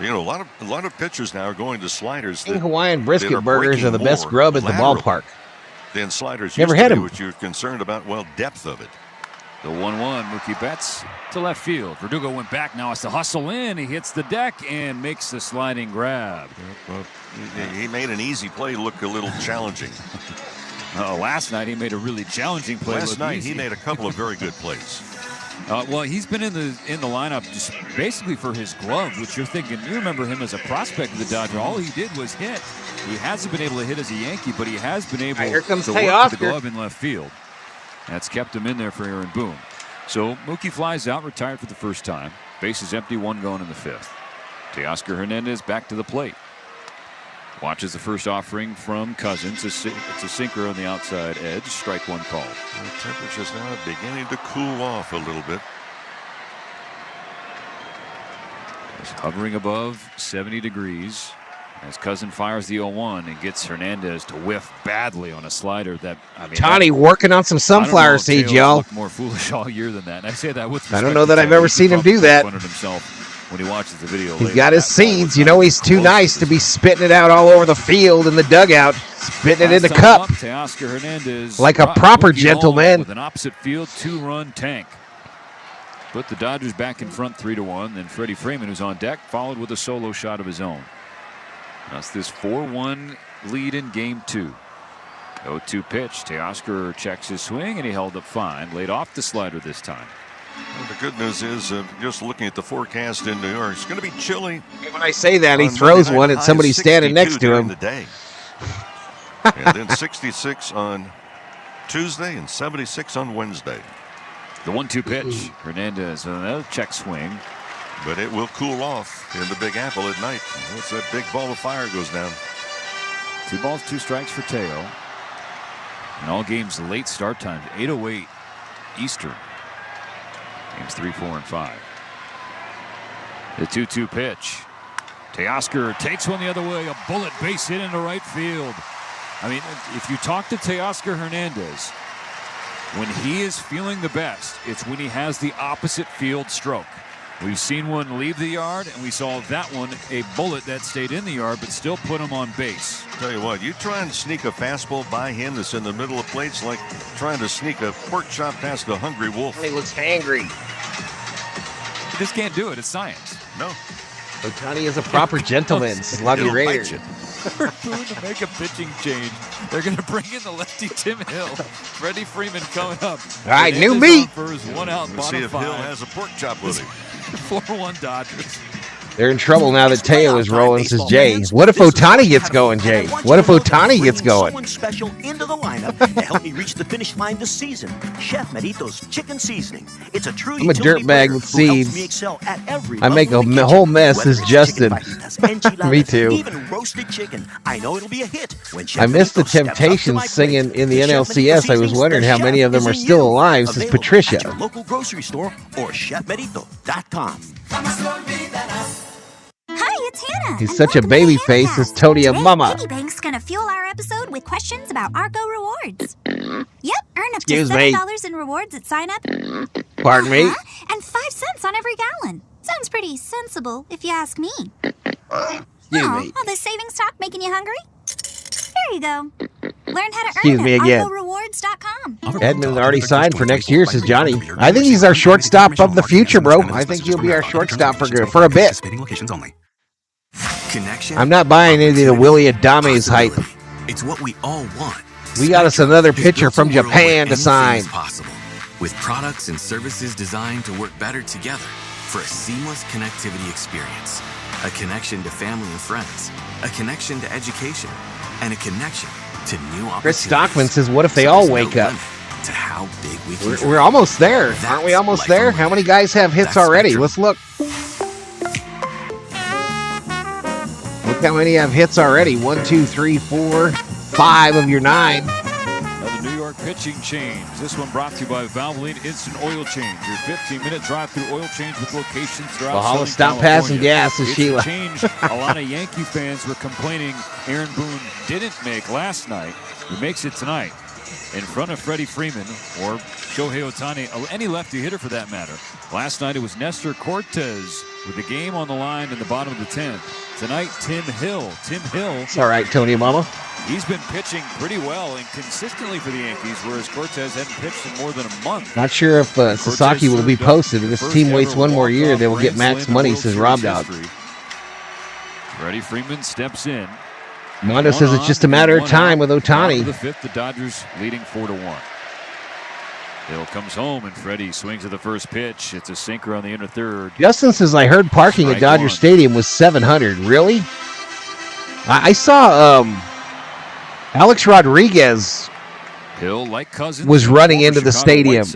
You know, a lot of pitchers now are going to sliders. Hawaiian brisket burgers are the best grub at the ballpark. Then sliders Never used hit to be him. what you're concerned about, well, depth of it. The 1-1, Mookie Betts to left field. Verdugo went back. Now it's to hustle in. He hits the deck and makes the sliding grab. Well, he made an easy play look a little challenging. Last night he made a really challenging play. Last night easy. he made a couple of very good plays. Well, he's been in the lineup just basically for his glove, which you're thinking, you remember him as a prospect of the Dodgers. All he did was hit. He hasn't been able to hit as a Yankee, but he has been able to work the glove in left field. That's kept him in there for Aaron Boone. So Mookie flies out, retired for the first time. Base is empty, 1 going in the 5th. Teoscar Hernandez back to the plate. Watches the first offering from Cousins. It's a sinker on the outside edge. Strike one call. The temperature's now beginning to cool off a little bit. It's hovering above 70 degrees as Cousin fires the 0-1 and gets Hernandez to whiff badly on a slider. Ohtani working on some sunflower seeds, y'all. Looked more foolish all year than that. And I say that with respect. I don't know that I've ever seen him do that. When he watches the video, he's got his seeds. You know he's too nice to be spitting it out all over the field in the dugout, spitting it in the cup Teoscar Hernandez like a proper gentleman. With an opposite field 2-run tank. Put the Dodgers back in front 3-1. Then Freddie Freeman, who's on deck, followed with a solo shot of his own. That's this 4-1 lead in game 2. 0-2 pitch. Teoscar checks his swing and he held up fine. Laid off the slider this time. Well, the good news is, just looking at the forecast in New York, it's going to be chilly. When I say that, he throws one and somebody's standing next to him. The day. And then 66 on Tuesday and 76 on Wednesday. The 1-2 pitch. Hernandez with another check swing. But it will cool off in the Big Apple at night. Once that big ball of fire goes down. 2 balls, 2 strikes for Teo. And all games late start times, 8:08 Eastern. Games 3, 4, and 5. The 2-2 pitch. Teoscar takes one the other way. A bullet base hit into right field. I mean, if you talk to Teoscar Hernandez, when he is feeling the best, it's when he has the opposite field stroke. We've seen one leave the yard, and we saw that one, a bullet that stayed in the yard, but still put him on base. Tell you what, you try and sneak a fastball by him that's in the middle of plates like trying to sneak a pork chop past a hungry wolf. He looks hangry. You just can't do it. It's science. No. Ohtani is a proper gentleman. Sluggy Raider. They're going to make a pitching change. They're going to bring in the lefty Tim Hill. Freddie Freeman coming up. All right, new meat. For his 1 out, Let's see if Hill has a pork chop with him. 4-1 Dodgers. They're in trouble now that Teo is rolling, says Jay. What if Ohtani gets going, Jay? What if Ohtani gets going? Someone special into the lineup to help me reach the finish line this season. Chef Medito's chicken seasoning. It's a true I'm a dirtbag with seeds. I make a whole mess as Justin. Me too. Even roasted chicken. I know it'll be a hit when Chef I missed the Medito steps up to Temptations my singing plate. in the NLCS. I was wondering how many of them are still alive, says Patricia. At your local grocery store or chefmedito.com. Hi, it's Hannah. He's such a baby face, says Tony and Mama. Piggy Bank's gonna fuel our episode with questions about Argo rewards. Yep, earn up Excuse to me. $7 in rewards at sign up. Pardon me? And 5 cents on every gallon. Sounds pretty sensible, if you ask me. Excuse me. All this savings talk making you hungry? There you go. Learn how to Excuse earn me at again. ArgoRewards.com. Edmund already signed for next year, says Johnny. I think he's our shortstop of the future, bro. I think he'll be our shortstop for a bit. Connection. I'm not buying any of the Willie Adame's hype. It's what we all want. We got us another pitcher from Japan to sign. Possible, with products and services designed to work better together for a seamless connectivity experience. A connection to family and friends, a connection to education, and a connection to new opportunities. Chris Stockman says, what if they all wake up? To how big we can We're almost there. Aren't we almost there? How many guys have hits already? Let's look. Look how many have hits already. 1, 2, 3, 4, 5 of your 9. Another New York pitching change. This one brought to you by Valvoline Instant Oil Change. Your 15-minute drive-through oil change with locations throughout Valhalla, Southern stop California. passing gas, says It's Sheila. a change a lot of Yankee fans were complaining Aaron Boone didn't make last night. He makes it tonight in front of Freddie Freeman or Shohei Ohtani, any lefty hitter for that matter. Last night it was Nestor Cortez with the game on the line in the bottom of the 10th. Tonight, Tim Hill. It's all right, Tony and Mama. He's been pitching pretty well and consistently for the Yankees, whereas Cortez hadn't pitched in more than a month. Not sure if Sasaki will be posted. If this team waits one more year, they will get max money, says Rob Dog. Freddie Freeman steps in. Mondo says it's just a matter of time with Ohtani. The 5th, the Dodgers leading 4-1. Hill comes home, and Freddie swings at the first pitch. It's a sinker on the inner third. Justin says, I heard parking at Dodger Stadium was $700. Really? I saw Alex Rodriguez Hill, like Cousins, was running into the stadium.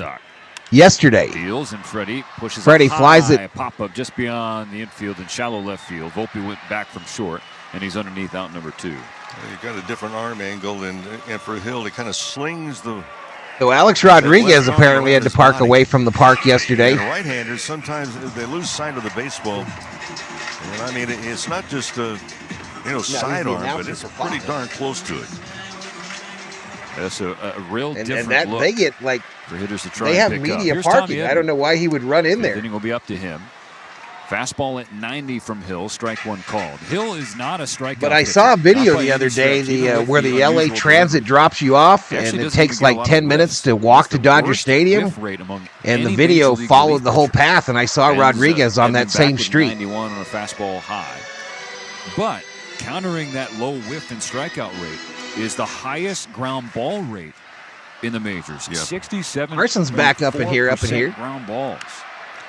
yesterday. Deals and Freddy pushes. Freddy flies it. Pop up just beyond the infield in shallow left field. Volpe went back from short, and he's underneath out number 2. You got a different arm angle, and for Hill, he kind of slings the. So Alex Rodriguez apparently had to park away from the park yesterday. And right-handers, sometimes they lose sight of the baseball. And I mean, it's not just a sidearm, but it's pretty darn close to it. That's a real different and look. They get like for hitters to try they have and pick media up. parking. I don't know why he would run in there. The inning will be up to him. Fastball at 90 from Hill. Strike 1 called. Hill is not a strikeout. But I saw a video the other day, where the LA Transit drops you off, and it takes like 10 minutes to walk to Dodger Stadium. And the video followed the whole path, and I saw Rodriguez on that same street. 91 on a fastball high. But countering that low whiff and strikeout rate is the highest ground ball rate in the majors. 67. Carson's back up in here. Ground balls.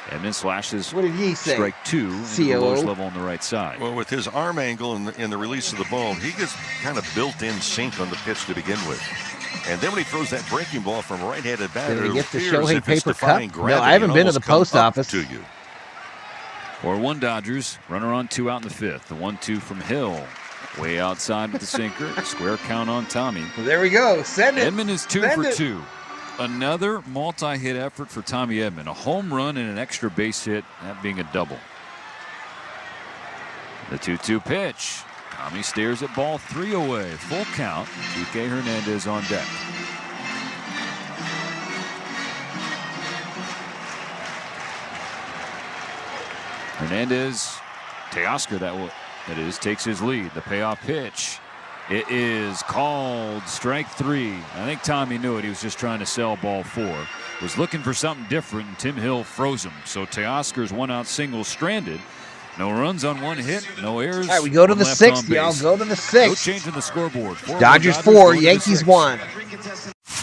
Edman slashes. What did he say? Strike 2 in the lowest level on the right side. Well, with his arm angle and the release of the ball, he gets kind of built-in sync on the pitch to begin with. And then when he throws that breaking ball from right-handed batter, did he get the Shohei paper cup? No, I haven't been to the post office. To you. 4-1 Dodgers. Runner on 2 out in the 5th. The 1-2 from Hill. Way outside with the sinker. Square count on Tommy. Well, there we go. Send it. Edman is 2 for 2. Another multi-hit effort for Tommy Edman. A home run and an extra base hit, that being a double. The 2-2 pitch. Tommy stares at ball 3 away. Full count. Kike Hernandez on deck. Hernandez, Teoscar, that is, takes his lead. The payoff pitch. It is called strike 3. I think Tommy knew it. He was just trying to sell ball 4. Was looking for something different, and Tim Hill froze him. So Teoscar's 1-out single stranded. No runs on 1 hit, no errors. All right, we go to the 6th, y'all. Go to the 6th. No change in the scoreboard. Dodgers 4, Yankees 1.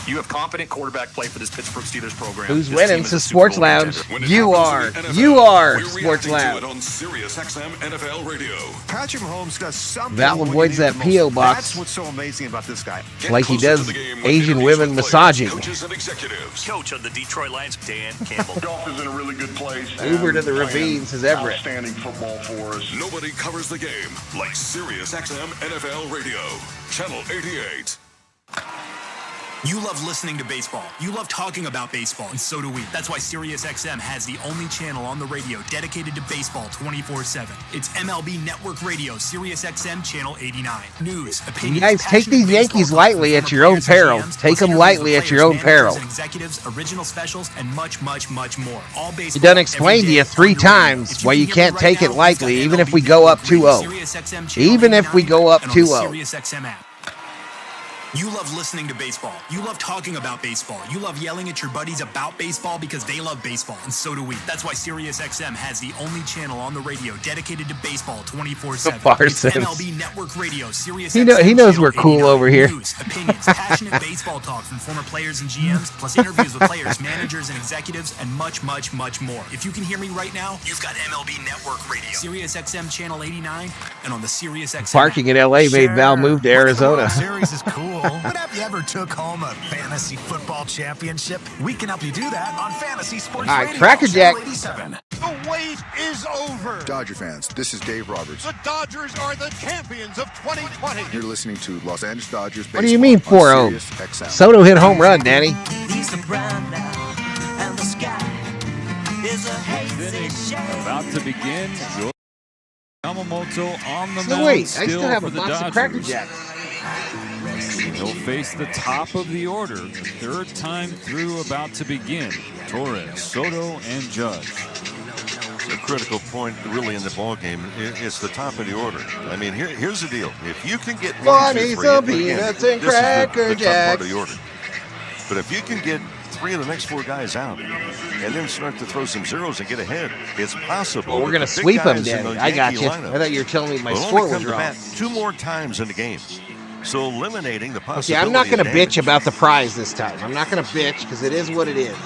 You have competent quarterback play for this Pittsburgh Steelers program. Who's winning? This is Sports Lounge. You are Sports Lounge. On Sirius XM NFL Radio. Patrick Mahomes does something. Val avoids that P.O. box. That's what's so amazing about this guy. Like he does Asian women massaging. Coaches and executives. Coach of the Detroit Lions, Dan Campbell. Golf is in a really good place. Uber to the ravine, says Everett. Outstanding football for us. Nobody covers the game like Sirius XM NFL Radio. Channel 88. You love listening to baseball. You love talking about baseball, and so do we. That's why SiriusXM has the only channel on the radio dedicated to baseball 24/7. It's MLB Network Radio, SiriusXM Channel 89. News, opinions, you guys take these Yankees lightly at your own peril. Take them lightly at your own peril. Executives, original specials, and much, much, much more. All baseball. He done explained to you 3 times why you can't take it lightly, even if we go up 2-0. Even if we go up 2-0. You love listening to baseball. You love talking about baseball. You love yelling at your buddies about baseball because they love baseball, and so do we. That's why SiriusXM has the only channel on the radio dedicated to baseball 24/7. It's MLB Network Radio, SiriusXM. He knows we're cool over here. News, opinions, passionate baseball talk from former players and GMs, plus interviews with players, managers, and executives, and much, much, much more. If you can hear me right now, you've got MLB Network Radio, SiriusXM Channel 89, and on the SiriusXM Parking in LA made Val move to Arizona. Series is cool. But have you ever took home a fantasy football championship? We can help you do that on Fantasy Sports Radio. All right, Cracker Jack. The wait is over. Dodger fans, this is Dave Roberts. The Dodgers are the champions of 2020. You're listening to Los Angeles Dodgers baseball. What do you mean 4-0? Soto hit home run, Danny. About to begin. Yamamoto on the So mound. wait, I still have a for the box of Dodgers. Cracker Jacks. He'll face the top of the order. The 3rd time through about to begin. Torres, Soto, and Judge. It's a critical point, really, in the ball game. It's the top of the order. I mean, here's the deal: if you can get peanuts and Cracker Jacks, part Jacks. of the order. But if you can get 3 of the next 4 guys out, and then start to throw some zeros and get ahead, it's possible. Well, we're gonna sweep them, Danny. I got you. I thought you were telling me my score was wrong. 2 more times in the game. So eliminating the possibility. Okay, I'm not going to bitch about the prize this time. I'm not going to bitch because it is what it is.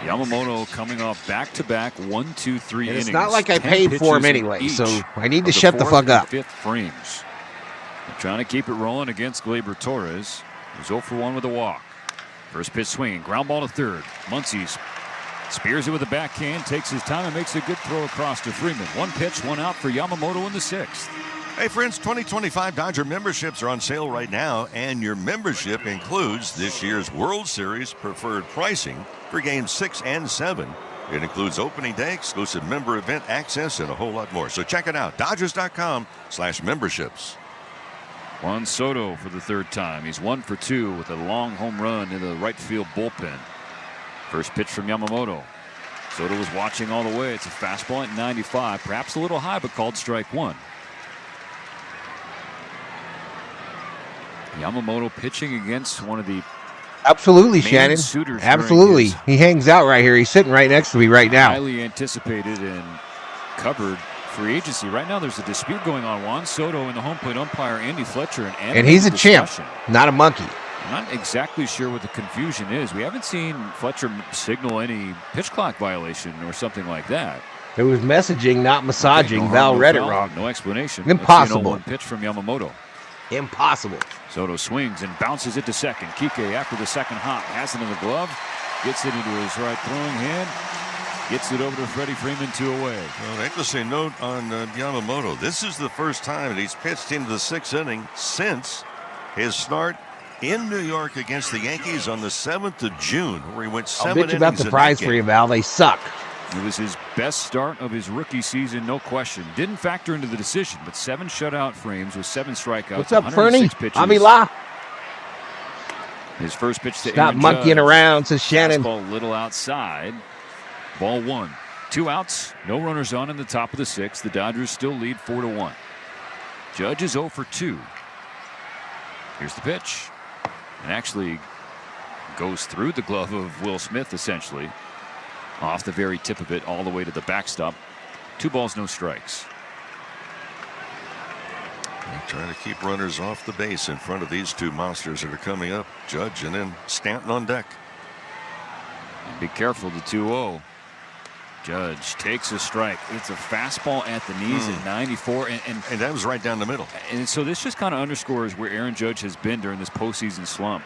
Yamamoto coming off back-to-back 1-2-3 innings. It's not like I paid for him anyway, so I need to shut the fuck up. 5th frames. They're trying to keep it rolling against Gleyber Torres. He's 0 for 1 with a walk. First pitch swinging, ground ball to third. Muncy spears it with a backhand, takes his time, and makes a good throw across to Freeman. One pitch, one out for Yamamoto in the sixth. Hey, friends, 2025 Dodger memberships are on sale right now, and your membership includes this year's World Series preferred pricing for Games 6 and 7. It includes opening day, exclusive member event access, and a whole lot more. So check it out, Dodgers.com/memberships. Juan Soto for the third time. He's 1 for 2 with a long home run in the right field bullpen. First pitch from Yamamoto. Soto was watching all the way. It's a fastball at 95, perhaps a little high, but called strike one. Yamamoto pitching against one of the absolutely Shannon. Absolutely. He hangs out right here. He's sitting right next to me right now. Highly anticipated and covered free agency. Right now there's a dispute going on. Juan Soto and the home plate umpire Andy Fletcher. And he's a champ, not a monkey. I'm not exactly sure what the confusion is. We haven't seen Fletcher signal any pitch clock violation or something like that. It was messaging, not massaging. Val read it wrong. No explanation. Impossible. Let's see an 0-1 pitch from Yamamoto. Impossible. Soto swings and bounces it to second. Kike after the second hop has it in the glove. Gets it into his right throwing hand. Gets it over to Freddie Freeman, 2 away. Well, an interesting note on Yamamoto. This is the first time that he's pitched into the 6th inning since his start in New York against the Yankees on the 7th of June, where he went 7 innings. I'll bet you about the prize for you, Val. They suck. It was his best start of his rookie season, no question. Didn't factor into the decision, but 7 shutout frames with 7 strikeouts. What's up, Fernie? Amila. His first pitch to Stop Aaron monkeying Judge. around, says Shannon. Fastball a little outside. Ball 1. 2 outs, no runners on in the top of the 6th. The Dodgers still lead 4-1. Judge is 0 for 2. Here's the pitch. And actually goes through the glove of Will Smith, essentially. Off the very tip of it, all the way to the backstop. 2 balls, no strikes. Trying to keep runners off the base in front of these 2 monsters that are coming up. Judge and then Stanton on deck. And be careful, the 2-0. Judge takes a strike. It's a fastball at the knees at 94. And that was right down the middle. And so this just kind of underscores where Aaron Judge has been during this postseason slump.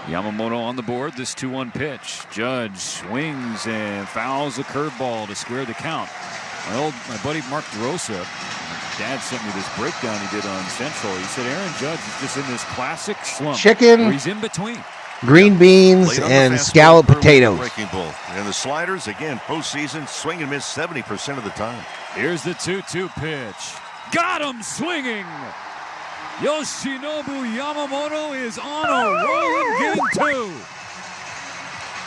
Yamamoto on the board, this 2-1 pitch. Judge swings and fouls a curveball to square the count. My buddy Mark DeRosa, Dad sent me this breakdown he did on Central. He said Aaron Judge is just in this classic slump. Chicken. Where he's in between. Green beans and scalloped potatoes. Breaking ball. And the sliders, again, postseason, swing and miss 70% of the time. Here's the 2-2 pitch. Got him swinging. Yoshinobu Yamamoto is on a roll in game 2.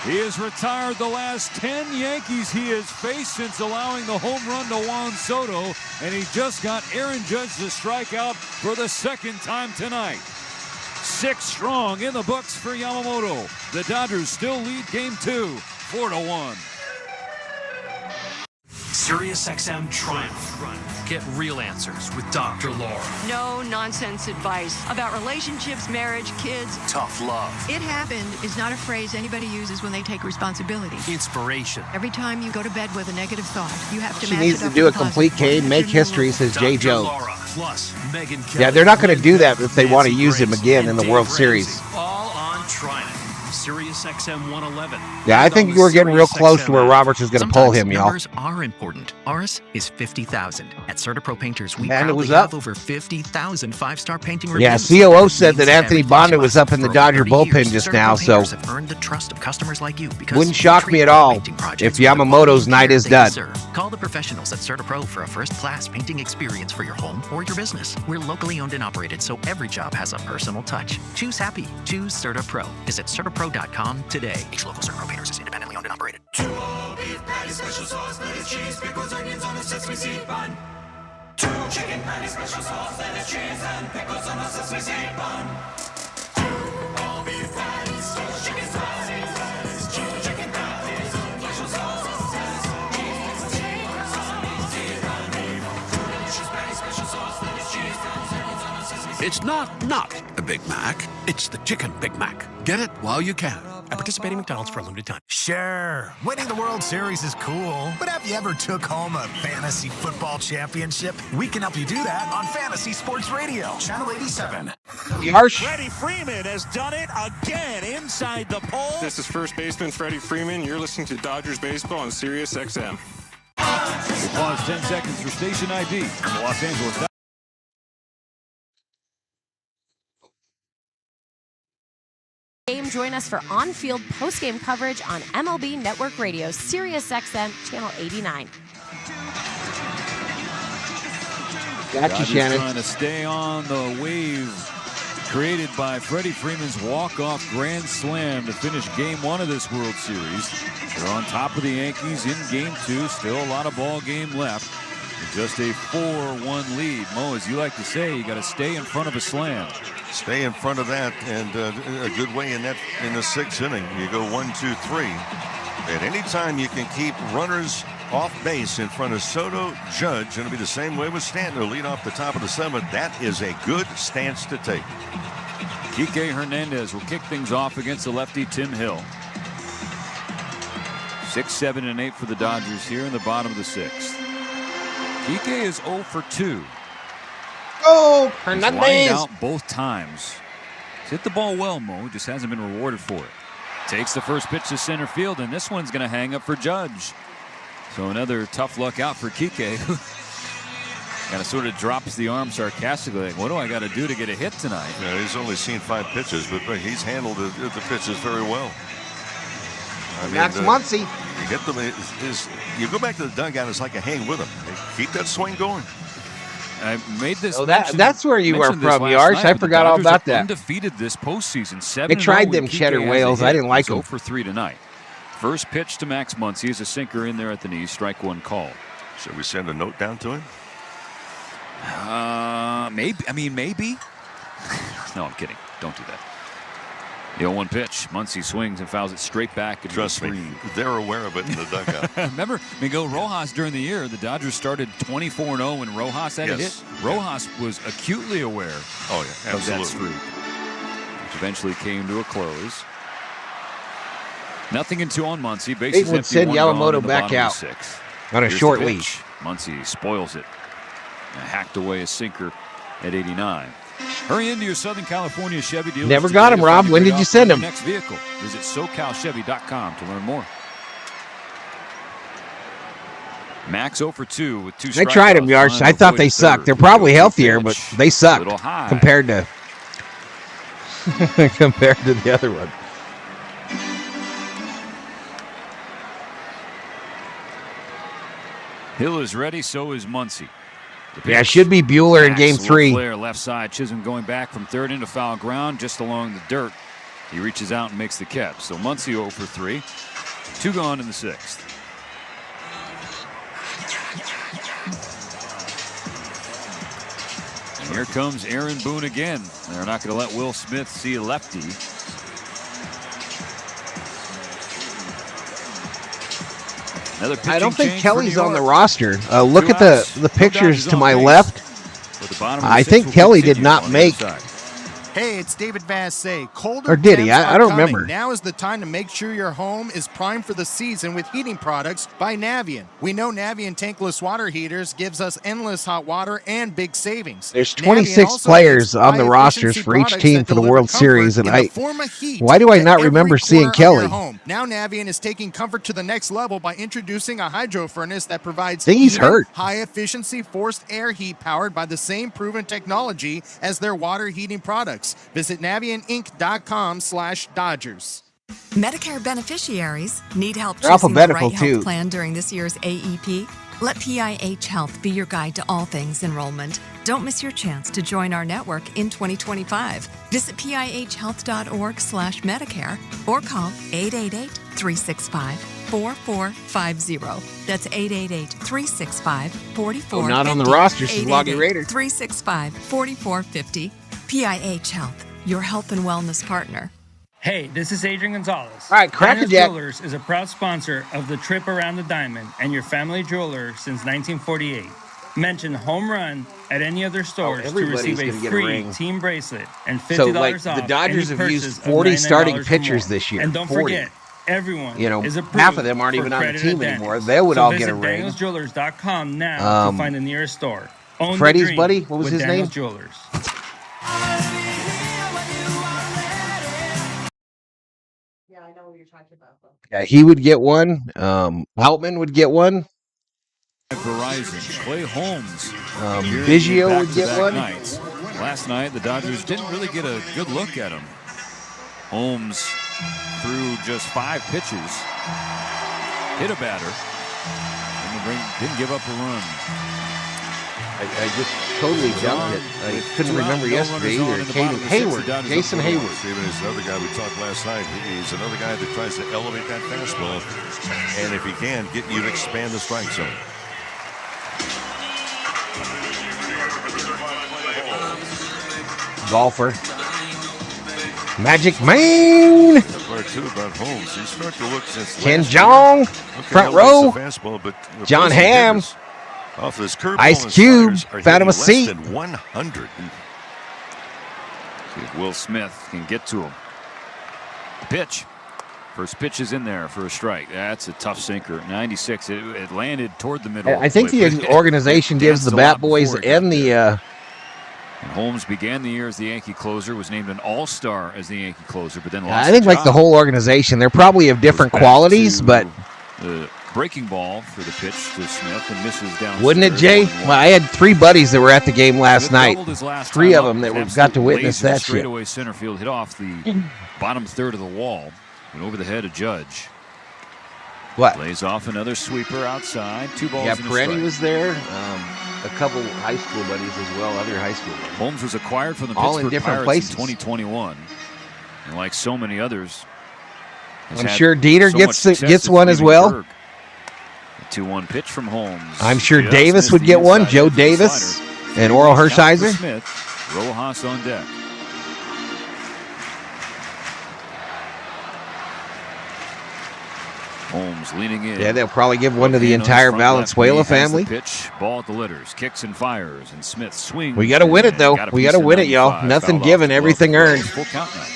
He has retired the last 10 Yankees he has faced since allowing the home run to Juan Soto, and he just got Aaron Judge to strike out for the 2nd time tonight. 6 strong in the books for Yamamoto. The Dodgers still lead game 2, 4-1. SiriusXM Triumph. Get real answers with Dr. Laura. No nonsense advice about relationships, marriage, kids. Tough love. It happened is not a phrase anybody uses when they take responsibility. Inspiration. Every time you go to bed with a negative thought, you have to She match needs it to up do a with complete game, make history, says Jay Joe. Laura plus Megan Kelly. Yeah, they're not going to do that if they want to use him again in the World Series. All on Triumph. SiriusXM 111. Yeah, I think we're getting real close to where Roberts is going to pull him, y'all. Numbers are important. Ours is 50,000. At CertaPro Painters, we And it proudly was up. have over 50,000 five-star painting Yeah, reviews. COO said that Anthony Bonda was up in the Dodger bullpen just now, so have earned the trust of customers like you because wouldn't shock me at all if Yamamoto's night is done. Call the professionals at CertaPro for a first-class painting experience for your home or your business. We're locally owned and operated, so every job has a personal touch. Choose happy. Choose CertaPro. Visit CertaPro.com today. Each local CertaPro Painters is independently owned and operated. 2 all-beef patties, special sauce, lettuce, cheese, pickles, onions on a sesame seed bun. 2 chicken patties, special sauce, lettuce, cheese, and pickles on a sesame seed bun. 2 all-beef patties, special chicken patties, lettuce, cheese, chicken patties, special sauce, lettuce, cheese, pickles, sesame seed bun. 2 delicious patties, special sauce, lettuce, cheese, pickles, onions on a sesame seed. It's not a Big Mac. It's the Chicken Big Mac. Get it while you can. At participating McDonald's for a limited time. Sure, winning the World Series is cool, but have you ever took home a fantasy football championship? We can help you do that on Fantasy Sports Radio, Channel 87. Yarsh. Freddie Freeman has done it again inside the pole. This is first baseman Freddie Freeman. You're listening to Dodgers Baseball on Sirius XM. We'll pause 10 seconds for station ID from the Los Angeles Dodgers. Join us for on-field post-game coverage on MLB Network Radio, Sirius XM, Channel 89. Gotcha, Shannon. Trying to stay on the wave created by Freddie Freeman's walk-off grand slam to finish Game 1 of this World Series. They're on top of the Yankees in Game 2. Still a lot of ball game left. Just a 4-1 lead. Mo, as you like to say, you got to stay in front of a slam. Stay in front of that, and a good way in the 6th inning. You go 1, 2, 3. At any time you can keep runners off base in front of Soto, Judge, and it'll be the same way with Stanton. They'll lead off the top of the 7th. That is a good stance to take. Kike Hernandez will kick things off against the lefty Tim Hill. 6, 7, and 8 for the Dodgers here in the bottom of the 6th. Kike is 0 for 2. Oh, He's Hernandez. lined out both times. He's hit the ball well, Mo. Just hasn't been rewarded for it. Takes the first pitch to center field, and this one's going to hang up for Judge. So another tough luck out for Kike. Kind of sort of drops the arm sarcastically. Like, what do I got to do to get a hit tonight? Yeah, he's only seen 5 pitches, but he's handled the pitches very well. Max Muncy. You get them. You go back to the dugout. It's like a hang with him. Keep that swing going. I made this. Oh, that's where you were from, Yarsh. I forgot all about that. Undefeated this postseason. 7-0. They tried them cheddar whales. I didn't like them. 0 for 3 tonight. First pitch to Max Muncy is a sinker in there at the knee. Strike 1 call. Should we send a note down to him? Maybe. I mean, maybe. No, I'm kidding. Don't do that. The 0-1 pitch. Muncy swings and fouls it straight back. Trust me, they're aware of it in the dugout. Remember Miguel Rojas during the year, the Dodgers started 24-0 when Rojas had a hit. Rojas was acutely aware of that streak, which eventually came to a close. 0-2 on Muncy. Bases would empty, send 1 gone Yamamoto in the back bottom of out the 6th. on a Here's short the pitch. leash. Muncy spoils it. And hacked away a sinker at 89. Hurry into your Southern California Chevy dealers. Never got him, Rob. When did you send him? Next vehicle. Visit SoCalChevy.com to learn more. Max 0 for 2 with 2 strikeouts. I tried them, Yarsh. I thought they sucked. They're probably healthier, but they suck compared to compared to the other one. Hill is ready. So is Muncy. Yeah, it should be Bueller in Game 3. Flare left side. Chisholm going back from third into foul ground, just along the dirt. He reaches out and makes the catch. So Muncy 0 for 3. 2 gone in the 6th. And here comes Aaron Boone again. They're not going to let Will Smith see a lefty. I don't think Kelly's on the roster. Look at the pictures to my left. I think Kelly did not make. Hey, it's David Vassay. Colder Or did he? temps I are don't coming. remember. Now is the time to make sure your home is primed for the season with heating products by Navien. We know Navien tankless water heaters gives us endless hot water and big savings. There's Navien 26 also players makes on the rosters for each products team that for the deliver World comfort Series, and in the form of heat why do I to not every remember seeing corner of your Kelly? home. Now Navien is taking comfort to the next level by introducing a hydro furnace that provides Think he's hurt. high-efficiency forced air heat powered by the same proven technology as their water heating products. Visit NavienInc.com/Dodgers. Medicare beneficiaries need help They're choosing the alphabetical, right too. health plan during this year's AEP? Let PIH Health be your guide to all things enrollment. Don't miss your chance to join our network in 2025. Visit PIHhealth.org/Medicare or call 888-365-4450. That's 888-365-4450. Oh, not on the roster, she's Loggy Raider. 365-4450. PIH Health, your health and wellness partner. Hey, this is Adrian Gonzalez. All right, Cracker Daniels Jack. Jewelers is a proud sponsor of the Trip Around the Diamond and your family jeweler since 1948. Mention Home Run at any of their stores to receive a gonna get a free ring. team bracelet and $50 So, like, off. the Dodgers any have used purchase of 40 starting $99 or pitchers more. this year. And don't 40. forget, everyone is approved half of them aren't for even on the credit team advantage. anymore. They would all get a visit ring. DanielsJewelers.com now to find the nearest store. Own the Freddie's dream buddy? What was with his Daniels name? Jewelers. Yeah, he would get one. Outman would get one. Verizon. Clay Holmes. Biggio would get one. Nights. Last night, the Dodgers didn't really get a good look at him. Holmes threw just 5 pitches, hit a batter, and didn't give up a run. I just totally jumped it. I couldn't remember yesterday either. Hayward, Jason Hayward. Steven is another guy we talked last night. He's another guy that tries to elevate that fastball, and if he can, get you to expand the strike zone. Golfer. Magic Man. Part two about Holmes. He's starting to look since Ken Jong, front row. Fastball, but John Hamm. Off this curveball, Ice Cube found him a seat. Less than 100. See if Will Smith can get to him. Pitch. First pitch is in there for a strike. That's a tough sinker. 96. It landed toward the middle. I think the organization gives the Bat Boys and the. And Holmes began the year as the Yankee closer, was named an all-star as the Yankee closer, but then lost. I think like the whole organization, they're probably of different qualities, but. The breaking ball for the pitch to Smith and misses down. Wouldn't it, Jay? Well, I had 3 buddies that were at the game last night. 3 of them that got to witness that shit. Straightaway center field hit off the bottom third of the wall and over the head of Judge. What? Lays off another sweeper outside. 2 balls. Yeah, and Freddy was there. A couple high school buddies as well, other high school buddies. Holmes was acquired from the all Pittsburgh in different Pirates places. in 2021, and like so many others, I'm sure Dieter gets one as well. 2-1 pitch from Holmes. I'm sure Davis would get one. Joe Davis and Oral Hershiser. Smith, Rojas on deck. Holmes leaning in. Yeah, they'll probably give one to the entire Valenzuela family. Pitch, ball at the litters, kicks and fires, and Smith swings. We got to win it, though. We got to win it, y'all. Nothing given, everything earned. Full count now.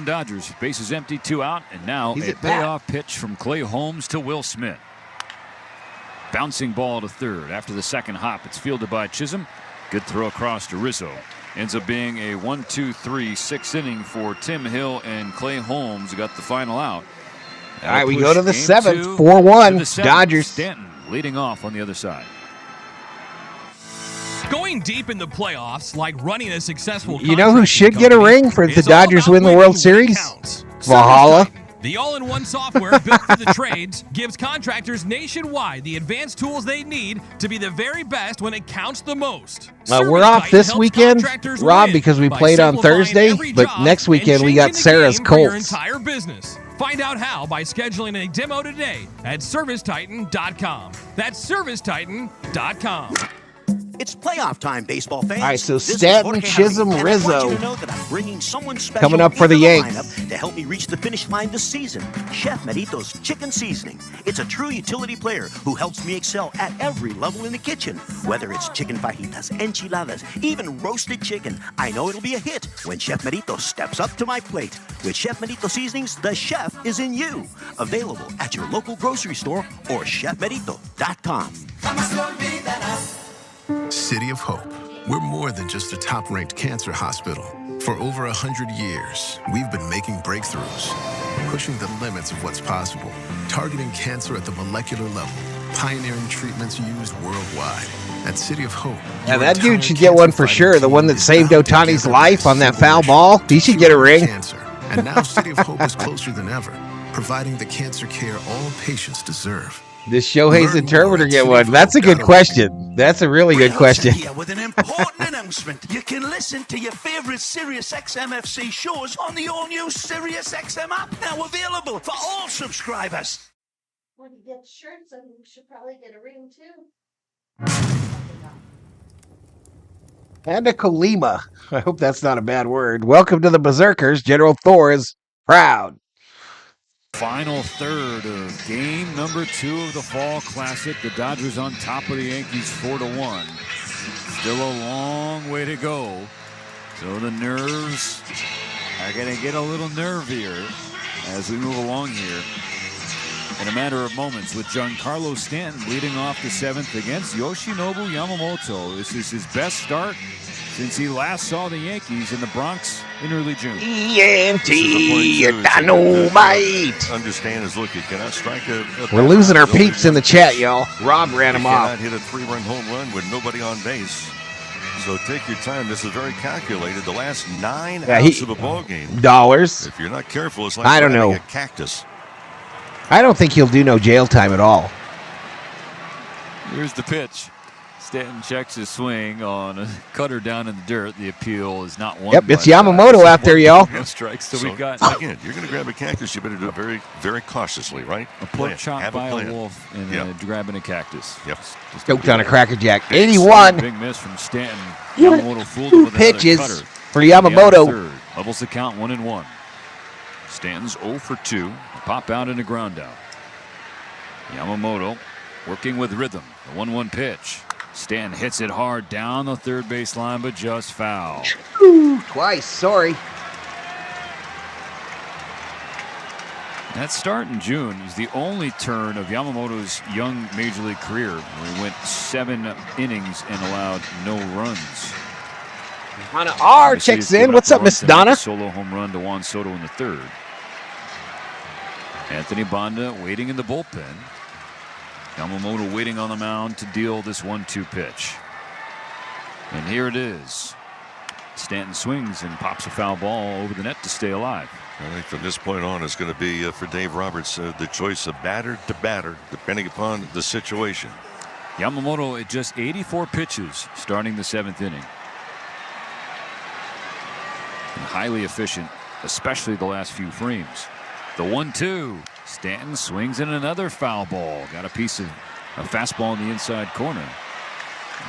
Dodgers, bases empty, 2 out, and now a payoff pitch from Clay Holmes to Will Smith. Bouncing ball to third. After the second hop, it's fielded by Chisholm. Good throw across to Rizzo. Ends up being a 1-2-3-6 inning for Tim Hill and Clay Holmes. Got the final out. All right, we go to the 7th. 4-1. Dodgers. Stanton leading off on the other side. Going deep in the playoffs, like running a successful. You know who should get a ring for the Dodgers win the World Series? Valhalla. The all-in-one software built for the trades gives contractors nationwide the advanced tools they need to be the very best when it counts the most. We're off this weekend, Rob, because we played on Thursday, but next weekend we got Sarah's Colts. Entire business. Find out how by scheduling a demo today at ServiceTitan.com. That's ServiceTitan.com. It's playoff time, baseball fans. All right, so This Stanton, Chisholm, and Rizzo. I want you to know that I'm bringing someone special coming up for the into Yanks. lineup to help me reach the finish line this season. Chef Merito's Chicken Seasoning. It's a true utility player who helps me excel at every level in the kitchen. Whether it's chicken fajitas, enchiladas, even roasted chicken, I know it'll be a hit when Chef Merito steps up to my plate. With Chef Merito Seasonings, the chef is in you. Available at your local grocery store or chefmerito.com. City of Hope. We're more than just a top-ranked cancer hospital. For over 100 years, we've been making breakthroughs, pushing the limits of what's possible, targeting cancer at the molecular level, pioneering treatments used worldwide. At City of Hope. Yeah, that dude should get one for sure. The one that saved Ohtani's life on that foul ball. He should get a ring. And now City of Hope is closer than ever, providing the cancer care all patients deserve. Does Shohei's interpreter get one? That's a good question. That's a really good question. Here with an important announcement. You can listen to your favorite Sirius XM FC shows on the all-new Sirius XM app, now available for all subscribers. When you get shirts, then you should probably get a ring too. And a Colima. I hope that's not a bad word. Welcome to the Berserkers. General Thor is proud. Final third of game number 2 of the Fall Classic. The Dodgers on top of the Yankees 4-1. Still a long way to go. So the nerves are going to get a little nervier as we move along here. in a matter of moments with Giancarlo Stanton leading off the 7th against Yoshinobu Yamamoto. This is his best start since he last saw the Yankees in the Bronx in early June. Dynamite. Understand is, look, you cannot strike a We're losing our peeps in the chat, y'all. Rob ran him off. You cannot hit a 3-run home run with nobody on base. So take your time. This is very calculated. The last 9 outs of a ball game. Dollars. If you're not careful, it's like I don't know. a cactus. I don't think he'll do no jail time at all. Here's the pitch. Stanton checks his swing on a cutter down in the dirt. The appeal is not one. Yep, it's Yamamoto out there, y'all. No strikes. So we've got again. You're going to grab a cactus. You better do it very, very cautiously, right? A pork chop by a wolf and grabbing a Yep. cactus. Stoked on a Cracker Jack. 81. Big miss from Stanton. Yamamoto fooled him with pitches cutter. for Yamamoto. Third. Levels the count 1-1. Stanton's 0 for 2. Pop out and a ground out. Yamamoto working with rhythm. The 1-1 pitch. Stanton hits it hard down the third base line, but just foul. Twice, sorry. That start in June is the only turn of Yamamoto's young major league career where he went 7 innings and allowed no runs. Donna R checks in. What's up, Miss Donna? Solo home run to Juan Soto in the third. Anthony Banda waiting in the bullpen. Yamamoto waiting on the mound to deal this 1-2 pitch. And here it is. Stanton swings and pops a foul ball over the net to stay alive. I think from this point on, it's going to be for Dave Roberts the choice of batter to batter, depending upon the situation. Yamamoto at just 84 pitches starting the 7th inning. And highly efficient, especially the last few frames. The 1-2. Stanton swings in another foul ball. Got a piece of a fastball in the inside corner.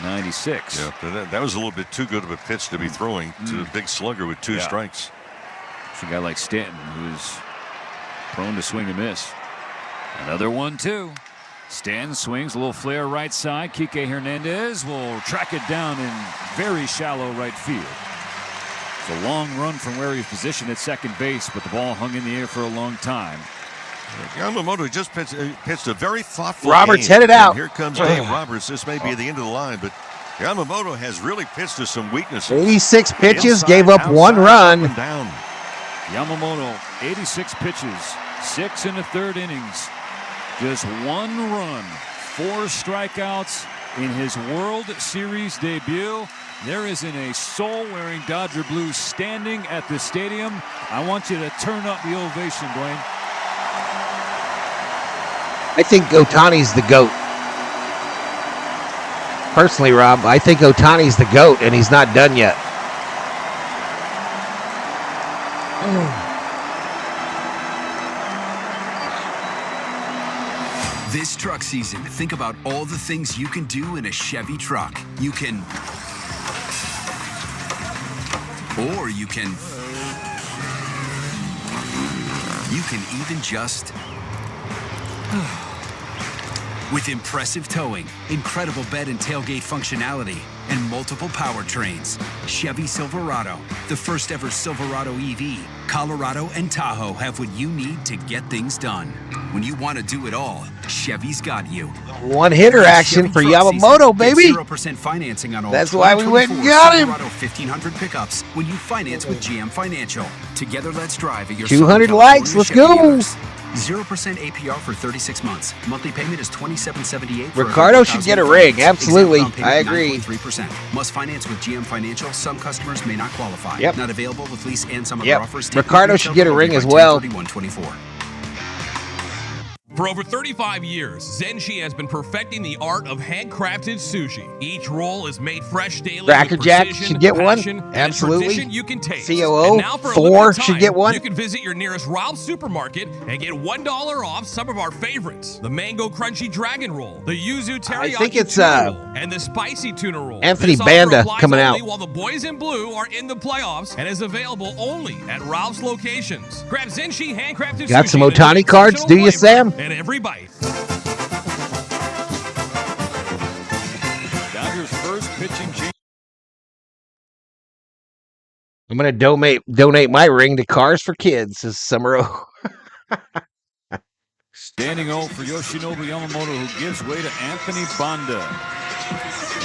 96. Yeah, that was a little bit too good of a pitch to be throwing to a big slugger with 2 strikes. It's a guy like Stanton who's prone to swing and miss. Another 1-2. Stanton swings a little flare right side. Kike Hernandez will track it down in very shallow right field. It's a long run from where he's positioned at second base, but the ball hung in the air for a long time. Yamamoto just pitched a very thoughtful Roberts game. headed out. And here comes Dave Roberts. This may be the end of the line, but Yamamoto has really pitched to some weaknesses. 86 pitches, Inside, gave up outside, 1 run. up and down. Yamamoto, 86 pitches, 6 in the third innings. Just 1 run, 4 strikeouts in his World Series debut. There isn't a soul wearing Dodger blue standing at the stadium. I want you to turn up the ovation, Dwayne. I think Ohtani's the GOAT. Personally, Rob, I think Ohtani's the GOAT, and he's not done yet. This truck season, think about all the things you can do in a Chevy truck. You can even just with impressive towing, incredible bed and tailgate functionality, and multiple powertrains. Chevy Silverado, the first ever Silverado EV, Colorado and Tahoe have what you need to get things done. When you want to do it all, Chevy's got you. One-hitter action for Yamamoto, baby. 0% financing on all. That's why we went and got him. Silverado 1500 pickups when you finance with GM Financial. Together, let's drive at your 200 likes. Let's go. 0% APR for 36 months. Monthly payment is $27.78. Ricardo should get a ring. Absolutely. I agree. 3%. Must finance with GM Financial. Some customers may not qualify. Yep. Not available with lease and some other offers. Ricardo should get a ring as well. 3124. For over 35 years, Zenshi has been perfecting the art of handcrafted sushi. Each roll is made fresh daily. Cracker with Jack precision, should get one. passion, and Absolutely. tradition you can taste. COO, And now for a Thor limited should time, get one. You can visit your nearest Ralph's supermarket and get $1 off some of our favorites: the mango crunchy dragon roll, the yuzu teriyaki I think it's tuna roll, and the spicy tuna roll. Anthony This offer Banda applies coming only out. while the boys in blue are in the playoffs and is available only at Ralph's locations. Grab Zenshi handcrafted Got sushi some and Ohtani cards, do you, flavor Sam? And every bite. Dodgers first pitching change. I'm going to donate my ring to Cars for Kids this summer. Standing 0 for Yoshinobu Yamamoto, who gives way to Anthony Banda.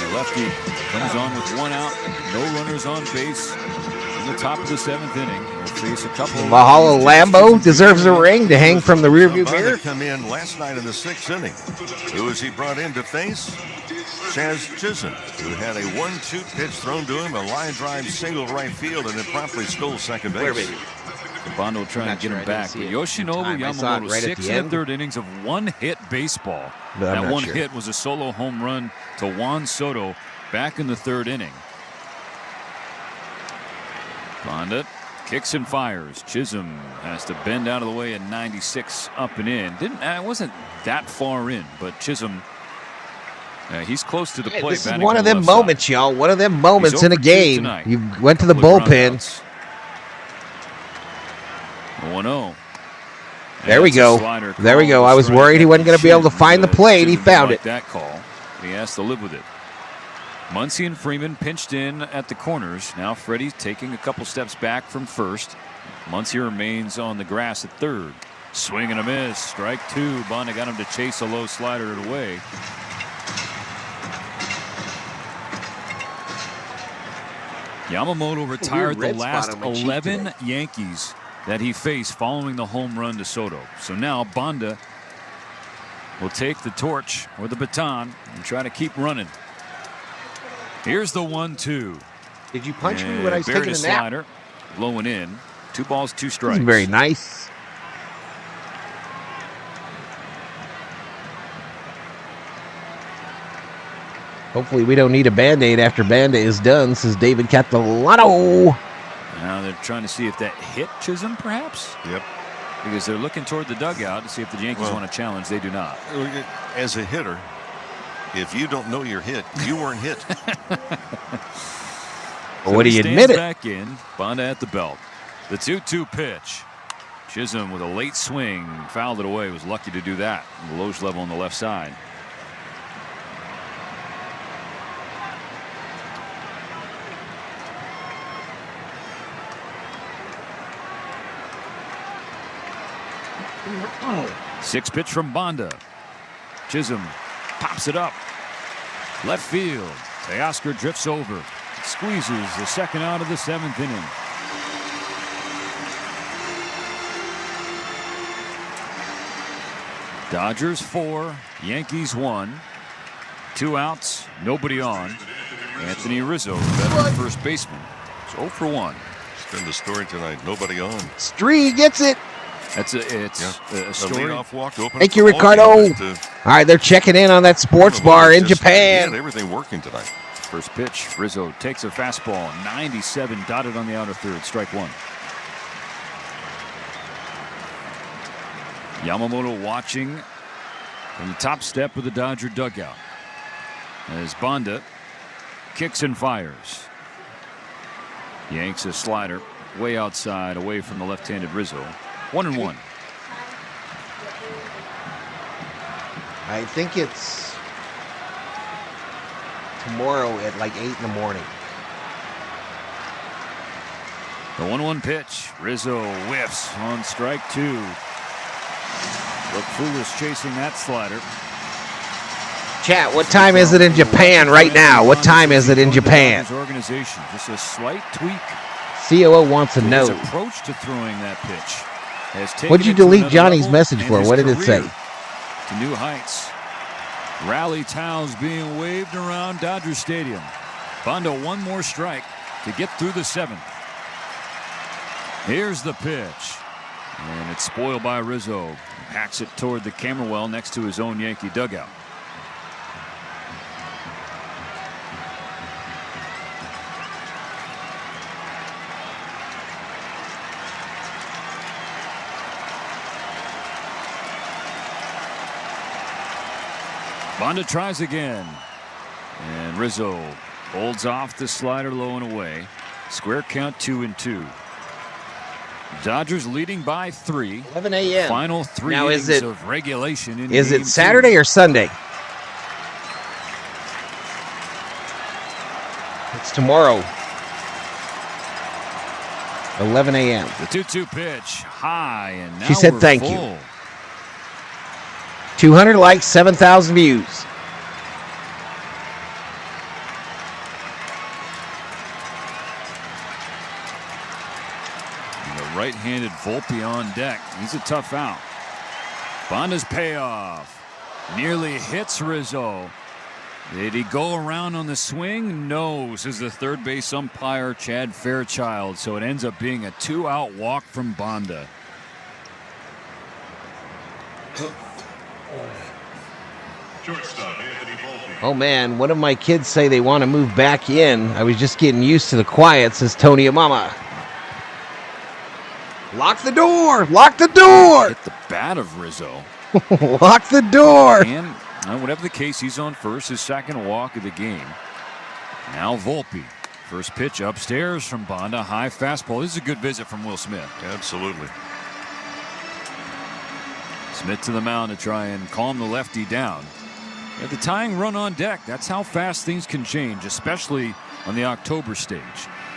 The lefty comes on with 1 out, no runners on base in the top of the 7th inning. We'll face a couple. Valhalla Lambo deserves a ring to hang from the rearview mirror. Come in last night in the 6th inning. Who was he brought in to face? Chaz Chisholm, who had a 1-2 pitch thrown to him, a line drive single right field, and then promptly stole second base. Banda will try and get him back. But Yoshinobu Yamamoto, right 6 1/3 innings of one-hit baseball. That one hit was a solo home run to Juan Soto back in the 3rd inning. Banda kicks and fires. Chisholm has to bend out of the way at 96 up and in. Wasn't that far in, but Chisholm, he's close to the plate. This is one of them moments, y'all. One of them moments in a game. You went to the bullpen. 1-0. There we go. There we go. I was worried he wasn't going to be able to find the plate. He found it. That call. He has to live with it. Muncy and Freeman pinched in at the corners. Now Freddy taking a couple steps back from first. Muncy remains on the grass at third. Swing and a miss. Strike 2. Banda got him to chase a low slider away. Yamamoto retired the last 11 Yankees that he faced following the home run to Soto. So now Banda will take the torch or the baton and try to keep running. Here's the 1-2. Did you punch me when I was taking a nap? Slider, blowing in. 2 balls, 2 strikes. Very nice. Hopefully we don't need a Band-Aid after Banda is done, says David Catalano. Now they're trying to see if that hit Chisholm, perhaps? Yep. Because they're looking toward the dugout to see if the Yankees want to challenge. They do not. As a hitter, if you don't know you're hit, you weren't hit. Well, what do you admit it? Back in, Banda at the belt. The 2-2 pitch. Chisholm with a late swing, fouled it away. Was lucky to do that. The Loge level on the left side. Six pitch from Banda. Chisholm pops it up. Left field. Teoscar drifts over. Squeezes the second out of the 7th inning. Dodgers 4, Yankees 1. 2 outs, nobody on. Anthony Rizzo, veteran first baseman. It's 0 for 1. It's been the story tonight. Nobody on. Stree gets it. It's a story. Leadoff walk to open Thank up you, the Ricardo. ballgame, All right, they're checking in on that sports bar in Japan. Everything working tonight. First pitch, Rizzo takes a fastball. 97 dotted on the outer third. Strike 1. Yamamoto watching from the top step of the Dodger dugout as Banda kicks and fires. Yanks a slider way outside, away from the left-handed Rizzo. 1-1. I think it's tomorrow at like 8 in the morning. The 1-1 pitch. Rizzo whiffs on strike 2. Look foolish chasing that slider. Chat, what time is it in Japan right now? What time is it in Japan? Organization. Just a slight tweak. COO wants to know. His approach to throwing that pitch has taken What'd you it to delete another Johnny's level message and for? his What did it say? career to new heights. Rally towels being waved around Dodger Stadium. Banda one more strike to get through the 7th. Here's the pitch. And it's spoiled by Rizzo. Hacks it toward the camera well next to his own Yankee dugout. Banda tries again. And Rizzo holds off the slider low and away. Square count 2-2. Dodgers leading by 3. 11 a.m. Final 3 now, innings of regulation. Is it Saturday or Sunday? It's tomorrow. 11 a.m. The 2-2 pitch high, and now she said we're thank full. you. 200 likes, 7,000 views. And the right-handed Volpe on deck. He's a tough out. Bonda's payoff. Nearly hits Rizzo. Did he go around on the swing? No, says the third base umpire, Chad Fairchild. So it ends up being a 2-out walk from Bonda. Oh, man, one of my kids say they want to move back in. I was just getting used to the quiet, says Tony Amama. Lock the door! Lock the door! Hit the bat of Rizzo. Lock the door! And whatever the case, he's on first, his second walk of the game. Now Volpe. First pitch upstairs from Bonda. High fastball. This is a good visit from Will Smith. Absolutely. Smith to the mound to try and calm the lefty down. At the tying run on deck, that's how fast things can change, especially on the October stage.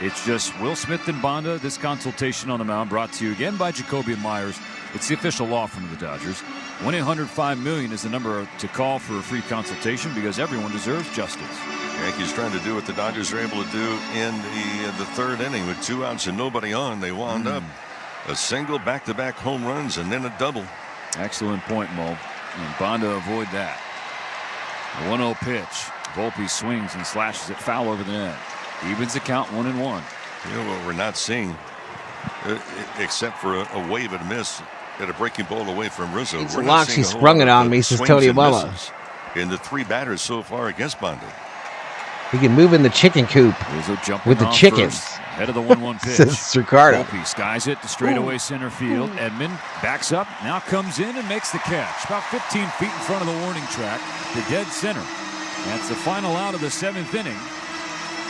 It's just Will Smith and Bonda. This consultation on the mound brought to you again by Jacoby and Myers. It's the official law firm of the Dodgers. 1-800-5-MILLION is the number to call for a free consultation because everyone deserves justice. Yankees trying to do what the Dodgers are able to do in the third inning with 2 outs and nobody on. They wound up a single, back-to-back home runs, and then a double. Excellent point, Mo. And Bonda avoid that. A 1-0 pitch. Volpe swings and slashes it foul over the net. Evens the count 1-1. You know what we're not seeing, except for a wave and a miss at a breaking ball away from Rizzo. It's a lock. She sprung it on me, says Tony Obama. In the 3 batters so far against Bonda. He can move in the chicken coop with the chickens. First, head of the 1-1 pitch. Says Ricardo. Volpe skies it to straightaway center field. Edmund backs up, now comes in and makes the catch. About 15 feet in front of the warning track to dead center. That's the final out of the 7th inning.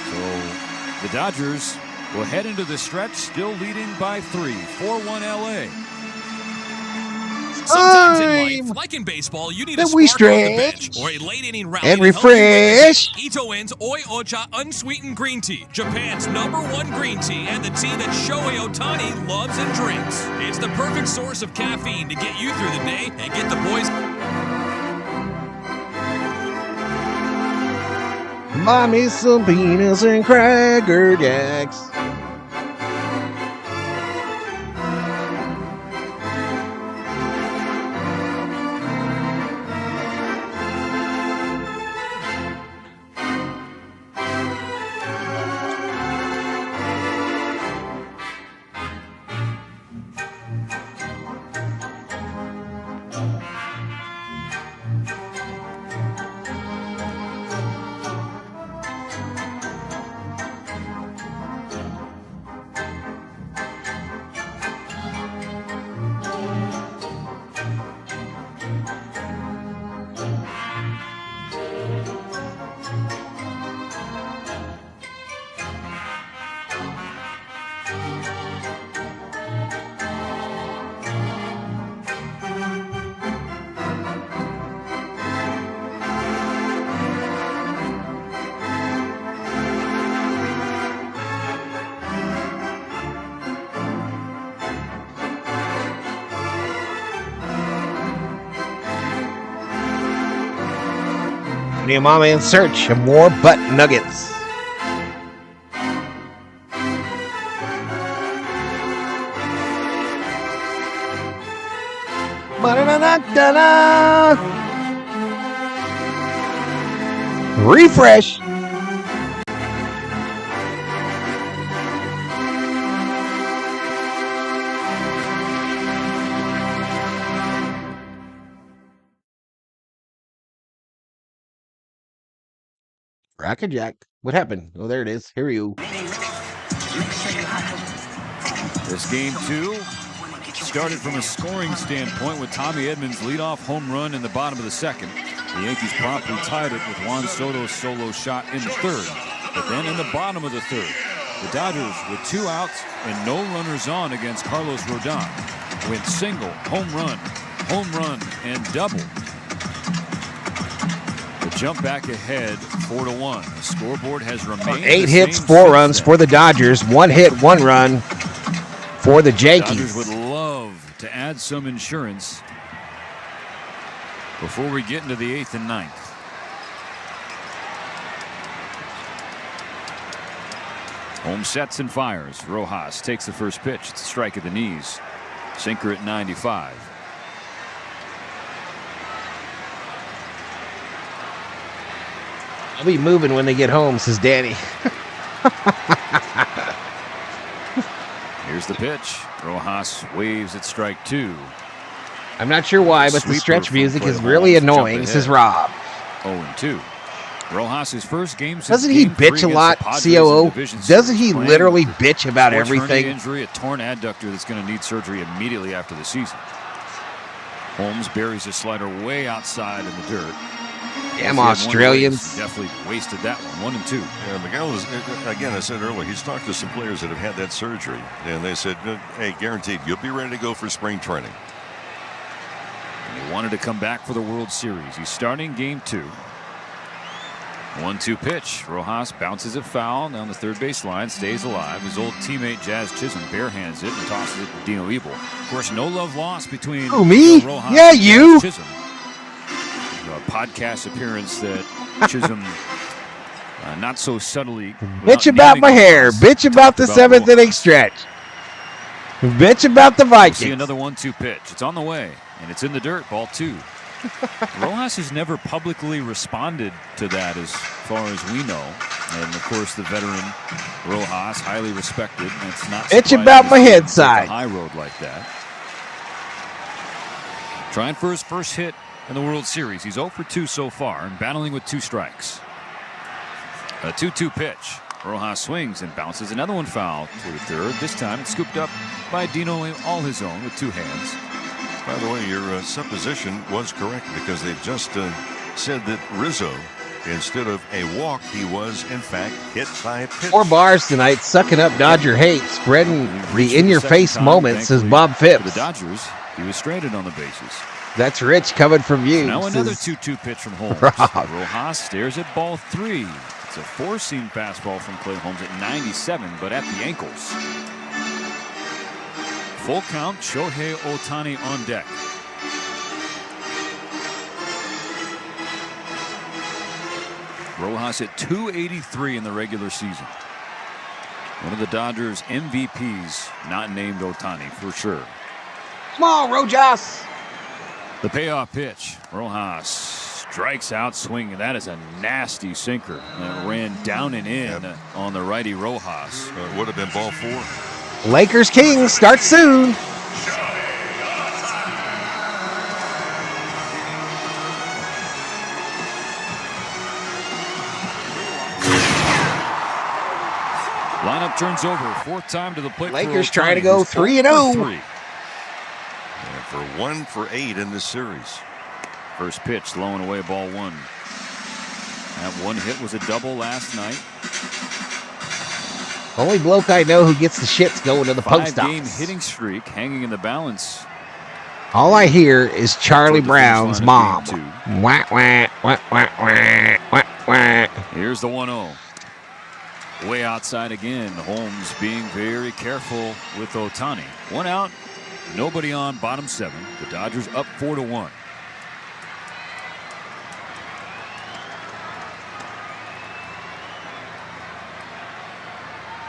So the Dodgers will head into the stretch still leading by 3. 4-1 LA. Sometimes in life, like in baseball, you need a spark on the bench or a late inning rally and to help you refresh. Ito Inn's Oi Ocha unsweetened green tea, Japan's #1 green tea, and the tea that Shohei Ohtani loves and drinks. It's the perfect source of caffeine to get you through the day and get the boys. Buy me some peanuts and Cracker Jacks. Mama in search of more butt nuggets. Refresh. Jack. What happened? Oh, there it is. Here you. This game 2 started from a scoring standpoint with Tommy Edmonds' leadoff home run in the bottom of the 2nd. The Yankees promptly tied it with Juan Soto's solo shot in the 3rd. But then in the bottom of the 3rd, the Dodgers with 2 outs and no runners on against Carlos Rodon went single, home run, and double. Jump back ahead 4-1. The scoreboard has remained 8 hits, 4 runs for the Dodgers. 1 hit, 1 run for the Yankees. Dodgers would love to add some insurance before we get into the 8th and 9th. Holmes sets and fires. Rojas takes the first pitch. It's a strike at the knees. Sinker at 95. I'll be moving when they get home, says Danny. Here's the pitch. Rojas waves at strike 2. I'm not sure why, but the stretch music is really annoying, says Rob. 0-2. Rojas' first game since Doesn't he bitch a lot, COO? Doesn't he literally bitch about everything? Injury, a torn adductor that's going to need surgery immediately after the season. Holmes buries his slider way outside in the dirt. Damn Australians. Definitely wasted that one. 1-2. Yeah, Miguel is, again, I said earlier, he's talked to some players that have had that surgery, and they said, hey, guaranteed, you'll be ready to go for spring training. And he wanted to come back for the World Series. He's starting game 2. 1-2 pitch. Rojas bounces it foul down the third base line, stays alive. His old teammate Jazz Chisholm barehands it and tosses it to Dino Ebel. Of course, no love lost between me? Rojas yeah, and you. Chisholm. A podcast appearance that Chisholm not so subtly. Bitch about my hair. Bitch about the 7th inning stretch. Bitch about the Vikings. We'll see another 1-2 pitch. It's on the way, and it's in the dirt. Ball 2. Rojas has never publicly responded to that as far as we know. And, of course, the veteran Rojas, highly respected. And it's not bitch about my head side. High road like that. Trying for his first hit in the World Series. He's 0 for 2 so far and battling with 2 strikes. A 2-2 pitch. Rojas swings and bounces another one foul to the third. This time it's scooped up by Dino all his own with 2 hands. By the way, your supposition was correct because they just said that Rizzo, instead of a walk, he was, in fact, hit by a pitch. 4 bars tonight, sucking up Dodger hate, spreading the in-your-face moments, says Bob Phipps. For the Dodgers, he was stranded on the bases. That's rich coming from you. Now another 2-2 pitch from Holmes. Rojas stares at ball 3. It's a 4-seam fastball from Clay Holmes at 97, but at the ankles. Full count, Shohei Ohtani on deck. Rojas at 283 in the regular season. One of the Dodgers' MVPs, not named Ohtani for sure. Come on, Rojas. The payoff pitch. Rojas strikes out swinging. That is a nasty sinker. That ran down and in on the righty Rojas. It would have been ball 4. Lakers Kings start soon. Lineup turns over. 4th time to the plate. Lakers trying to go 3-0. For 1 for 8 in this series. First pitch, low and away, ball 1. That one hit was a double last night. Only bloke I know who gets the shits going to the post office. 5-game hitting streak hanging in the balance. All I hear is Charlie Brown's mom. Wah, wah, wah, wah, wah, wah, wah. Here's the 1-0. Way outside again. Holmes being very careful with Ohtani. 1 out. Nobody on, bottom 7. The Dodgers up 4-1.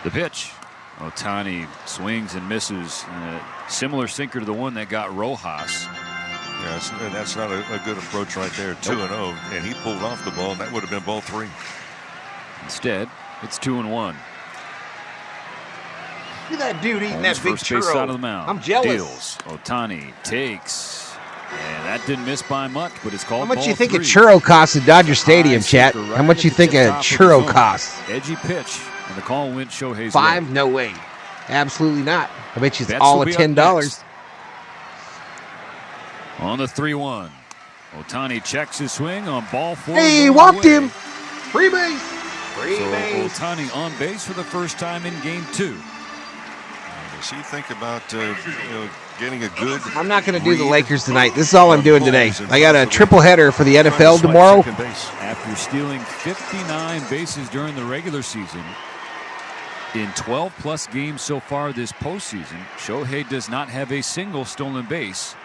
The pitch. Ohtani swings and misses. Similar sinker to the one that got Rojas. Yeah, that's not a good approach right there. 2-0, and he pulled off the ball, and that would have been ball 3. Instead, it's 2-1. Look at that dude eating Holmes that big first base churro. side of the mound. I'm jealous. Deals. Ohtani takes. And that didn't miss by much, but it's called How much ball you think 3. a churro costs at Dodger Stadium, chat? How much you think a churro costs? Edgy pitch, and the call went Shohei's 5? way. No way. Absolutely not. I bet you it's Bets all will at be up $10. next. On the 3-1. Ohtani checks his swing on ball 4. Hey, he walked him. Free base. Free So base. Ohtani on base for the first time in game 2. Does he think about getting a good... I'm not going to do the Lakers tonight. This is all I'm doing today. I got a triple header for the NFL tomorrow. After stealing 59 bases during the regular season, in 12-plus games so far this postseason, Shohei does not have a single stolen base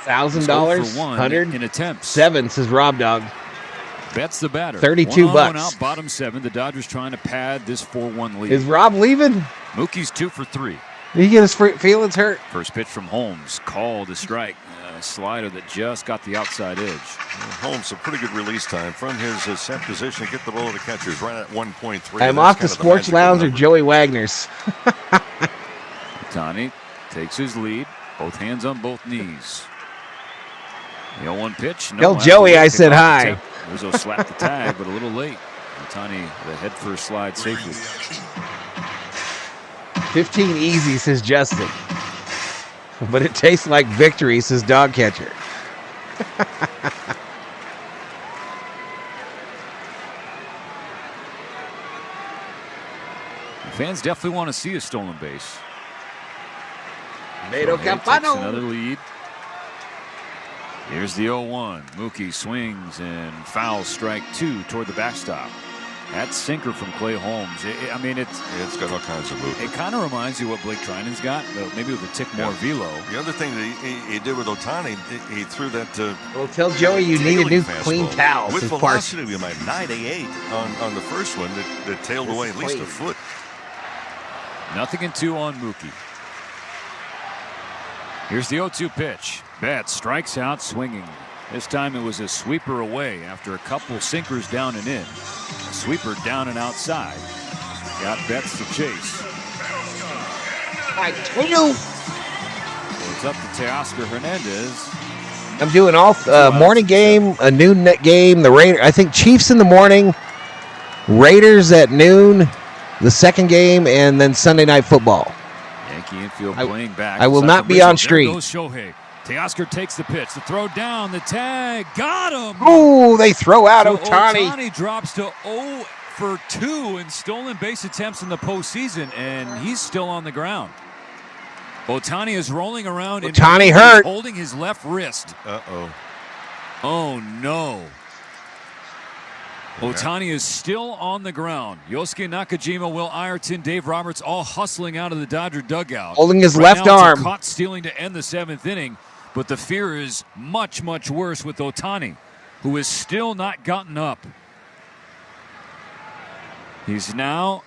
$1,000, 100 in attempts. 7, says Rob Dog. Betts the batter. $32. One out, bottom 7. The Dodgers trying to pad this 4-1 lead. Is Rob leaving? Mookie's 2 for 3. Did he get his feelings hurt? First pitch from Holmes. Called a strike. A slider that just got the outside edge. Holmes, a pretty good release time from his set position. Get the ball to the catchers right at 1.3. I'm off the Sports Lounge or Joey Wagner's. Ohtani takes his lead. Both hands on both knees. The 0-1 pitch. Tell Joey I said hi. Rizzo slapped the tag, but a little late. Ohtani, the head first slide safely. 15 easy, says Justin. But it tastes like victory, says Dog Catcher. Fans definitely want to see a stolen base. Nato Campano. Another lead. Here's the 0-1. Mookie swings and fouls strike 2 toward the backstop. That sinker from Clay Holmes. It's got all kinds of movement. It kind of reminds you what Blake Treinen's got, maybe with a tick more velo. The other thing that he did with Ohtani, he threw that. Well, tell Joey you need a new clean towel. With velocity, we might 98 on the first one that tailed away at least a foot. 0-2 on Mookie. Here's the 0-2 pitch. Betts strikes out swinging. This time it was a sweeper away after a couple sinkers down and in. A sweeper down and outside. Got Betts to chase. I told you. It's up to Teoscar Hernandez. I'm doing all morning game, a noon net game. The Raiders. I think Chiefs in the morning, Raiders at noon, the second game, and then Sunday Night Football. Yankee infield playing back. I will not be on street. There goes Shohei. Teoscar takes the pitch. The throw down. The tag. Got him. Oh, they throw out so Ohtani. Ohtani drops to 0 for 2 in stolen base attempts in the postseason, and he's still on the ground. Ohtani is rolling around. Ohtani hurt. Holding his left wrist. Uh-oh. Oh, no. Ohtani is still on the ground. Yosuke Nakajima, Will Ireton, Dave Roberts all hustling out of the Dodger dugout. Holding his right left now, arm. It's a caught stealing to end the 7th inning, but the fear is much, much worse with Ohtani, who has still not gotten up. He's now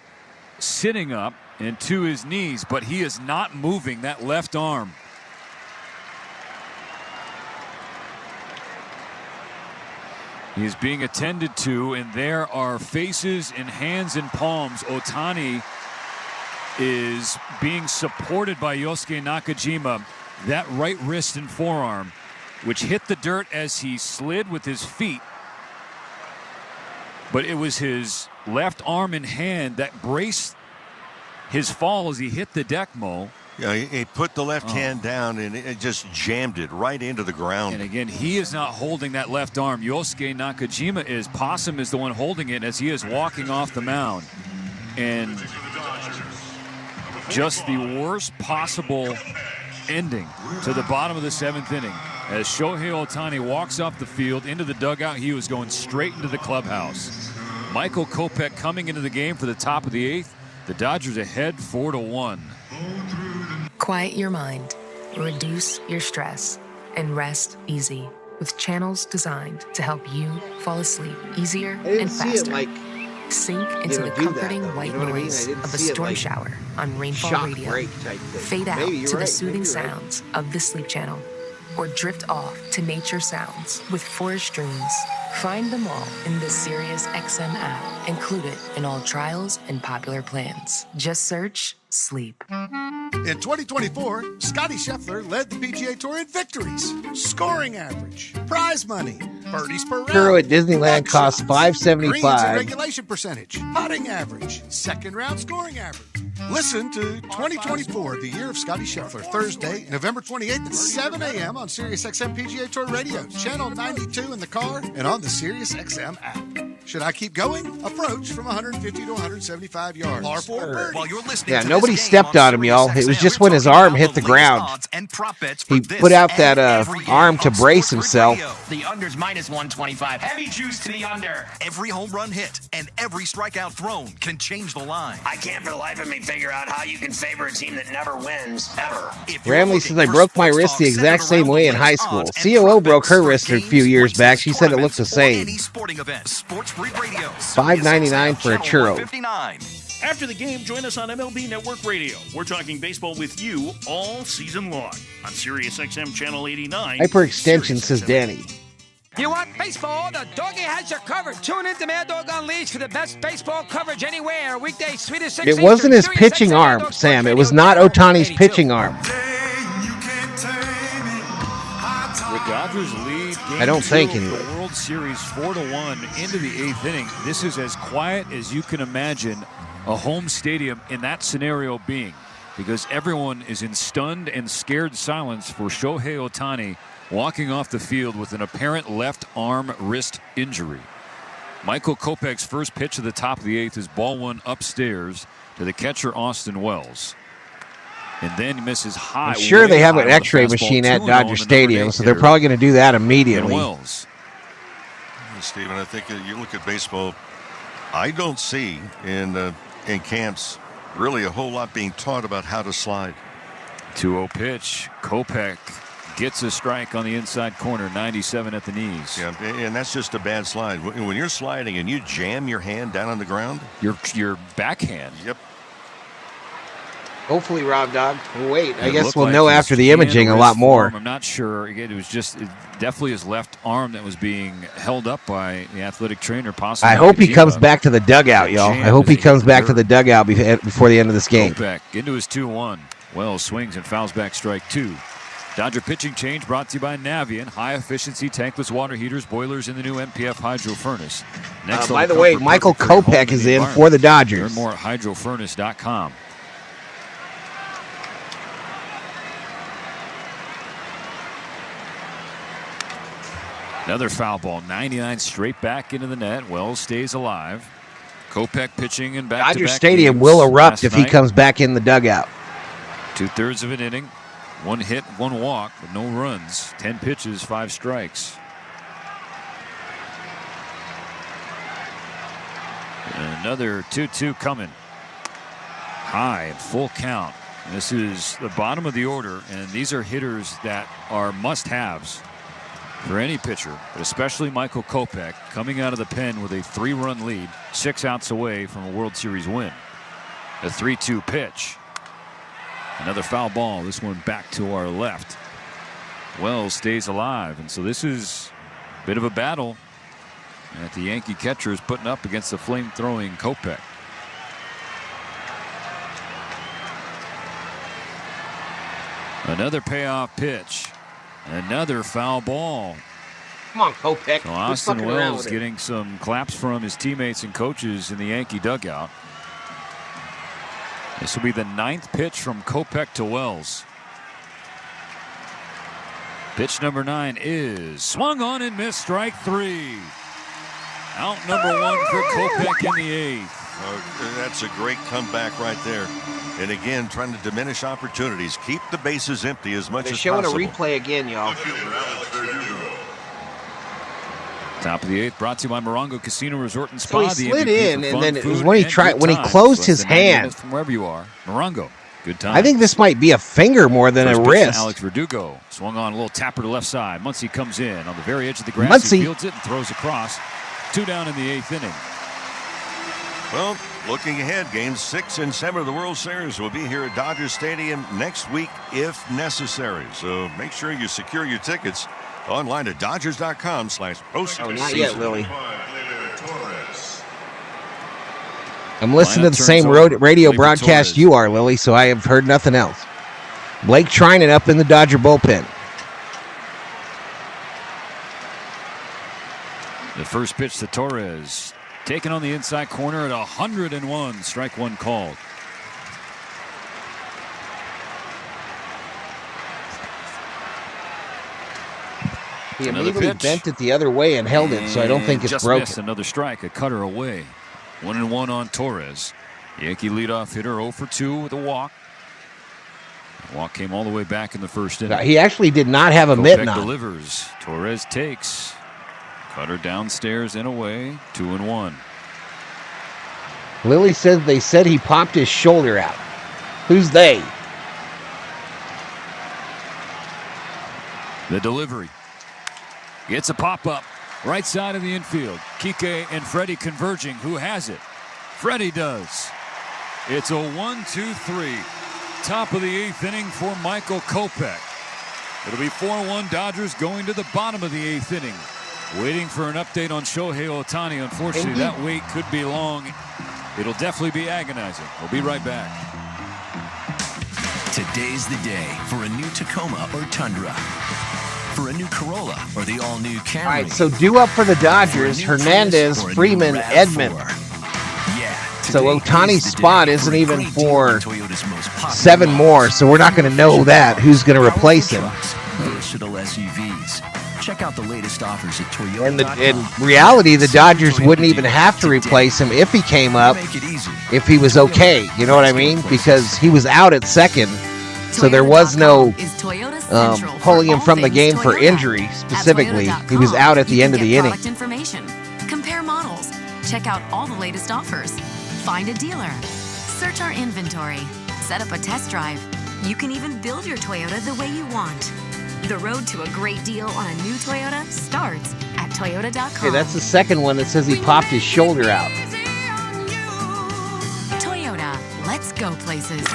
sitting up and to his knees, but he is not moving that left arm. He is being attended to, and there are faces and hands and palms. Ohtani is being supported by Yosuke Nakajima. That right wrist and forearm, which hit the dirt as he slid with his feet. But it was his left arm and hand that braced his fall as he hit the deck, Mo. Yeah, he put the left hand down and it just jammed it right into the ground. And again, he is not holding that left arm. Yosuke Nakajima is. Possum is the one holding it as he is walking off the mound. And just the worst possible ending to the bottom of the 7th inning. As Shohei Ohtani walks off the field into the dugout, he was going straight into the clubhouse. Michael Kopech coming into the game for the top of the 8th. The Dodgers ahead 4-1. Quiet your mind, reduce your stress, and rest easy with channels designed to help you fall asleep easier and faster. Sink into the comforting white noise of a storm shower on Rainfall Radio. Fade out to the soothing sounds of the Sleep Channel. Or drift off to nature sounds with forest dreams. Find them all in the SiriusXM app, included in all trials and popular plans. Just search Sleep. In 2024, Scotty Scheffler led the PGA Tour in victories, scoring average, prize money, birdies per round. Euro at Disneyland costs greens and $575. regulation percentage, putting average, second round scoring average. Listen to 2024, the year of Scotty Scheffler, Thursday, November 28th at 7 a.m. on SiriusXM PGA Tour Radio, channel 92 in the car, and on the SiriusXM app. Should I keep going? Approach from 150 to 175 yards. Par 4 birdie. While you're listening Yeah, to nobody this game stepped on him, y'all. Sirius It was XM, just we're when his talking arm about hit the latest ground. odds and prop bets for He this put out and that every game arm to on brace Scoreboard himself. Radio. The under's minus 125. Heavy juice to the under. Every home run hit and every strikeout thrown can change the line. I can't for the life of me figure out how you can favor a team that never wins, ever. Ramley says, I broke my wrist the exact same way in high school. COO broke her wrist a few years back. She said it looked the same. $5.99 for a churro. After the game, join us on MLB Network Radio. We're talking baseball with you all season long on Sirius XM Channel 89. Hyperextension, says Danny. You want baseball? The doggy has you covered. Tune in to Mad Dog Unleashed for the best baseball coverage anywhere. Weekdays 3 to 6. It wasn't his pitching arm, Sam. It was not Ohtani's pitching arm. The Dodgers lead game I don't think 2 of anyway. the World Series 4-1 into the 8th inning. This is as quiet as you can imagine a home stadium in that scenario being, because everyone is in stunned and scared silence for Shohei Ohtani walking off the field with an apparent left arm wrist injury. Michael Kopech's first pitch at the top of the 8th is ball one upstairs to the catcher Austin Wells. And then he misses high. I'm sure they have an high with a X-ray fastball, machine at 2-0 Dodger on the Stadium, number so they're 8 probably going to do that immediately. Wells. Stephen, I think you look at baseball, I don't see in camps really a whole lot being taught about how to slide. 2-0 pitch. Kopech gets a strike on the inside corner, 97 at the knees. Yeah, and that's just a bad slide. When you're sliding and you jam your hand down on the ground. Your backhand. Yep. Hopefully, Rob Dog. Well, wait, I It guess looked we'll like know his after the hand imaging a wrist lot more. form. I'm not sure. Again, it definitely his left arm that was being held up by the athletic trainer. Possibly. I hope he comes back to the dugout, y'all. I hope he comes back to the dugout before the end of this game. Kopech into his 2-1. Wells swings and fouls back strike 2. Dodger pitching change brought to you by Navien. High efficiency tankless water heaters, boilers in the new MPF hydro furnace. Next By the way, Michael Kopech is in for the Dodgers. Learn more at hydrofurnace.com. Another foul ball, 99 straight back into the net. Wells stays alive. Kopech pitching and back-to-back Dodger Stadium games will erupt last if he night. comes back in the dugout. 2/3 of an inning, 1 hit, 1 walk, but no runs. 10 pitches, 5 strikes. Another 2-2 coming. High, full count. And this is the bottom of the order, and these are hitters that are must-haves for any pitcher, but especially Michael Kopech, coming out of the pen with a 3-run lead, 6 outs away from a World Series win. A 3-2 pitch. Another foul ball, this one back to our left. Wells stays alive, and so this is a bit of a battle that the Yankee catcher is putting up against the flame-throwing Kopech. Another payoff pitch. Another foul ball. Come on, Kopech. So Austin Wells getting some claps from his teammates and coaches in the Yankee dugout. This will be the 9th pitch from Kopech to Wells. Pitch number 9 is swung on and missed, strike 3. Out number 1 for Kopech in the 8th. That's a great comeback right there. And again, trying to diminish opportunities. Keep the bases empty as much They're as showing possible. a replay again, y'all. Top of the 8th, brought to you by Morongo Casino Resort and So Spa. he The slid MVP in, for and fun, then it was food, when he and tried good when he times. closed Less his than 90 hand. minutes from wherever you are. Morongo, good time. I think this might be a finger more than First a pitch to wrist. Alex Verdugo swung on a little tapper to left side. Muncy comes in on the very edge of the grass. Muncy. He fields it and throws across. 2 down in the 8th inning. Well, looking ahead, games 6 and 7 of the World Series will be here at Dodger Stadium next week if necessary. So make sure you secure your tickets online at Dodgers.com/postseason. Oh, not yet, Lily. I'm listening to the same radio broadcast you are, Lily, so I have heard nothing else. Blake Trinan up in the Dodger bullpen. The first pitch to Torres. Taken on the inside corner at 101. Strike 1 called. He immediately bent it the other way and held it, so I don't think it's just broken. Missed another strike, a cutter away. 1-1 on Torres. Yankee leadoff hitter 0 for 2 with a walk. The walk came all the way back in the first inning. He actually did not have a mitten on. Delivers. Torres takes. Cutter downstairs and away. 2-1. Lily said they said he popped his shoulder out. Who's they? The delivery. Gets a pop-up. Right side of the infield. Kike and Freddy converging. Who has it? Freddy does. It's a 1-2-3. Top of the 8th inning for Michael Kopech. It'll be 4-1 Dodgers going to the bottom of the 8th inning. Waiting for an update on Shohei Ohtani. Unfortunately, that wait could be long. It'll definitely be agonizing. We'll be right back. Today's the day for a new Tacoma or Tundra. For a new Corolla or the all-new Camry. All right, so due up for the Dodgers, Hernandez, Freeman, Edman. So Ohtani's spot isn't even for 7 more, so we're not going to know that. Who's going to replace him? Versatile SUVs. Check out the latest offers at Toyota. And in reality, the Dodgers wouldn't even have to replace him if he came up, if he was okay. You know what I mean? Because he was out at second, so there was no pulling him from the game for injury specifically. He was out at the end of the inning. Information. Compare models. Check out all the latest offers. Find a dealer. Search our inventory. Set up a test drive. You can even build your Toyota the way you want. The road to a great deal on a new Toyota starts at Toyota.com. Okay, that's the second one that says he popped his shoulder out. Toyota, let's go places.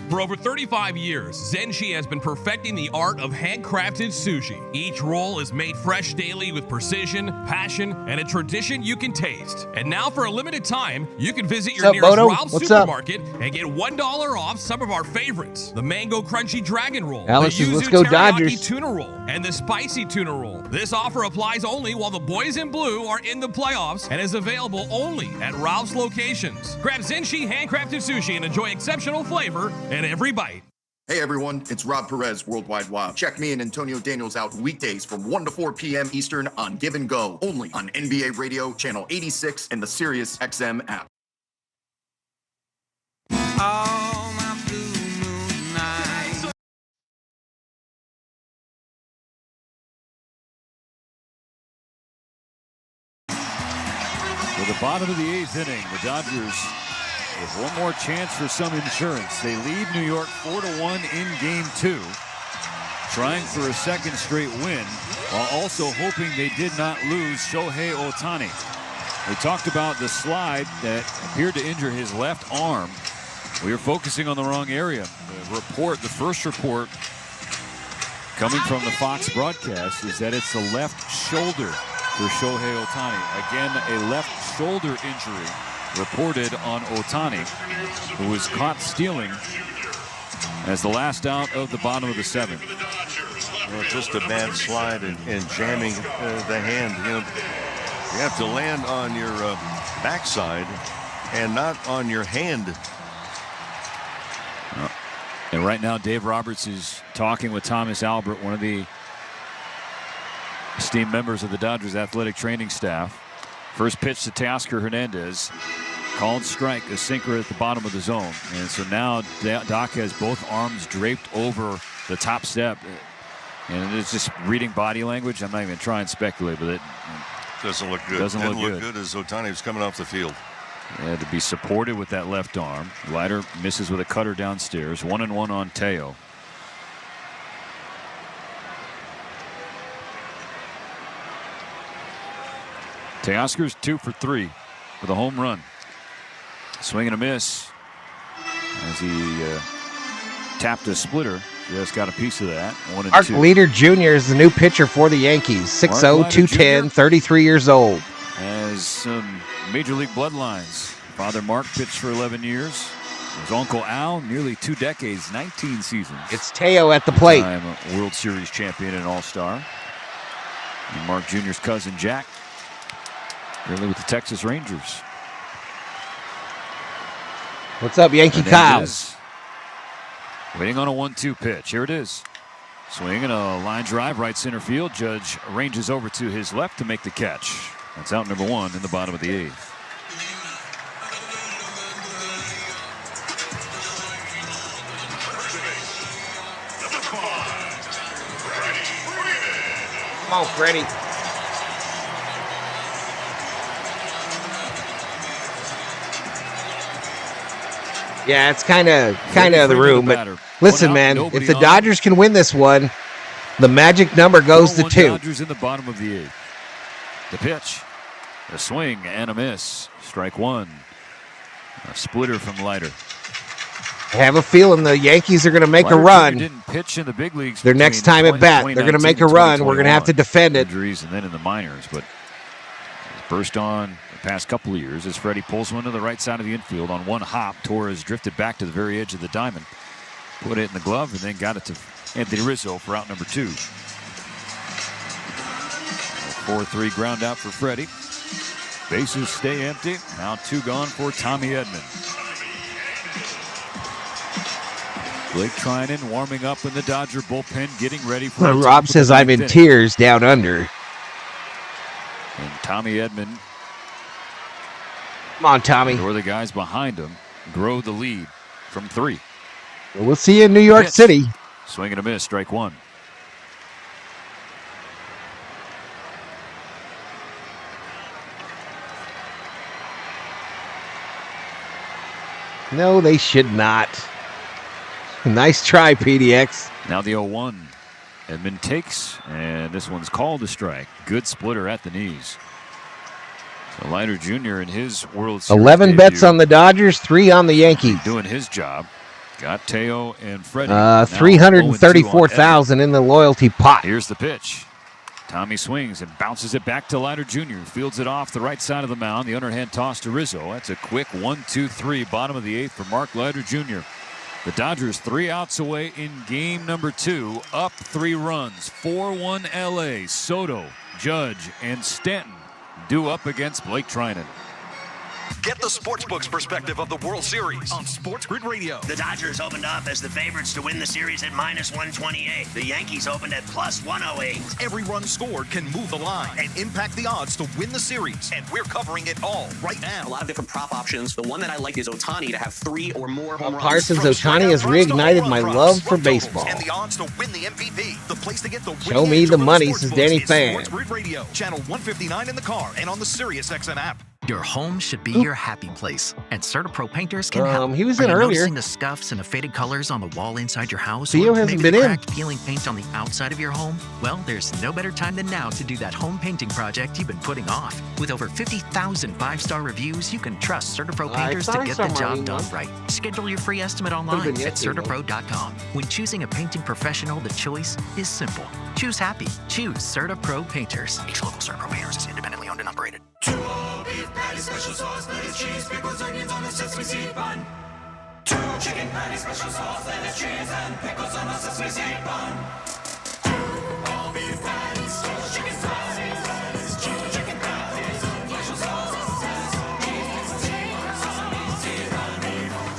For over 35 years, Zenshi has been perfecting the art of handcrafted sushi. Each roll is made fresh daily with precision, passion, and a tradition you can taste. And now for a limited time, you can visit your nearest Ralph's supermarket and get $1 off some of our favorites. The Mango Crunchy Dragon Roll, Alice, the Yuzu let's go Teriyaki Dodgers. Tuna Roll, and the Spicy Tuna Roll. This offer applies only while the boys in blue are in the playoffs and is available only at Ralph's locations. Grab Zenshi handcrafted sushi and enjoy exceptional flavor in every bite. Hey everyone, it's Rob Perez, Worldwide Wild. Check me and Antonio Daniels out weekdays from 1 to 4 p.m. Eastern on Give and Go, only on NBA Radio, Channel 86, and the Sirius XM app. To the bottom of the 8th inning, the Dodgers with one more chance for some insurance. They lead New York 4-1 in Game 2, trying for a second straight win, while also hoping they did not lose Shohei Ohtani. We talked about the slide that appeared to injure his left arm. We were focusing on the wrong area. The first report coming from the Fox broadcast is that it's the left shoulder for Shohei Ohtani. Again, a left shoulder injury reported on Ohtani, who was caught stealing as the last out of the bottom of the 7th. Well, just a bad slide and jamming the hand. You know, you have to land on your backside and not on your hand. And right now, Dave Roberts is talking with Thomas Albert, one of the esteemed members of the Dodgers athletic training staff. First pitch to Teoscar Hernandez. Called strike, a sinker at the bottom of the zone. And so now Doc has both arms draped over the top step. And it's just reading body language. I'm not even trying to speculate, but it doesn't look good. Doesn't look good as Ohtani was coming off the field. He had to be supported with that left arm. Leiter misses with a cutter downstairs. 1-1 on Teo. Teoscar's 2 for 3 with a home run. Swing and a miss as he tapped a splitter. Just got a piece of that. Mark Leiter Jr. is the new pitcher for the Yankees. 6'0", 210, 33 years old. Has some major league bloodlines. Father Mark pitched for 11 years. His uncle Al, nearly 2 decades, 19 seasons. It's Teo at the plate. World Series champion and All-Star. And Mark Jr.'s cousin Jack, currently with the Texas Rangers. What's up, Yankee Kyle? Waiting on a 1-2 pitch. Here it is. Swing and a line drive, right center field. Judge ranges over to his left to make the catch. That's out number 1 in the bottom of the 8th. Come on, Freddy. Yeah, it's kind of the room, but listen, man, if the Dodgers can win this one, the magic number goes to 2. Dodgers in the bottom of the 8th. The pitch, a swing and a miss. Strike 1. A splitter from Leiter. I have a feeling the Yankees are going to make a run. Didn't pitch in the big leagues. Their next time at bat, they're going to make a run. We're going to have to defend it. Injuries and then in the minors, but he's burst on the past couple of years as Freddy pulls one to the right side of the infield on one hop. Torres drifted back to the very edge of the diamond, put it in the glove, and then got it to Anthony Rizzo for out number 2. 4-3 ground out for Freddy. Bases stay empty. Now 2 gone for Tommy Edman. Blake Trinan warming up in the Dodger bullpen, getting ready for. Rob says I'm in tears down under. And Tommy Edman. Come on, Tommy. Or the guys behind him grow the lead from 3. We'll see you in New York City. Swing and a miss, strike 1. No, they should not. Nice try, PDX. Now the 0-1. Edman takes, and this one's called a strike. Good splitter at the knees. So Leiter Jr. in his World Series 11 bets on the Dodgers, 3 on the Yankees. Doing his job. Got Teo and Freddy. 334,000 in the loyalty pot. Here's the pitch. Tommy swings and bounces it back to Leiter Jr. Fields it off the right side of the mound. The underhand toss to Rizzo. That's a quick 1-2-3, bottom of the 8th for Mark Leiter Jr. The Dodgers 3 outs away in game number 2, up 3 runs. 4-1 LA. Soto, Judge, and Stanton due up against Blake Trinan. Get the sportsbook's perspective of the World Series on Sports Grid Radio. The Dodgers opened up as the favorites to win the series at -128. The Yankees opened at +108. Every run scored can move the line and impact the odds to win the series. And we're covering it all right now. A lot of different prop options. The one that I like is Ohtani to have 3 or more home runs. Parsons Ohtani has reignited my love for baseball. And the odds to win the MVP. The place to get the Show me the money, says Danny Fan. Sports Grid Radio, channel 159 in the car and on the SiriusXM app. Your home should be your happy place, and CertaPro painters can help. He was Are in you earlier. Noticing the scuffs and the faded colors on the wall inside your house? Theo or hasn't maybe been the in. cracked, peeling paint on the outside of your home? Well, there's no better time than now to do that home painting project you've been putting off. With over 50,000 5-star reviews, you can trust CertaPro painters to get the job done right. Schedule your free estimate online at CertaPro.com. When choosing a painting professional, the choice is simple. Choose happy. Choose CertaPro painters. Each local CertaPro painters is independently owned and operated. 2 beef patty, special sauce, lettuce, cheese, pickles, onions on a sesame seed bun. 2 chicken patty, special sauce, lettuce, cheese, and pickles on a sesame seed bun. 2 all beef patties, special chicken patties, lettuce, cheese, chicken patties, special sauce, lettuce, cheese, pickles, sesame seed bun.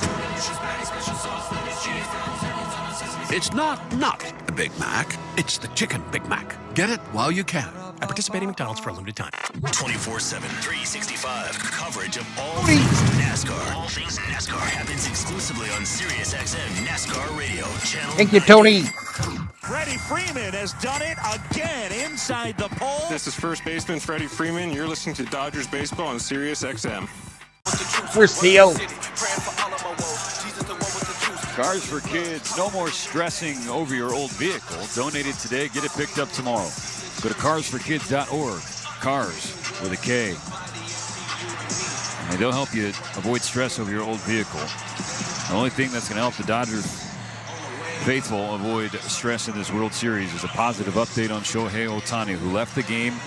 2 delicious patty, special sauce, lettuce, cheese, pickles, onions on a sesame seed. It's not a Big Mac. It's the Chicken Big Mac. Get it while you can. At participating McDonald's for a limited time. 24/7, 365 coverage of all things NASCAR. All things NASCAR happens exclusively on SiriusXM NASCAR Radio channel. Thank you, Tony. Freddie Freeman has done it again inside the pole. This is first baseman Freddie Freeman. You're listening to Dodgers baseball on SiriusXM. Where's Theo? Cars for Kids, no more stressing over your old vehicle. Donate it today, get it picked up tomorrow. Go to carsforkids.org. Cars with a K. And they'll help you avoid stress over your old vehicle. The only thing that's going to help the Dodgers faithful avoid stress in this World Series is a positive update on Shohei Ohtani, who left the game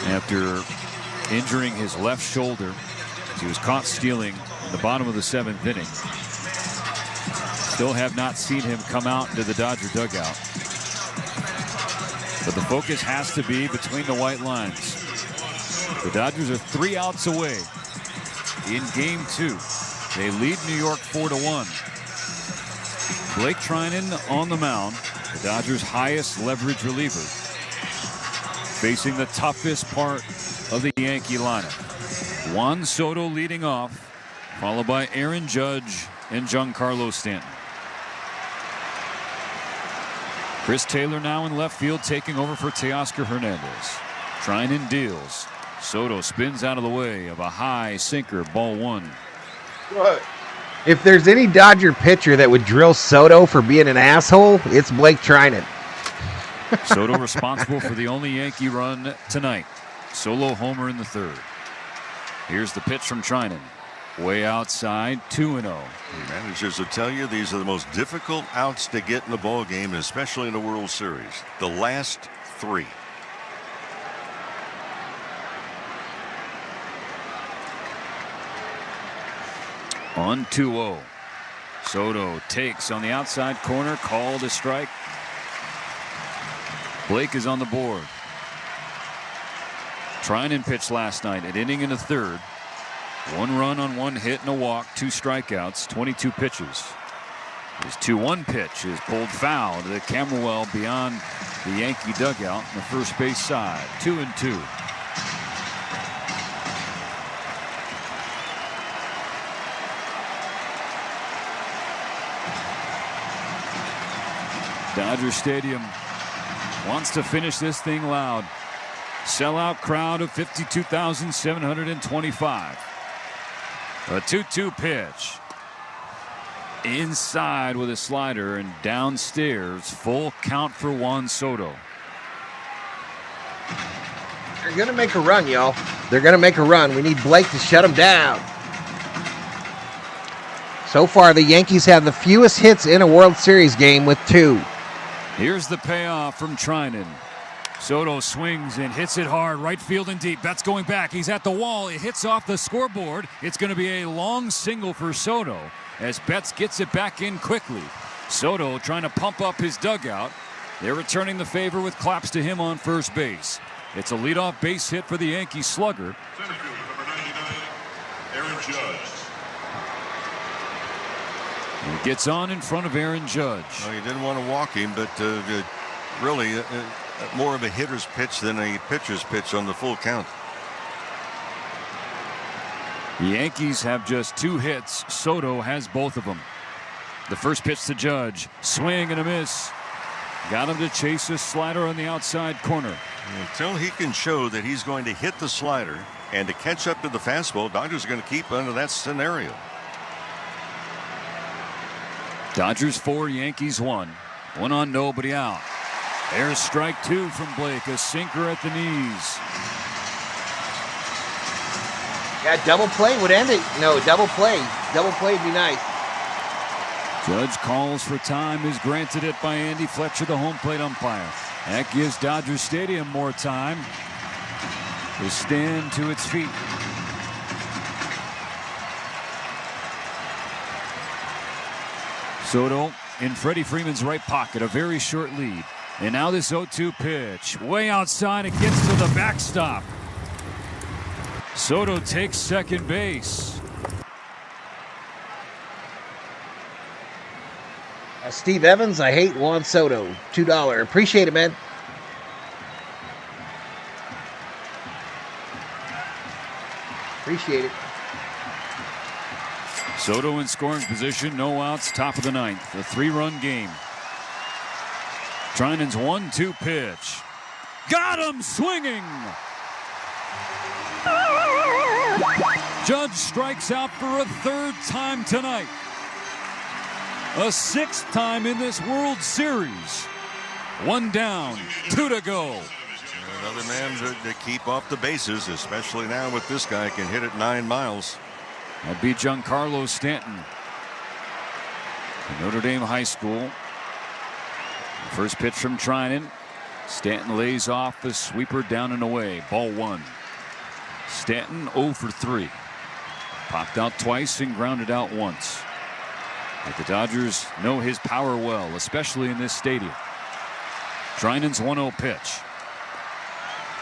after injuring his left shoulder. He was caught stealing in the bottom of the 7th inning. Still have not seen him come out into the Dodger dugout. But the focus has to be between the white lines. The Dodgers are 3 outs away in game 2. They lead New York 4-1. Blake Trinan on the mound. the Dodgers' highest leverage reliever, facing the toughest part of the Yankee lineup. Juan Soto leading off, followed by Aaron Judge and Giancarlo Stanton. Chris Taylor now in left field, taking over for Teoscar Hernandez. Treinen deals. Soto spins out of the way of a high sinker, ball one. If there's any Dodger pitcher that would drill Soto for being an asshole, it's Blake Treinen. Soto responsible for the only Yankee run tonight. Solo homer in the third. Here's the pitch from Treinen. Way outside, 2-0. Managers will tell you these are the most difficult outs to get in the ball game, especially in the World Series. The last three. On 2-0. Soto takes on the outside corner, called a strike. Blake is on the board. Treinen pitched last night, an inning and a third. 1 run on 1 hit and a walk, 2 strikeouts, 22 pitches. His 2-1 pitch is pulled foul to the camera well beyond the Yankee dugout on the first base side. 2-2. Dodger Stadium wants to finish this thing loud. Sellout crowd of 52,725. A 2-2 pitch. Inside with a slider and downstairs. Full count for Juan Soto. They're going to make a run, y'all. They're going to make a run. We need Blake to shut them down. So far, the Yankees have the fewest hits in a World Series game with 2. Here's the payoff from Treinen. Soto swings and hits it hard, right field and deep. Betts going back. He's at the wall. It hits off the scoreboard. It's going to be a long single for Soto as Betts gets it back in quickly. Soto trying to pump up his dugout. They're returning the favor with claps to him on first base. It's a leadoff base hit for the Yankee slugger. Center fielder, number 99, Aaron Judge. He gets on in front of Aaron Judge. Well, he didn't want to walk him, but really more of a hitter's pitch than a pitcher's pitch on the full count. The Yankees have just 2 hits. Soto has both of them. The first pitch to Judge. Swing and a miss. Got him to chase a slider on the outside corner. Until he can show that he's going to hit the slider and to catch up to the fastball, Dodgers are going to keep under that scenario. Dodgers 4, Yankees 1. 1 on, nobody out. There's strike 2 from Blake, a sinker at the knees. Yeah, double play would end it. No, double play. Double play would be nice. Judge calls for time, is granted it by Andy Fletcher, the home plate umpire. That gives Dodger Stadium more time to stand to its feet. Soto in Freddie Freeman's right pocket, a very short lead. And now this 0-2 pitch. Way outside, it gets to the backstop. Soto takes second base. Steve Evans, I hate Juan Soto. $2. Appreciate it, man. Appreciate it. Soto in scoring position, no outs, top of the 9th. A 3-run game. Treinen's 1-2 pitch. Got him swinging. Judge strikes out for a 3rd time tonight. A 6th time in this World Series. 1 down, 2 to go. Another man to keep off the bases, especially now with this guy can hit it 9 miles. That'd be Giancarlo Stanton. Notre Dame High School. First pitch from Treinen. Stanton lays off the sweeper down and away. Ball 1. Stanton 0 for 3. Popped out twice and grounded out once. But the Dodgers know his power well, especially in this stadium. Treinen's 1-0 pitch.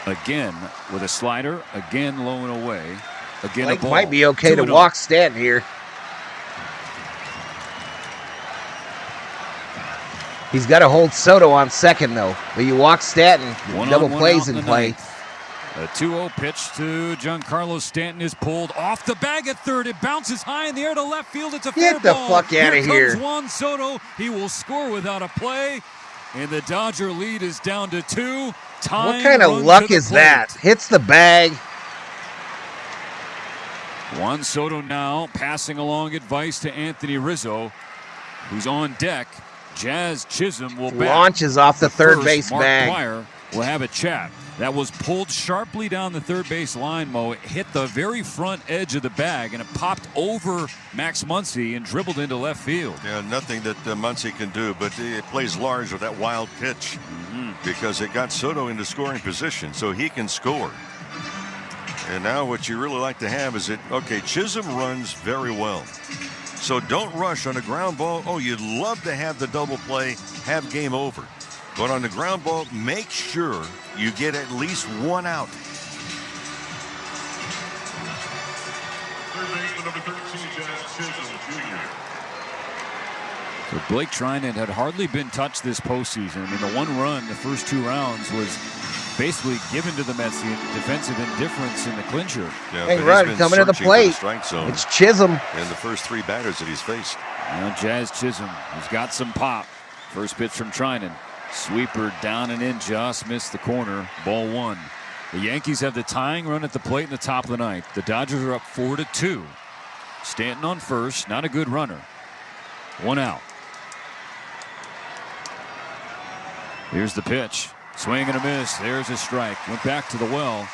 Again with a slider. Again low and away. Again Blake a ball. might be okay to walk Stanton here. He's got to hold Soto on second, though. But you walk Stanton, double plays in play. A 2-0 pitch to Giancarlo Stanton is pulled off the bag at third. It bounces high in the air to left field. It's a fair ball. Get the fuck out of here. Here comes Juan Soto. He will score without a play. And the Dodger lead is down to 2. What kind of luck is that? Hits the bag. Juan Soto now passing along advice to Anthony Rizzo, who's on deck. Jazz Chisholm will bat. Launches off the third base Mark bag. Dwyer will have a chat. That was pulled sharply down the third base line, Mo. It hit the very front edge of the bag, and it popped over Max Muncy and dribbled into left field. Yeah, nothing that Muncy can do, but it plays large with that wild pitch because it got Soto into scoring position, so he can score. And now what you really like to have is Chisholm runs very well. So don't rush on a ground ball. Oh, you'd love to have the double play, have game over. But on the ground ball, make sure you get at least one out. Third baseman number 13, Jazz Chisholm Jr. So Blake Treinen had hardly been touched this postseason. I mean, the one run the first 2 rounds was basically given to the Mets, the defensive indifference in the clincher. Yeah, hey, Rudd, coming to the plate. It's Chisholm. And the first 3 batters that he's faced. Now Jazz Chisholm, who's got some pop. First pitch from Treinen. Sweeper down and in, just missed the corner. Ball 1. The Yankees have the tying run at the plate in the top of the ninth. The Dodgers are up 4-2. Stanton on first, not a good runner. 1 out. Here's the pitch. Swing and a miss. There's a strike. Went back to the well.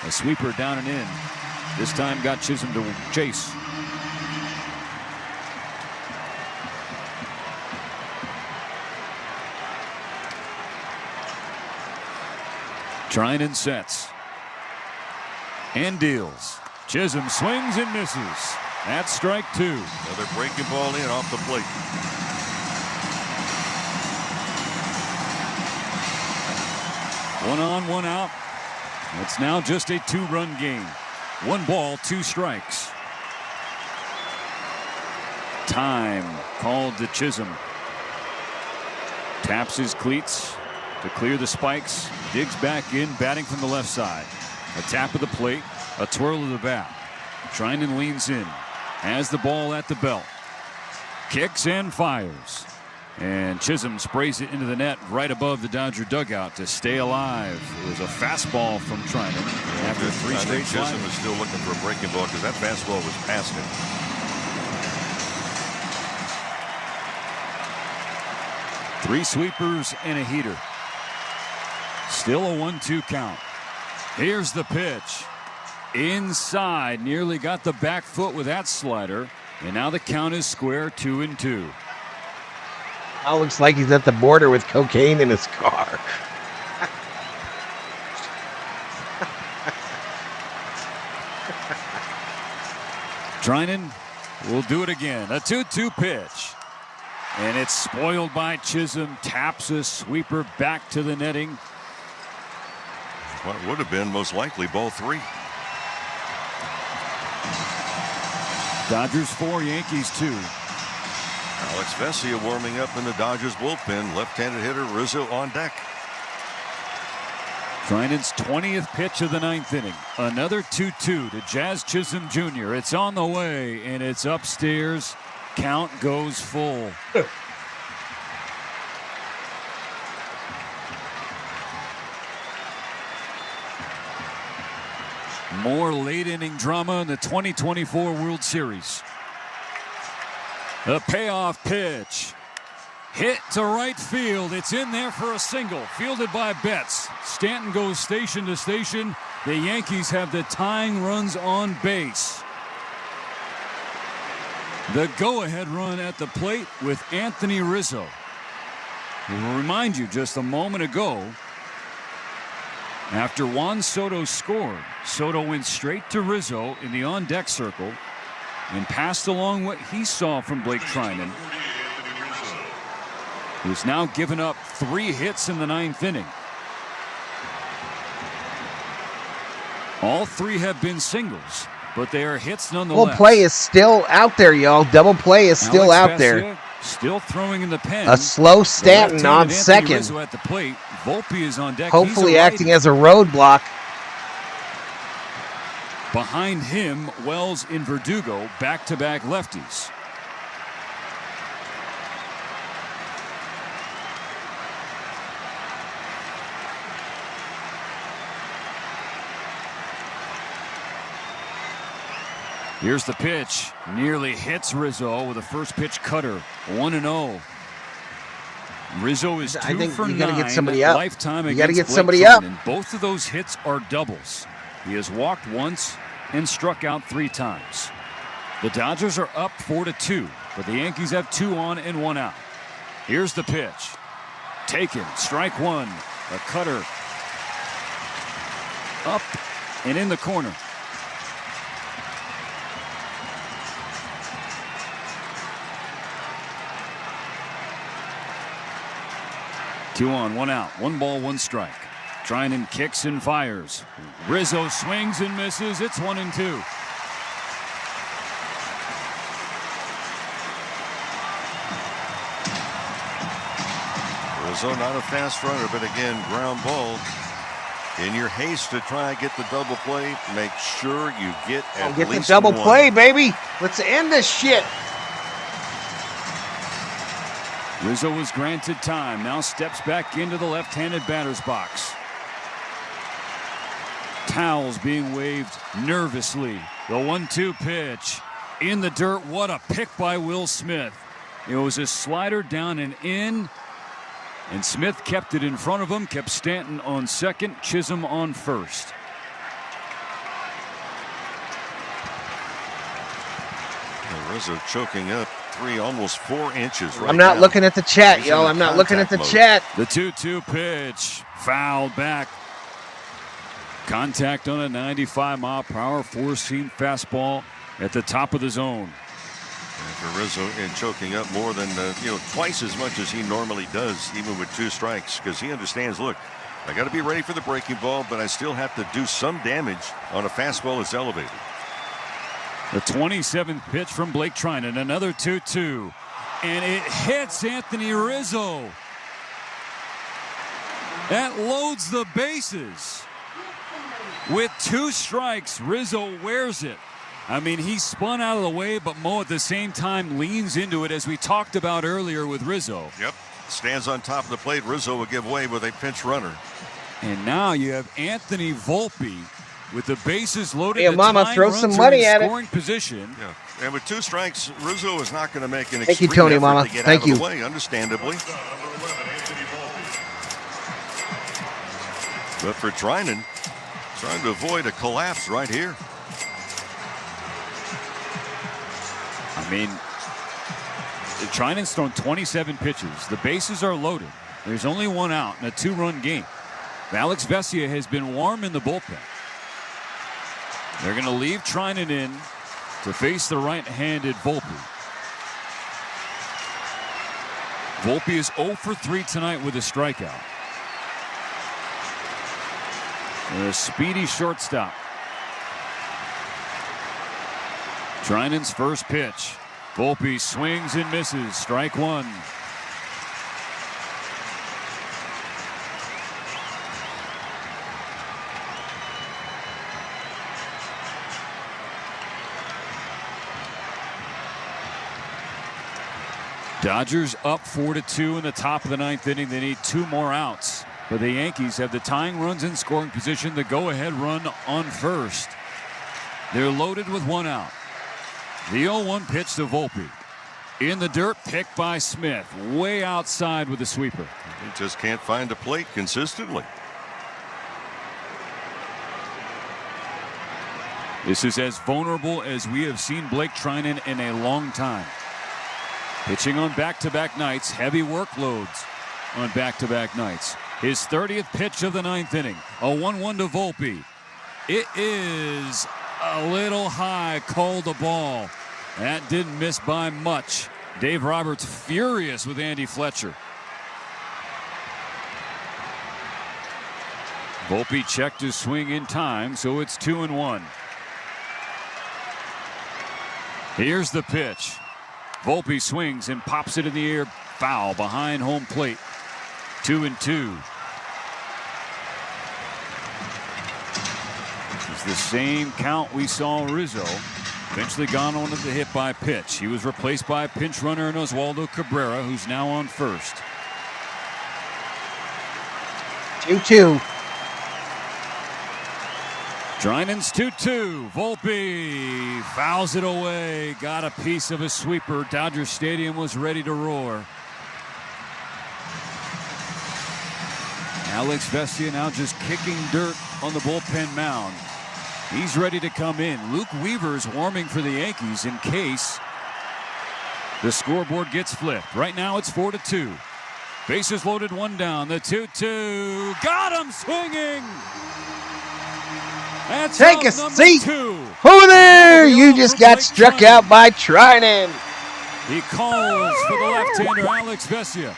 A sweeper down and in. This time got Chisholm to chase. Treinen sets. And deals. Chisholm swings and misses. That's strike 2. Another breaking ball in off the plate. One on, 1 out. It's now just a 2-run game. 1 ball, 2 strikes. Time called to Chisholm. Taps his cleats to clear the spikes. Digs back in, batting from the left side. A tap of the plate, a twirl of the bat. Treinen leans in, has the ball at the belt. Kicks and fires. And Chisholm sprays it into the net right above the Dodger dugout to stay alive. It was a fastball from Treinen after 3 straight Chisholm sliders. is still looking for a breaking ball because that fastball was past him. Three sweepers and a heater. Still a 1-2 count. Here's the pitch. Inside, nearly got the back foot with that slider. And now the count is square, 2-2. Now looks like he's at the border with cocaine in his car. Treinen will do it again. A 2-2 pitch. And it's spoiled by Chisholm. Taps a sweeper back to the netting. What would have been most likely ball 3. Dodgers 4, Yankees 2. Alex Vesia warming up in the Dodgers bullpen. Left-handed hitter Rizzo on deck. Treinen's 20th pitch of the 9th inning. Another 2-2 to Jazz Chisholm Jr. It's on the way, and it's upstairs. Count goes full. More late-inning drama in the 2024 World Series. A payoff pitch. Hit to right field. It's in there for a single. Fielded by Betts. Stanton goes station to station. The Yankees have the tying runs on base. The go-ahead run at the plate with Anthony Rizzo. We'll remind you just a moment ago, after Juan Soto scored, Soto went straight to Rizzo in the on-deck circle and passed along what he saw from Blake Treinen, who's now given up 3 hits in the 9th inning. All 3 have been singles, but they are hits nonetheless. Double play is still out there, y'all. Double play is still out there. still throwing in the pen. A slow Stanton on Anthony second. Rizzo at the plate. Volpe is on deck. Hopefully He's a acting righty. as a roadblock. Behind him, Wells and Verdugo, back-to-back lefties. Here's the pitch. Nearly hits Rizzo with a first pitch cutter. 1-0. Rizzo is 2 I think for you 9. gotta get somebody up. Lifetime You gotta against get somebody Blake up. Treinen. Both of those hits are doubles. He has walked once and struck out 3 times. The Dodgers are up 4-2, but the Yankees have 2 on and 1 out. Here's the pitch. Taken. Strike 1. A cutter. Up and in the corner. Two on, 1 out. 1 ball, 1 strike. Treinen kicks and fires. Rizzo swings and misses. It's 1-2. Rizzo not a fast runner, but again, ground ball. In your haste to try and get the double play, make sure you get at Get least the double 1. play, baby. Let's end this shit. Rizzo was granted time. Now steps back into the left-handed batter's box. Towels being waved nervously. The 1-2 pitch. In the dirt. What a pick by Will Smith. It was a slider down and in. And Smith kept it in front of him. Kept Stanton on second. Chisholm on first. Rizzo choking up 3, almost 4 inches right I'm not now. looking at the chat, He's yo. in I'm not looking at the contact chat. The 2-2 pitch. Fouled back. Contact on a 95-mile-per-hour 4-seam fastball at the top of the zone. And for Rizzo, and choking up more than twice as much as he normally does, even with 2 strikes, because he understands. Look, I got to be ready for the breaking ball, but I still have to do some damage on a fastball that's elevated. The 27th pitch from Blake Treinen. Another 2-2, and it hits Anthony Rizzo. That loads the bases. With 2 strikes, Rizzo wears it. I mean, he spun out of the way, but Mo at the same time leans into it, as we talked about earlier with Rizzo. Yep. Stands on top of the plate. Rizzo will give way with a pinch runner. And now you have Anthony Volpe with the bases loaded. Hey, Mama, throw some money at it. Scoring position. Yeah. And with 2 strikes, Rizzo is not going to make an Thank you, extreme Tony, effort Mama. to get Thank out you. of the way, understandably. But for Treinen, trying to avoid a collapse right here. I mean, Treinen's thrown 27 pitches. The bases are loaded. There's only 1 out in a 2-run game. Alex Vesia has been warm in the bullpen. They're going to leave Treinen in to face the right-handed Volpe. Volpe is 0 for 3 tonight with a strikeout. And a speedy shortstop. Treinen's first pitch. Volpe swings and misses. Strike 1. Dodgers up 4-2 in the top of the 9th inning. They need 2 more outs. But the Yankees have the tying runs in scoring position. The go-ahead run on first. They're loaded with 1 out. The 0-1 pitch to Volpe. In the dirt, picked by Smith. Way outside with the sweeper. He just can't find a plate consistently. This is as vulnerable as we have seen Blake Treinen in a long time. Pitching on back-to-back nights. Heavy workloads on back-to-back nights. His 30th pitch of the 9th inning. A 1-1 to Volpe. It is a little high. Called the ball. That didn't miss by much. Dave Roberts furious with Andy Fletcher. Volpe checked his swing in time, so it's 2-1. Here's the pitch. Volpe swings and pops it in the air. Foul behind home plate. 2-2. It's the same count we saw Rizzo. Eventually gone on to the hit by pitch. He was replaced by pinch runner and Oswaldo Cabrera, who's now on first. 2-2. Drynen's 2-2. Volpe fouls it away. Got a piece of a sweeper. Dodger Stadium was ready to roar. Alex Vesia now just kicking dirt on the bullpen mound. He's ready to come in. Luke Weaver's warming for the Yankees in case the scoreboard gets flipped. Right now it's 4-2. Bases loaded, one down. The 2-2. Got him swinging. That's Take a seat. 2. Over there. You just got struck out by Treinen. He calls for the left-hander, Alex Vesia.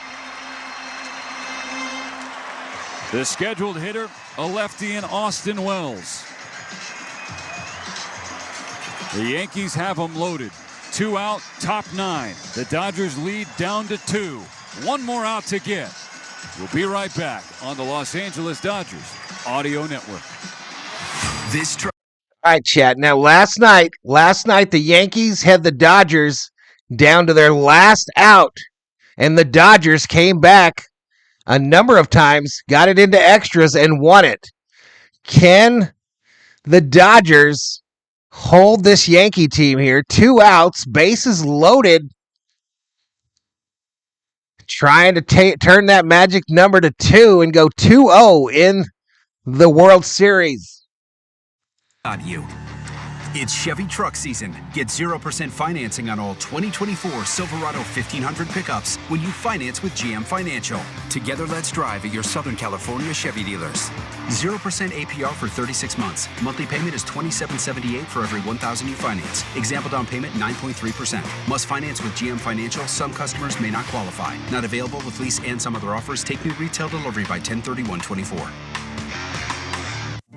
The scheduled hitter, a lefty in Austin Wells. The Yankees have them loaded. 2 out, top 9. The Dodgers lead down to 2. One more out to get. We'll be right back on the Los Angeles Dodgers Audio Network. All right, chat. Now, last night, the Yankees had the Dodgers down to their last out, and the Dodgers came back a number of times, got it into extras, and won it. Can the Dodgers hold this Yankee team here? 2 outs, bases loaded, trying to turn that magic number to 2 and go 2-0 in the World Series. It's Chevy truck season. Get 0% financing on all 2024 Silverado 1500 pickups when you finance with GM Financial. Together, let's drive at your Southern California Chevy dealers. 0% APR for 36 months. Monthly payment is $27.78 for every $1,000 you finance. Example down payment 9.3%. Must finance with GM Financial. Some customers may not qualify. Not available with lease and some other offers. Take new retail delivery by 10/31/24.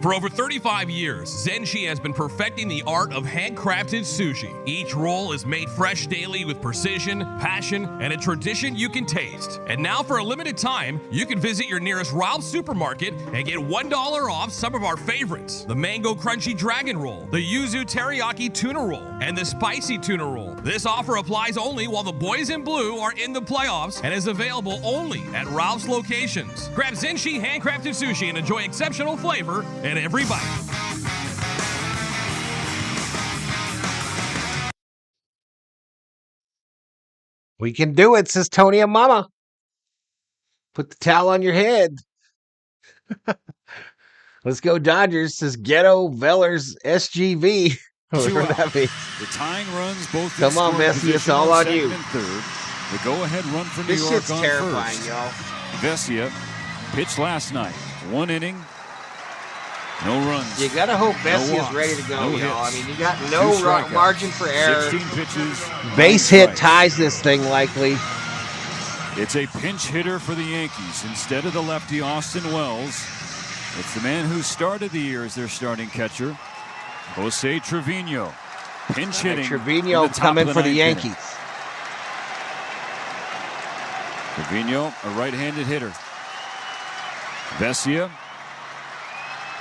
For over 35 years, Zenshi has been perfecting the art of handcrafted sushi. Each roll is made fresh daily with precision, passion, and a tradition you can taste. And now for a limited time, you can visit your nearest Ralph's supermarket and get $1 off some of our favorites. The Mango Crunchy Dragon Roll, the Yuzu Teriyaki Tuna Roll, and the Spicy Tuna Roll. This offer applies only while the boys in blue are in the playoffs and is available only at Ralph's locations. Grab Zenshi handcrafted sushi and enjoy exceptional flavor in every bite. We can do it, says Tony and Mama. Put the towel on your head. Let's go Dodgers, says Ghetto Vellers SGV. Whatever that means. The tying runs both. Come on, Vesia, it's all on you. Third. The go-ahead run for New This York shit's on terrifying, first. y'all. Vesia pitched last night. 1 inning. No runs. You gotta hope Vesia's ready to go, y'all. I mean, you got no margin for error. 16 pitches. Base hit ties this thing likely. It's a pinch hitter for the Yankees. Instead of the lefty Austin Wells, it's the man who started the year as their starting catcher, Jose Trevino. Pinch hitting. Trevino coming for the Yankees. Trevino, a right-handed hitter. Vesia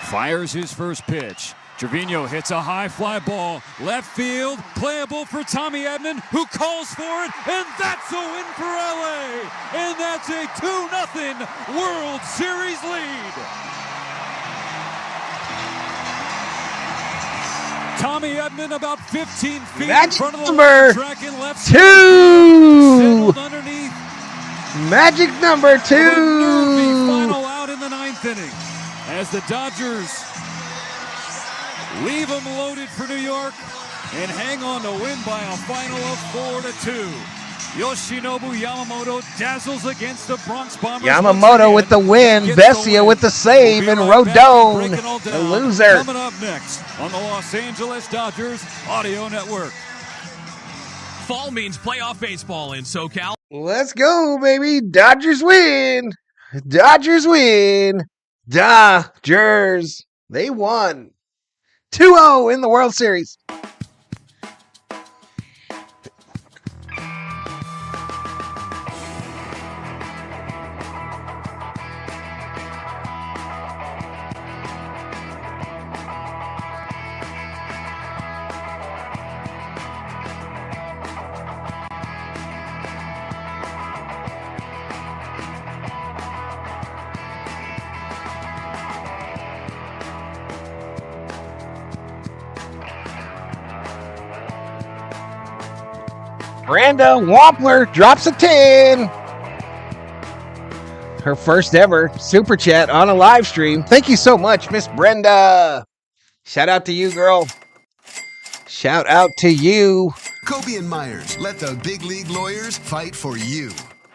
fires his first pitch. Trevino hits a high fly ball. Left field, playable for Tommy Edman, who calls for it, and that's a win for LA. And that's a 2-0 World Series lead. Tommy Edman about 15 feet in front of the track in left 2. Settled underneath. Magic number 2. Final out in the 9th inning as the Dodgers leave them loaded for New York and hang on to win by a final of 4-2. Yoshinobu Yamamoto dazzles against the Bronx Bombers. Yamamoto with the win, Vesia with the save, and Rodon, the loser. Coming up next on the Los Angeles Dodgers Audio Network. Fall means playoff baseball in SoCal. Let's go, baby. Dodgers win. Dodgers win. Dodgers. They won. 2-0 in the World Series. Brenda Wampler drops a 10. Her first ever super chat on a live stream. Thank you so much, Miss Brenda. Shout out to you, girl. Shout out to you. Kobe and Myers, let the big league lawyers fight for you.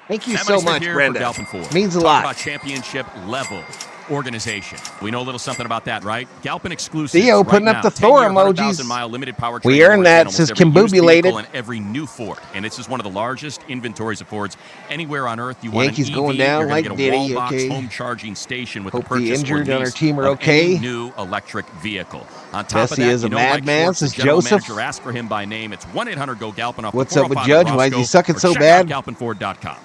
Thank you Family so much, here Brenda. For Galpin Ford. Means a Talk lot. about championship level organization. We know a little something about that, right? Galpin exclusive. Theo putting up the Thor emojis. We earned that, says Kimbubulated. And every new Ford. And this is one of the largest inventories of Fords anywhere on earth. You Yankees want an EV, going down you're like get a Diddy, wall box okay. home charging station with Hope the purchase the injured or on our lease team are of okay. any new electric vehicle. On top Bessie of that, is a you know, Mike madman, Schwartz, says the general Joseph. manager, ask for him by name. It's 1-800-GO-GALPIN off What's the up with 405 Judge? in Why is he Roscoe, sucking or so check bad? out galpinford.com.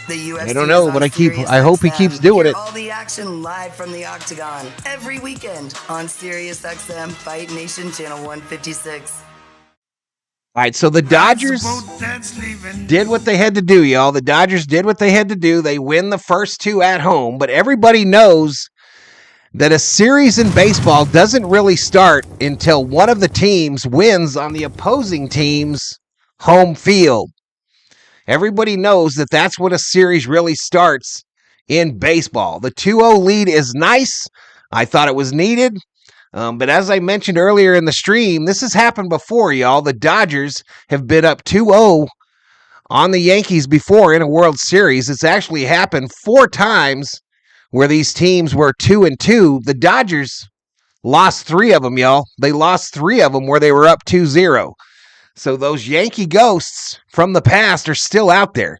I don't know, but I hope he keeps doing it. All the action live from the Octagon every weekend on Sirius XM Fight Nation Channel 156. All right, so the Dodgers did what they had to do, y'all. The Dodgers did what they had to do. They win the first two at home, but everybody knows that a series in baseball doesn't really start until one of the teams wins on the opposing team's home field. Everybody knows that that's when a series really starts in baseball. The 2-0 lead is nice. I thought it was needed. But as I mentioned earlier in the stream, this has happened before, y'all. The Dodgers have been up 2-0 on the Yankees before in a World Series. It's actually happened 4 times where these teams were 2-2. The Dodgers lost 3 of them, y'all. They lost 3 of them where they were up 2-0. So those Yankee ghosts from the past are still out there.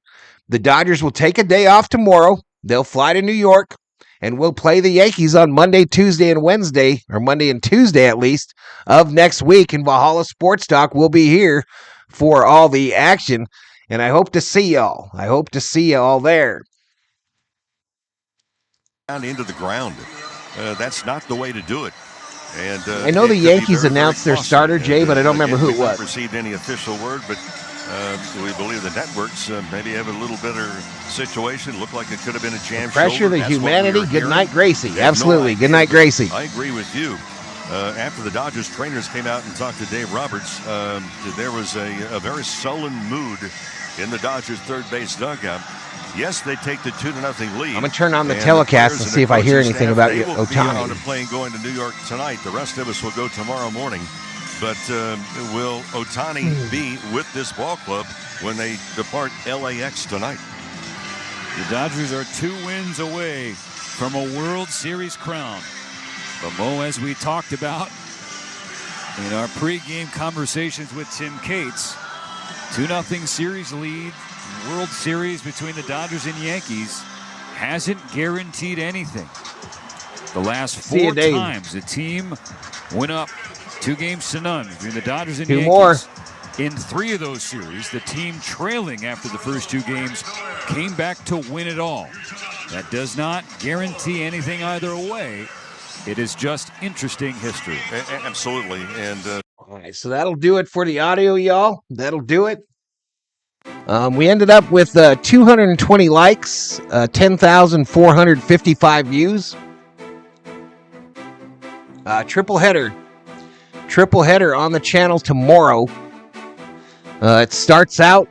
The Dodgers will take a day off tomorrow. They'll fly to New York, and we'll play the Yankees on Monday, Tuesday, and Wednesday, or Monday and Tuesday at least, of next week. And Valhalla Sports Talk will be here for all the action. And I hope to see y'all. I hope to see y'all there. Down into the ground. That's not the way to do it. And I know the Yankees announced their starter, Jay, but I don't remember who it was. We haven't received any official word, but we believe the networks maybe have a little better situation. Looked like it could have been a jam Pressure, shoulder. the That's humanity. what we Good night, Gracie. There's Absolutely. no Good night, Gracie. I agree with you. After the Dodgers trainers came out and talked to Dave Roberts, there was a very sullen mood in the Dodgers third base dugout. Yes, they take the 2-0 lead. I'm going to turn on the telecast and see if I hear anything about Ohtani. On a plane going to New York tonight. The rest of us will go tomorrow morning. But will Ohtani be with this ball club when they depart LAX tonight? The Dodgers are 2 wins away from a World Series crown. But Mo, as we talked about in our pregame conversations with Tim Cates, 2-0 series lead, World Series between the Dodgers and Yankees hasn't guaranteed anything. The last 4 times the team went up 2-0 between the Dodgers and Yankees. More. In 3 of those series, the team trailing after the first 2 games came back to win it all. That does not guarantee anything either way. It is just interesting history. Absolutely. And all right, so that'll do it for the audio, y'all. That'll do it. We ended up with 220 likes, 10,455 views. Triple header on the channel tomorrow. It starts out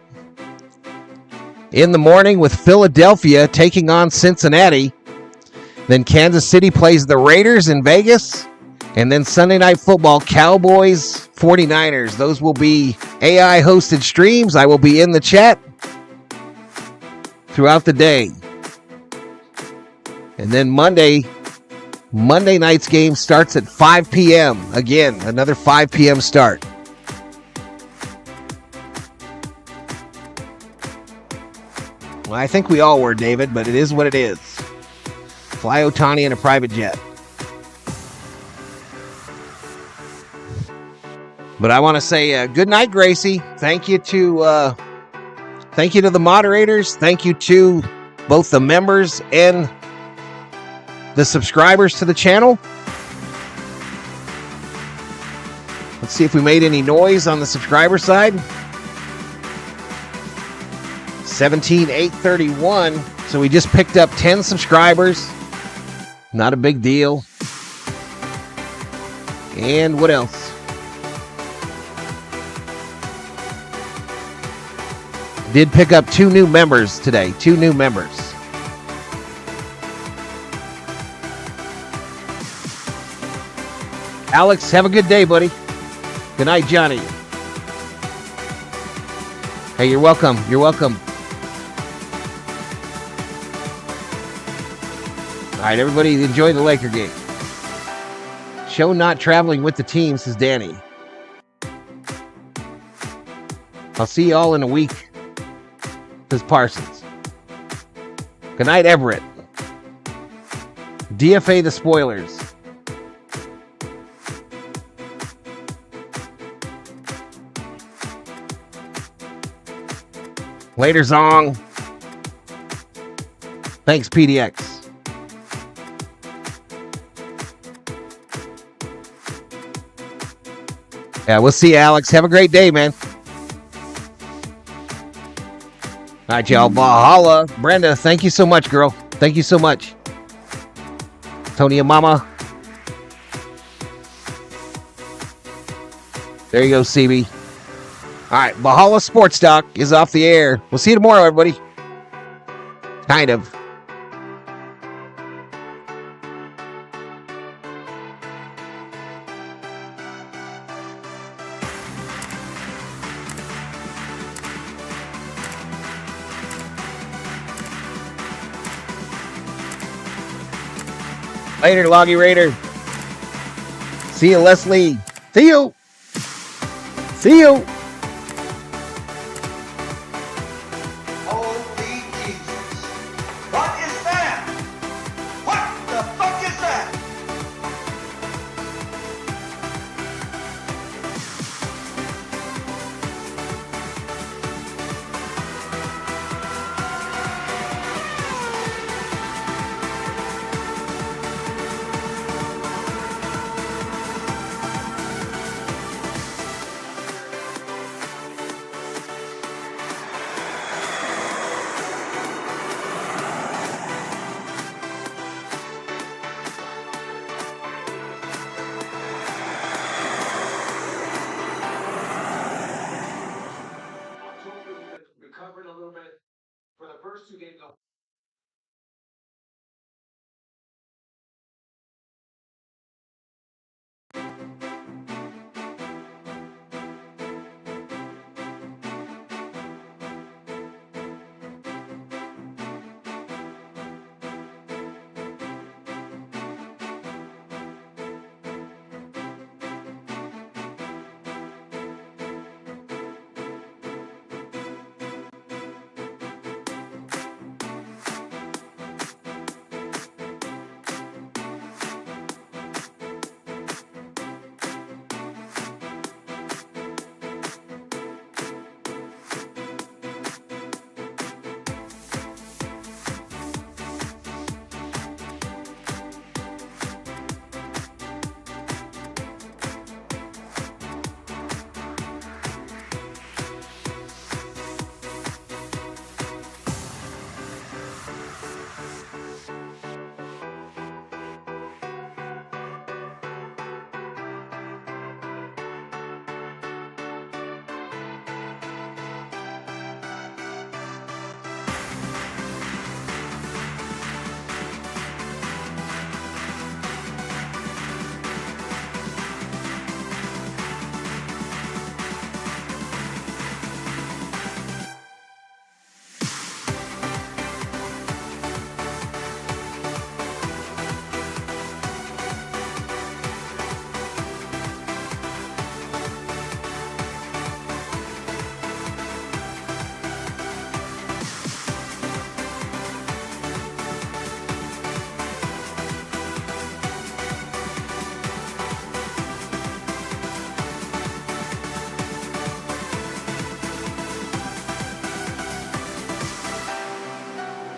in the morning with Philadelphia taking on Cincinnati. Then Kansas City plays the Raiders in Vegas. And then Sunday Night Football, Cowboys, 49ers. Those will be AI-hosted streams. I will be in the chat throughout the day. And then Monday night's game starts at 5 p.m. Again, another 5 p.m. start. Well, I think we all were, David, but it is what it is. Fly Ohtani in a private jet. But I want to say good night, Gracie. Thank you to the moderators. Thank you to both the members and the subscribers to the channel. Let's see if we made any noise on the subscriber side. 17,831. So we just picked up 10 subscribers. Not a big deal. And what else? Did pick up 2 new members today. 2 new members. Alex, have a good day, buddy. Good night, Johnny. Hey, you're welcome. You're welcome. All right, everybody enjoy the Laker game. Show not traveling with the team, says Danny. I'll see you all in a week, says Parsons. Good night, Everett. DFA the spoilers. Later, Zong. Thanks, PDX. Yeah, we'll see you, Alex. Have a great day, man. All right, y'all. Valhalla. Brenda, thank you so much, girl. Thank you so much. Tony and Mama. There you go, CB. All right, Valhalla Sports Talk is off the air. We'll see you tomorrow, everybody. Kind of. Later, Loggy Raider. See you, Leslie. See you. See you.